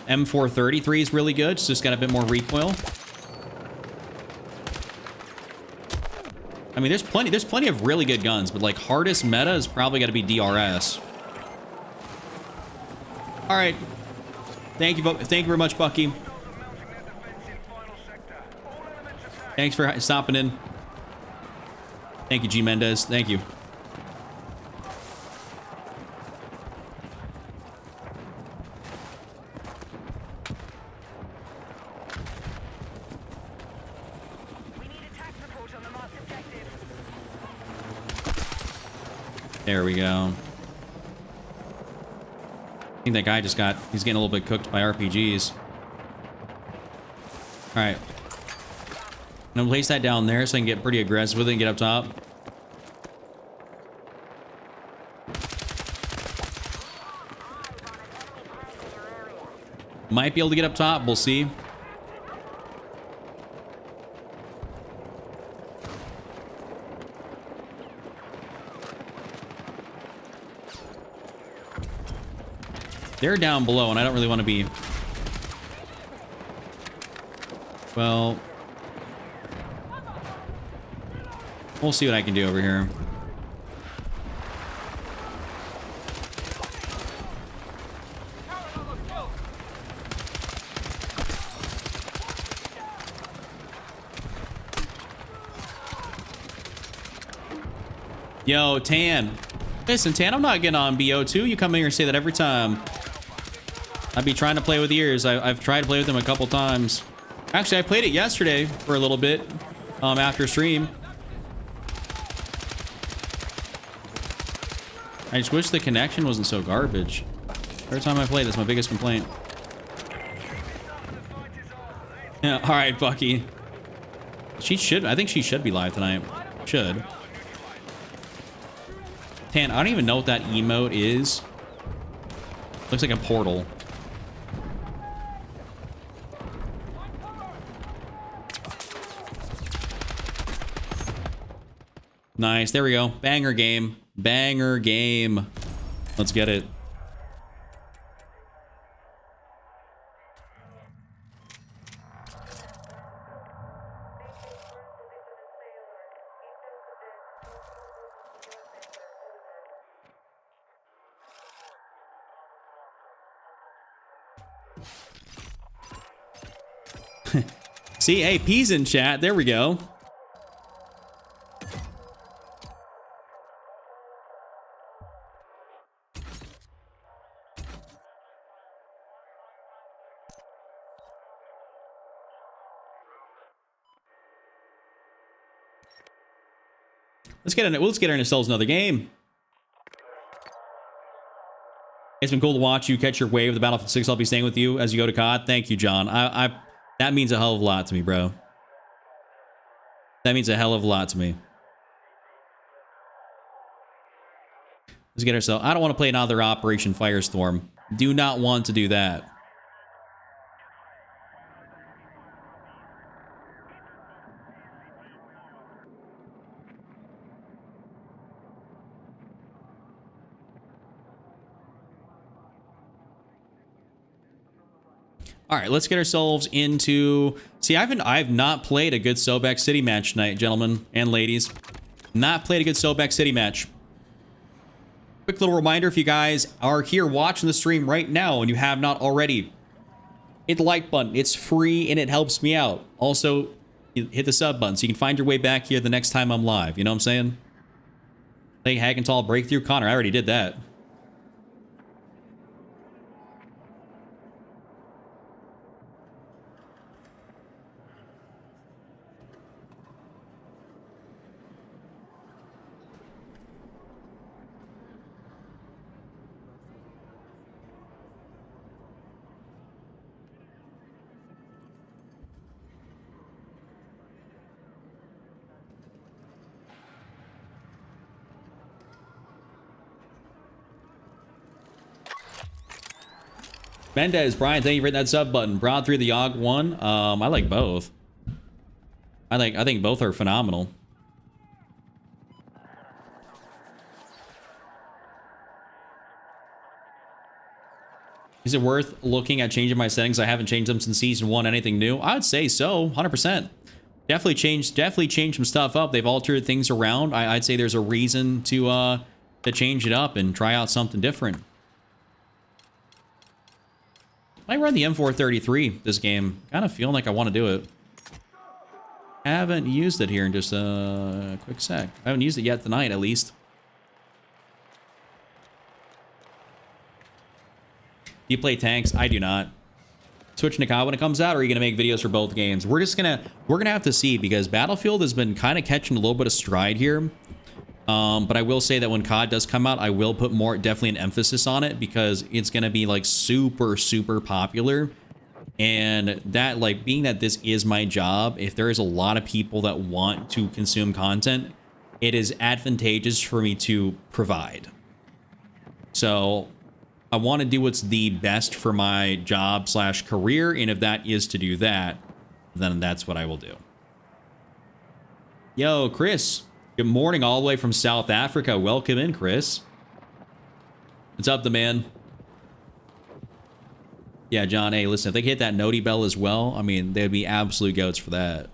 M433 is really good. It's just got a bit more recoil. I mean, there's plenty of really good guns, but like hardest meta is probably got to be DRS. All right. Thank you very much, Bucky. Mounting their defense in final sector. All elements attack. Thanks for stopping in. Thank you, G Mendez. Thank you. We need attack support on the marked objective. There we go. I think that guy he's getting a little bit cooked by RPGs. All right. I'm gonna place that down there so I can get pretty aggressive with it and get up top. Might be able to get up top. We'll see. They're down below, and I don't really want to be... Well... We'll see what I can do over here. Yo, Tan. Listen, Tan, I'm not getting on BO2. You come in here and say that every time. I'd be trying to play with ears. I've tried to play with them a couple times. Actually, I played it yesterday for a little bit after stream. I just wish the connection wasn't so garbage. Every time I play, that's my biggest complaint. Yeah, all right, Bucky. I think she should be live tonight. Should. Tan, I don't even know what that emote is. Looks like a portal. Nice, there we go. Banger game. Banger game. Let's get it. See, hey, P's in chat. There we go. Let's get ourselves another game. It's been cool to watch you catch your wave of the Battlefield 6. I'll be staying with you as you go to COD. Thank you, John. That means a hell of a lot to me, bro. That means a hell of a lot to me. Let's get ourselves... I don't want to play another Operation Firestorm. Do not want to do that. All right, let's get ourselves into... See, I've not played a good Sobek City match tonight, gentlemen and ladies. Not played a good Sobek City match. Quick little reminder, if you guys are here watching the stream right now and you have not already, hit the like button. It's free and it helps me out. Also, hit the sub button so you can find your way back here the next time I'm live. You know what I'm saying? Play Hagenthal Breakthrough. Connor, I already did that. Mendez, Brian, thank you for hitting that sub button. Broad through the Og one. I like both. I think both are phenomenal. Is it worth looking at changing my settings? I haven't changed them since season 1. Anything new? I'd say so, 100%. Definitely changed some stuff up. They've altered things around. I'd say there's a reason to change it up and try out something different. I run the M433 this game. Kind of feeling like I want to do it. Haven't used it here in just a quick sec. I haven't used it yet tonight, at least. Do you play tanks? I do not. Switch Nikah when it comes out, or are you gonna make videos for both games? We're gonna have to see, because Battlefield has been kind of catching a little bit of stride here. But I will say that when COD does come out, I will put definitely an emphasis on it, because it's going to be like super, super popular. And that, like, being that this is my job, if there is a lot of people that want to consume content, it is advantageous for me to provide. So I want to do what's the best for my job / career. And if that is to do that, then that's what I will do. Yo, Chris. Good morning, all the way from South Africa. Welcome in, Chris. What's up, the man? Yeah, John, hey, listen, if they hit that Noti bell as well, I mean, they'd be absolute goats for that.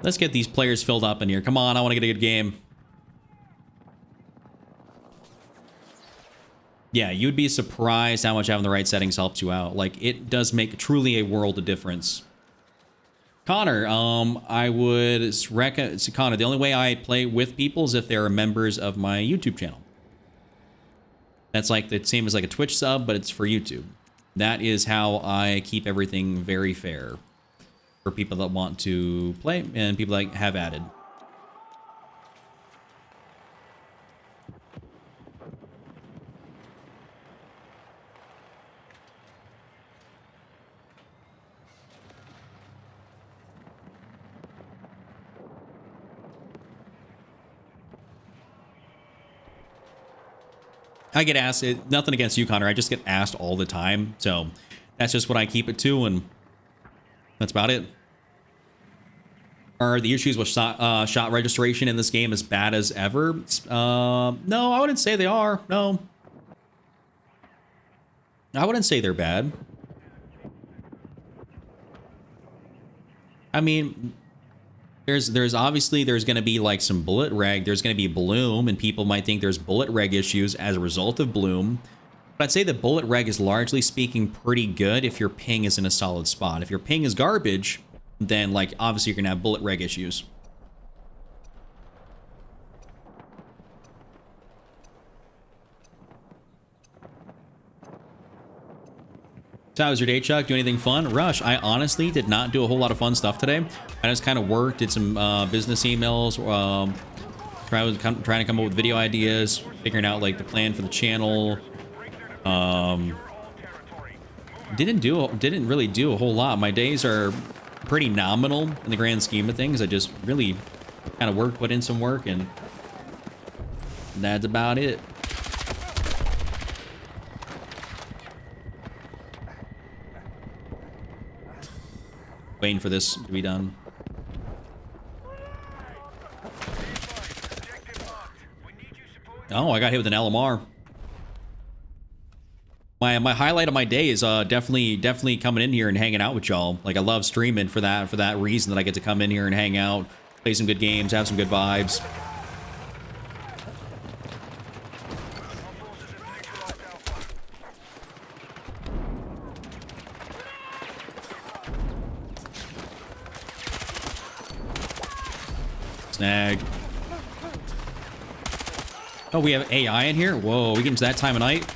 Let's get these players filled up in here. Come on, I want to get a good game. Yeah, you'd be surprised how much having the right settings helps you out. Like, it does make truly a world of difference. Connor, I would recommend... Connor, the only way I play with people is if they're members of my YouTube channel. That's like the same as like a Twitch sub, but it's for YouTube. That is how I keep everything very fair for people that want to play and people that have added. I get asked, nothing against you, Connor, I just get asked all the time, so that's just what I keep it to, and that's about it. Are the issues with shot registration in this game as bad as ever? No, I wouldn't say they are. No. I wouldn't say they're bad. I mean, There's obviously there's going to be like some bullet reg. There's going to be bloom, and people might think there's bullet reg issues as a result of bloom. But I'd say the bullet reg is largely speaking pretty good if your ping is in a solid spot. If your ping is garbage, then like obviously you're going to have bullet reg issues. So how was your day, Chuck? Do anything fun? Rush, I honestly did not do a whole lot of fun stuff today. I just kind of worked, did some business emails, trying to come up with video ideas, figuring out like the plan for the channel. Didn't really do a whole lot. My days are pretty nominal in the grand scheme of things. I just really kind of worked, put in some work, and that's about it. Waiting for this to be done. Oh, I got hit with an LMR. My highlight of my day is definitely coming in here and hanging out with y'all. Like I love streaming for that reason, that I get to come in here and hang out, play some good games, have some good vibes. Snag. Oh, we have AI in here? Whoa, we getting to that time of night?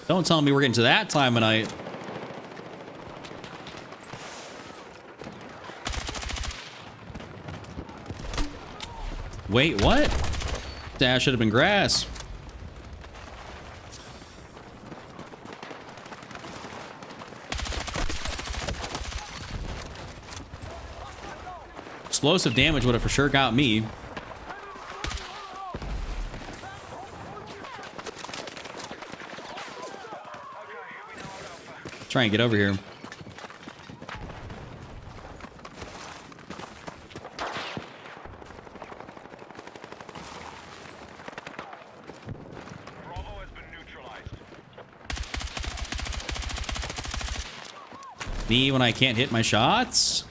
Don't tell me we're getting to that time of night. Wait, what? That should have been grass. Explosive damage would have for sure got me. Try and get over here. Bravo has been neutralized. Me when I can't hit my shots.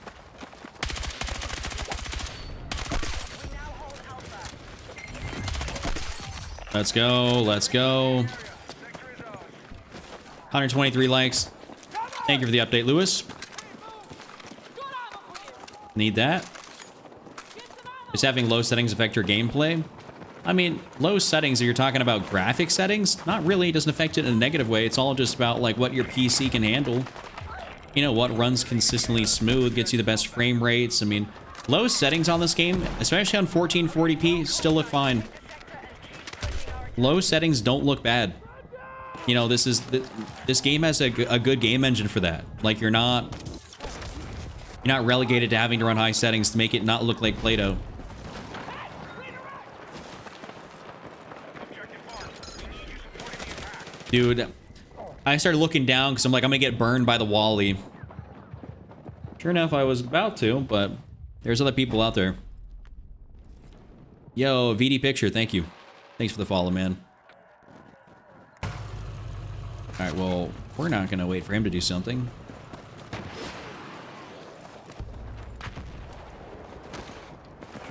Let's go. Let's go. 123 likes. Thank you for the update, Lewis. Need that. Does having low settings affect your gameplay? I mean, low settings, are you talking about graphic settings? Not really. It doesn't affect it in a negative way. It's all just about like what your PC can handle. You know, what runs consistently smooth, gets you the best frame rates. I mean, low settings on this game, especially on 1440p, still look fine. Low settings don't look bad. You know, this game has a good game engine for that. Like you're not relegated to having to run high settings to make it not look like Play-Doh. Dude, I started looking down because I'm like, I'm gonna get burned by the Wally. Sure enough, I was about to, but there's other people out there. Yo, VD Picture, thank you. Thanks for the follow, man. Alright, well, we're not gonna wait for him to do something.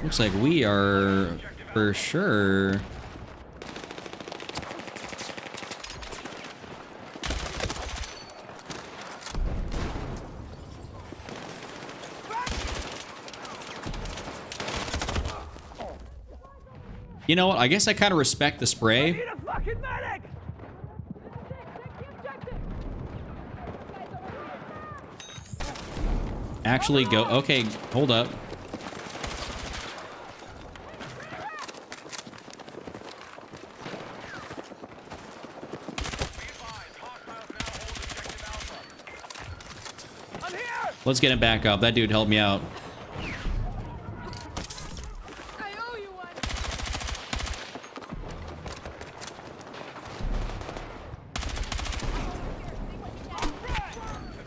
Looks like we are for sure. You know what? I guess I kind of respect the spray. Actually go. Okay, hold up. Let's get him back up. That dude helped me out.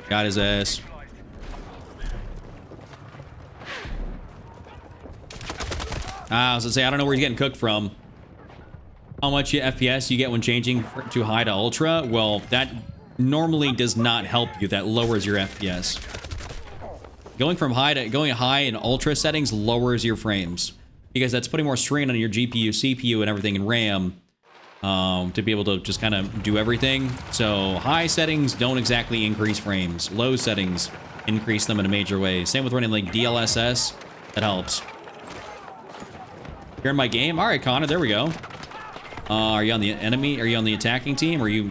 Got his ass. I was gonna say, I don't know where he's getting cooked from. How much FPS you get when changing to high to ultra? Well, that normally does not help you. That lowers your FPS. Going high in ultra settings lowers your frames because that's putting more strain on your GPU, CPU, and everything in RAM to be able to just kind of do everything. So high settings don't exactly increase frames. Low settings increase them in a major way. Same with running like DLSS. That helps. You're in my game? All right, Connor, there we go. Are you on the enemy? Are you on the attacking team? Or are you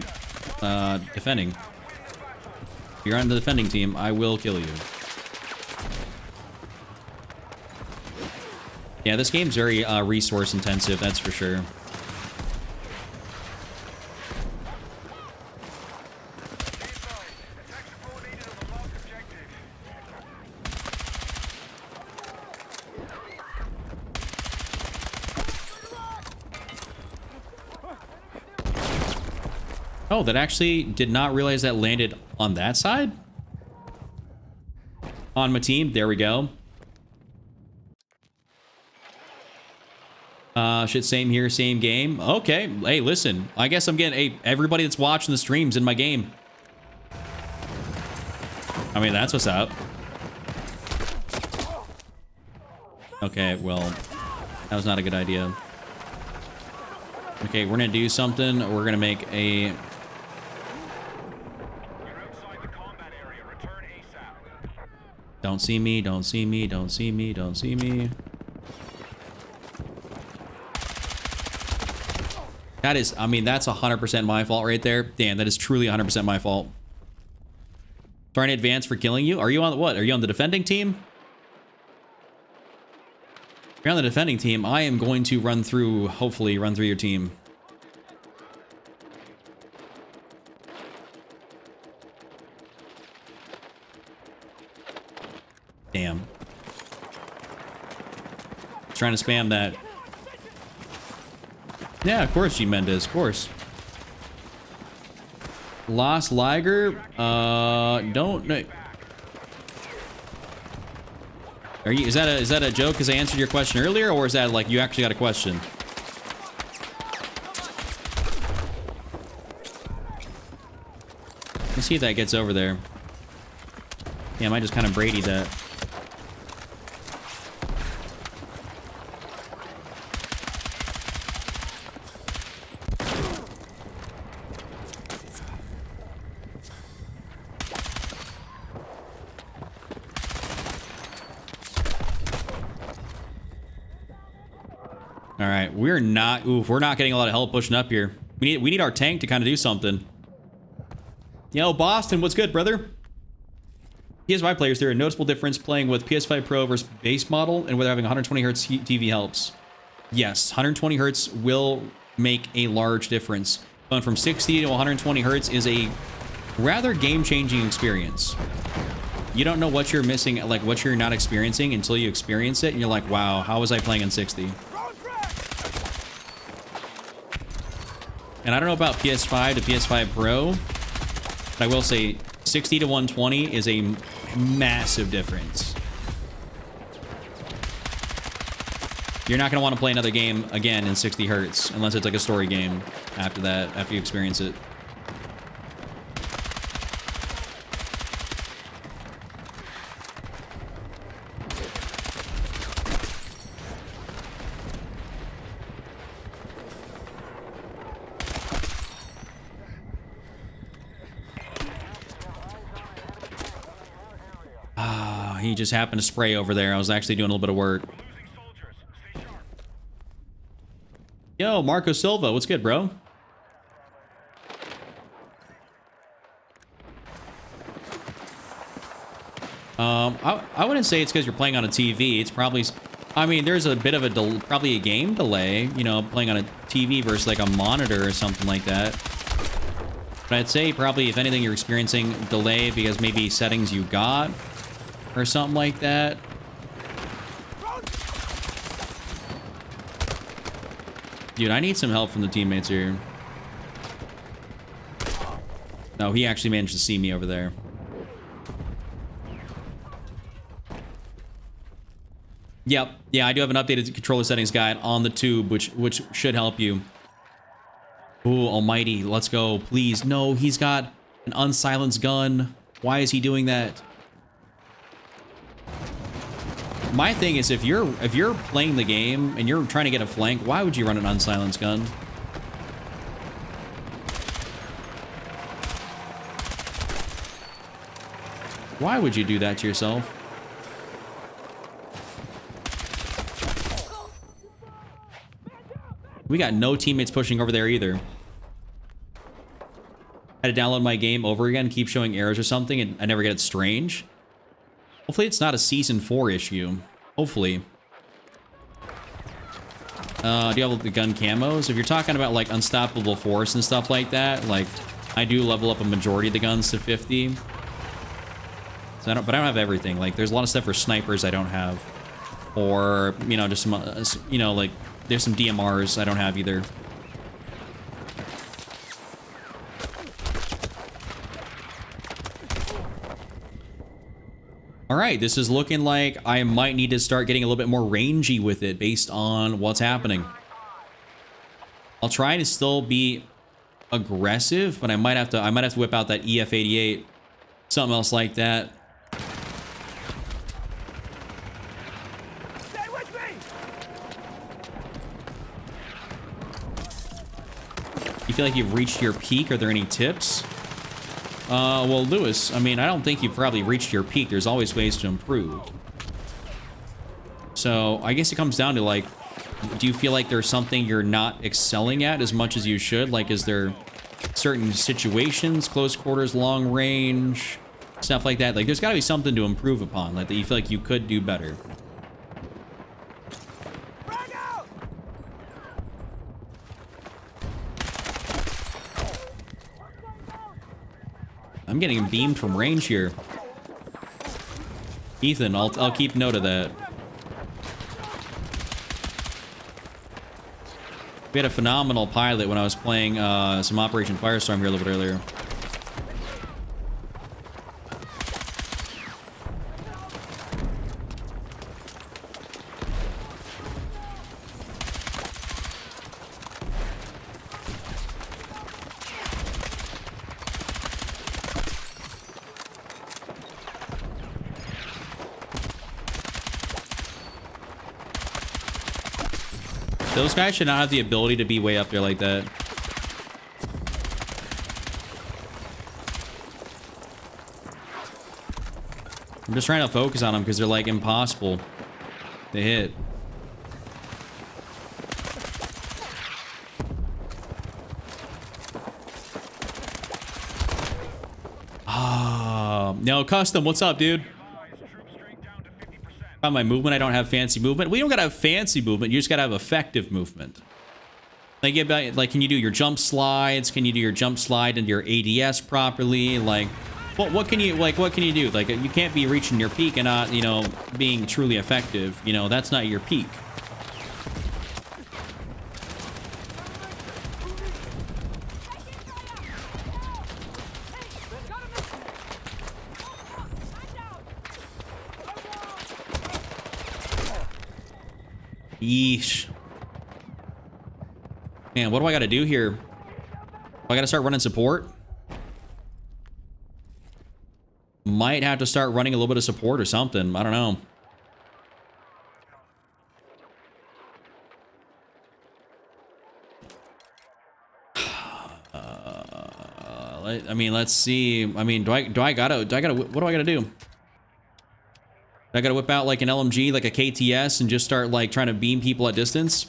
defending? If you're on the defending team, I will kill you. Yeah, this game's very resource intensive, that's for sure. Oh, that actually did not realize that landed on that side? On my team, there we go. Shit, same here, same game. Okay, hey, listen. I guess I'm getting... Hey, everybody that's watching the streams in my game. I mean, that's what's up. Okay, well, that was not a good idea. Okay, we're gonna do something. We're gonna make a... You're outside the combat area. Return ASAP. Don't see me, don't see me, don't see me, don't see me. That is, I mean, that's 100% my fault right there. Damn, that is truly 100% my fault. Trying to advance for killing you? Are you on what? Are you on the defending team? If you're on the defending team, I am going to run through, hopefully run through your team. Damn. Trying to spam that. Yeah, of course, G. Mendes, of course. Lost Liger, don't know. Are you, is that a joke because I answered your question earlier, or is that like you actually got a question? Let's see if that gets over there. Yeah, I might just kind of Brady that. All right, we're not getting a lot of help pushing up here. We need our tank to kind of do something. Yo, Boston, what's good, brother? PS5 players, there a noticeable difference playing with PS5 Pro versus base model and whether having 120 hertz TV helps. Yes, 120 hertz will make a large difference. Going from 60 to 120 hertz is a rather game-changing experience. You don't know what you're missing, like what you're not experiencing until you experience it, and you're like, wow, how was I playing in 60? And I don't know about PS5 to PS5 Pro, but I will say 60 to 120 is a massive difference. You're not going to want to play another game again in 60 hertz unless it's like a story game after that, after you experience it. He just happened to spray over there. I was actually doing a little bit of work. Losing soldiers. Stay sharp. Yo, Marco Silva, what's good, bro? I wouldn't say it's because you're playing on a TV. It's probably, I mean, there's a bit of a probably a game delay, you know, playing on a TV versus like a monitor or something like that. But I'd say probably, if anything, you're experiencing delay because maybe settings you got or something like that. Dude, I need some help from the teammates here. No, he actually managed to see me over there. Yep. Yeah, I do have an updated controller settings guide on the tube, which should help you. Ooh, almighty. Let's go. Please. No, he's got An unsilenced gun. Why is he doing that? My thing is, if you're playing the game and you're trying to get a flank, why would you run an unsilenced gun? Why would you do that to yourself? We got no teammates pushing over there either. Had to download my game over again, keep showing errors or something, and I never get it strange. Hopefully it's not a Season 4 issue. Hopefully. Do you have the gun camos? If you're talking about like Unstoppable Force and stuff like that, like I do level up a majority of the guns to 50. So but I don't have everything. Like there's a lot of stuff for snipers I don't have. Or, you know, just some, you know, like there's some DMRs I don't have either. All right, this is looking like I might need to start getting a little bit more rangy with it based on what's happening. I'll try to still be aggressive, but I might have to whip out that EF88, something else like that. Stay with me! You feel like you've reached your peak? Are there any tips? Well, Lewis, I mean, I don't think you've probably reached your peak. There's always ways to improve. So, I guess it comes down to, like, do you feel like there's something you're not excelling at as much as you should? Like, is there certain situations, close quarters, long range, stuff like that? Like, there's got to be something to improve upon, like, that you feel like you could do better. I'm getting beamed from range here. Ethan, I'll keep note of that. We had a phenomenal pilot when I was playing some Operation Firestorm here a little bit earlier. Those guys should not have the ability to be way up there like that. I'm just trying to focus on them because they're like impossible to hit. No, Custom, what's up, dude? On my movement, I don't have fancy movement. We don't gotta have fancy movement. You just gotta have effective movement. Like, can you do your jump slides? Can you do your jump slide into your ADS properly? Like, what can you do? Like, you can't be reaching your peak and not, you know, being truly effective. You know, that's not your peak. Yeesh. Man, what do I gotta do here? Do I gotta start running support? Might have to start running a little bit of support or something. I don't know. I mean, let's see. I mean, do I gotta, what do I gotta do? I gotta whip out like an LMG, like a KTS, and just start like trying to beam people at distance.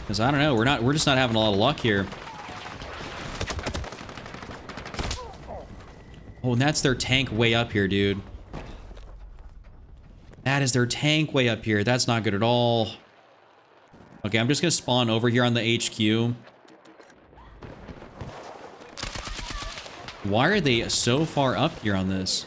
Because I don't know, we're just not having a lot of luck here. Oh, and that's their tank way up here, dude. That is their tank way up here. That's not good at all. Okay, I'm just gonna spawn over here on the HQ. Why are they so far up here on this?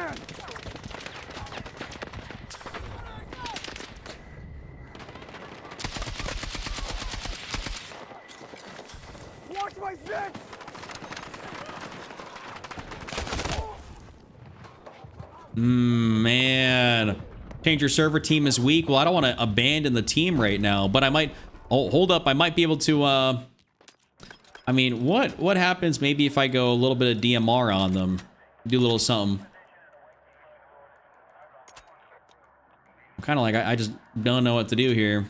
man! Watch my six! Man. Change your server team is weak. Well, I don't want to abandon the team right now, but I might... Oh, hold up. I might be able to... I mean, what happens maybe if I go a little bit of DMR on them? Do a little something. I'm kind of like, I just don't know what to do here.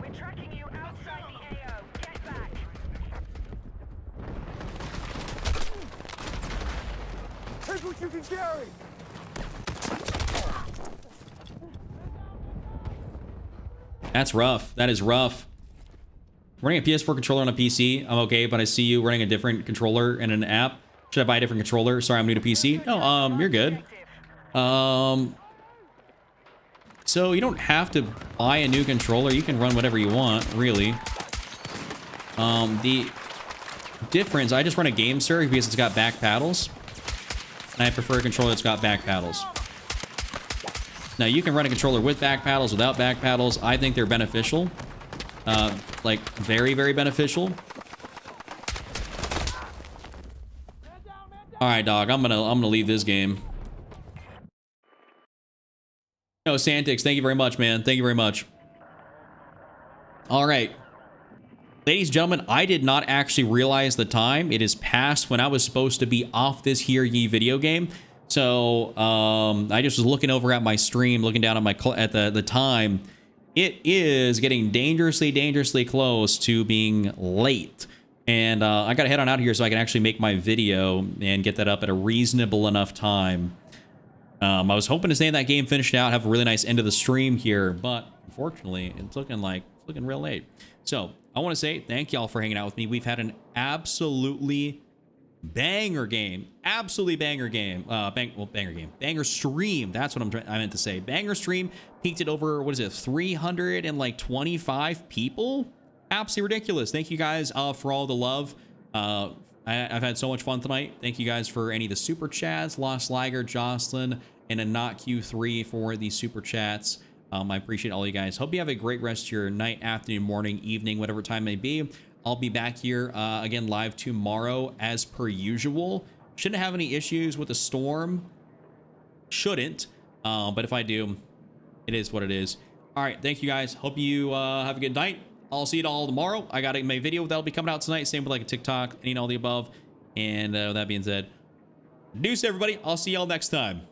We're tracking you outside the AO. Get back. Take what you can carry! That's rough. That is rough. Running a PS4 controller on a PC, I'm okay, but I see you running a different controller in an app. Should I buy a different controller? Sorry, I'm new to PC. No, you're good. So you don't have to buy a new controller. You can run whatever you want, really. The difference, I just run a game server because it's got back paddles. And I prefer a controller that's got back paddles. Now, you can run a controller with back paddles, without back paddles. I think they're beneficial. Like, very, very beneficial. All right, dog. I'm gonna leave this game. No, Santix, thank you very much, man. Thank you very much. All right. Ladies and gentlemen, I did not actually realize the time. It is past when I was supposed to be off this here Ye video game. So I just was looking over at my stream, looking down at the time. It is getting dangerously close to being late. And I got to head on out of here so I can actually make my video and get that up at a reasonable enough time. I was hoping to stay in that game, finish it out, have a really nice end of the stream here, but unfortunately, it's looking real late. So I want to say thank y'all for hanging out with me. We've had an absolutely banger game. Absolutely banger game. Banger game. Banger stream. That's what I meant to say. Banger stream. Peaked at over, what is it, 325 people? Absolutely ridiculous. Thank you guys for all the love. I've had so much fun tonight. Thank you guys for any of the super chats. Lost Liger, Jocelyn, and a Not Q3 for the super chats. I appreciate all you guys. Hope you have a great rest of your night, afternoon, morning, evening, whatever time it may be. I'll be back here again live tomorrow as per usual. Shouldn't have any issues with the storm. Shouldn't. But if I do, it is what it is. All right. Thank you guys. Hope you have a good night. I'll see you all tomorrow. I got my video that'll be coming out tonight. Same with like a TikTok, any and all the above. And with that being said, deuce everybody. I'll see y'all next time.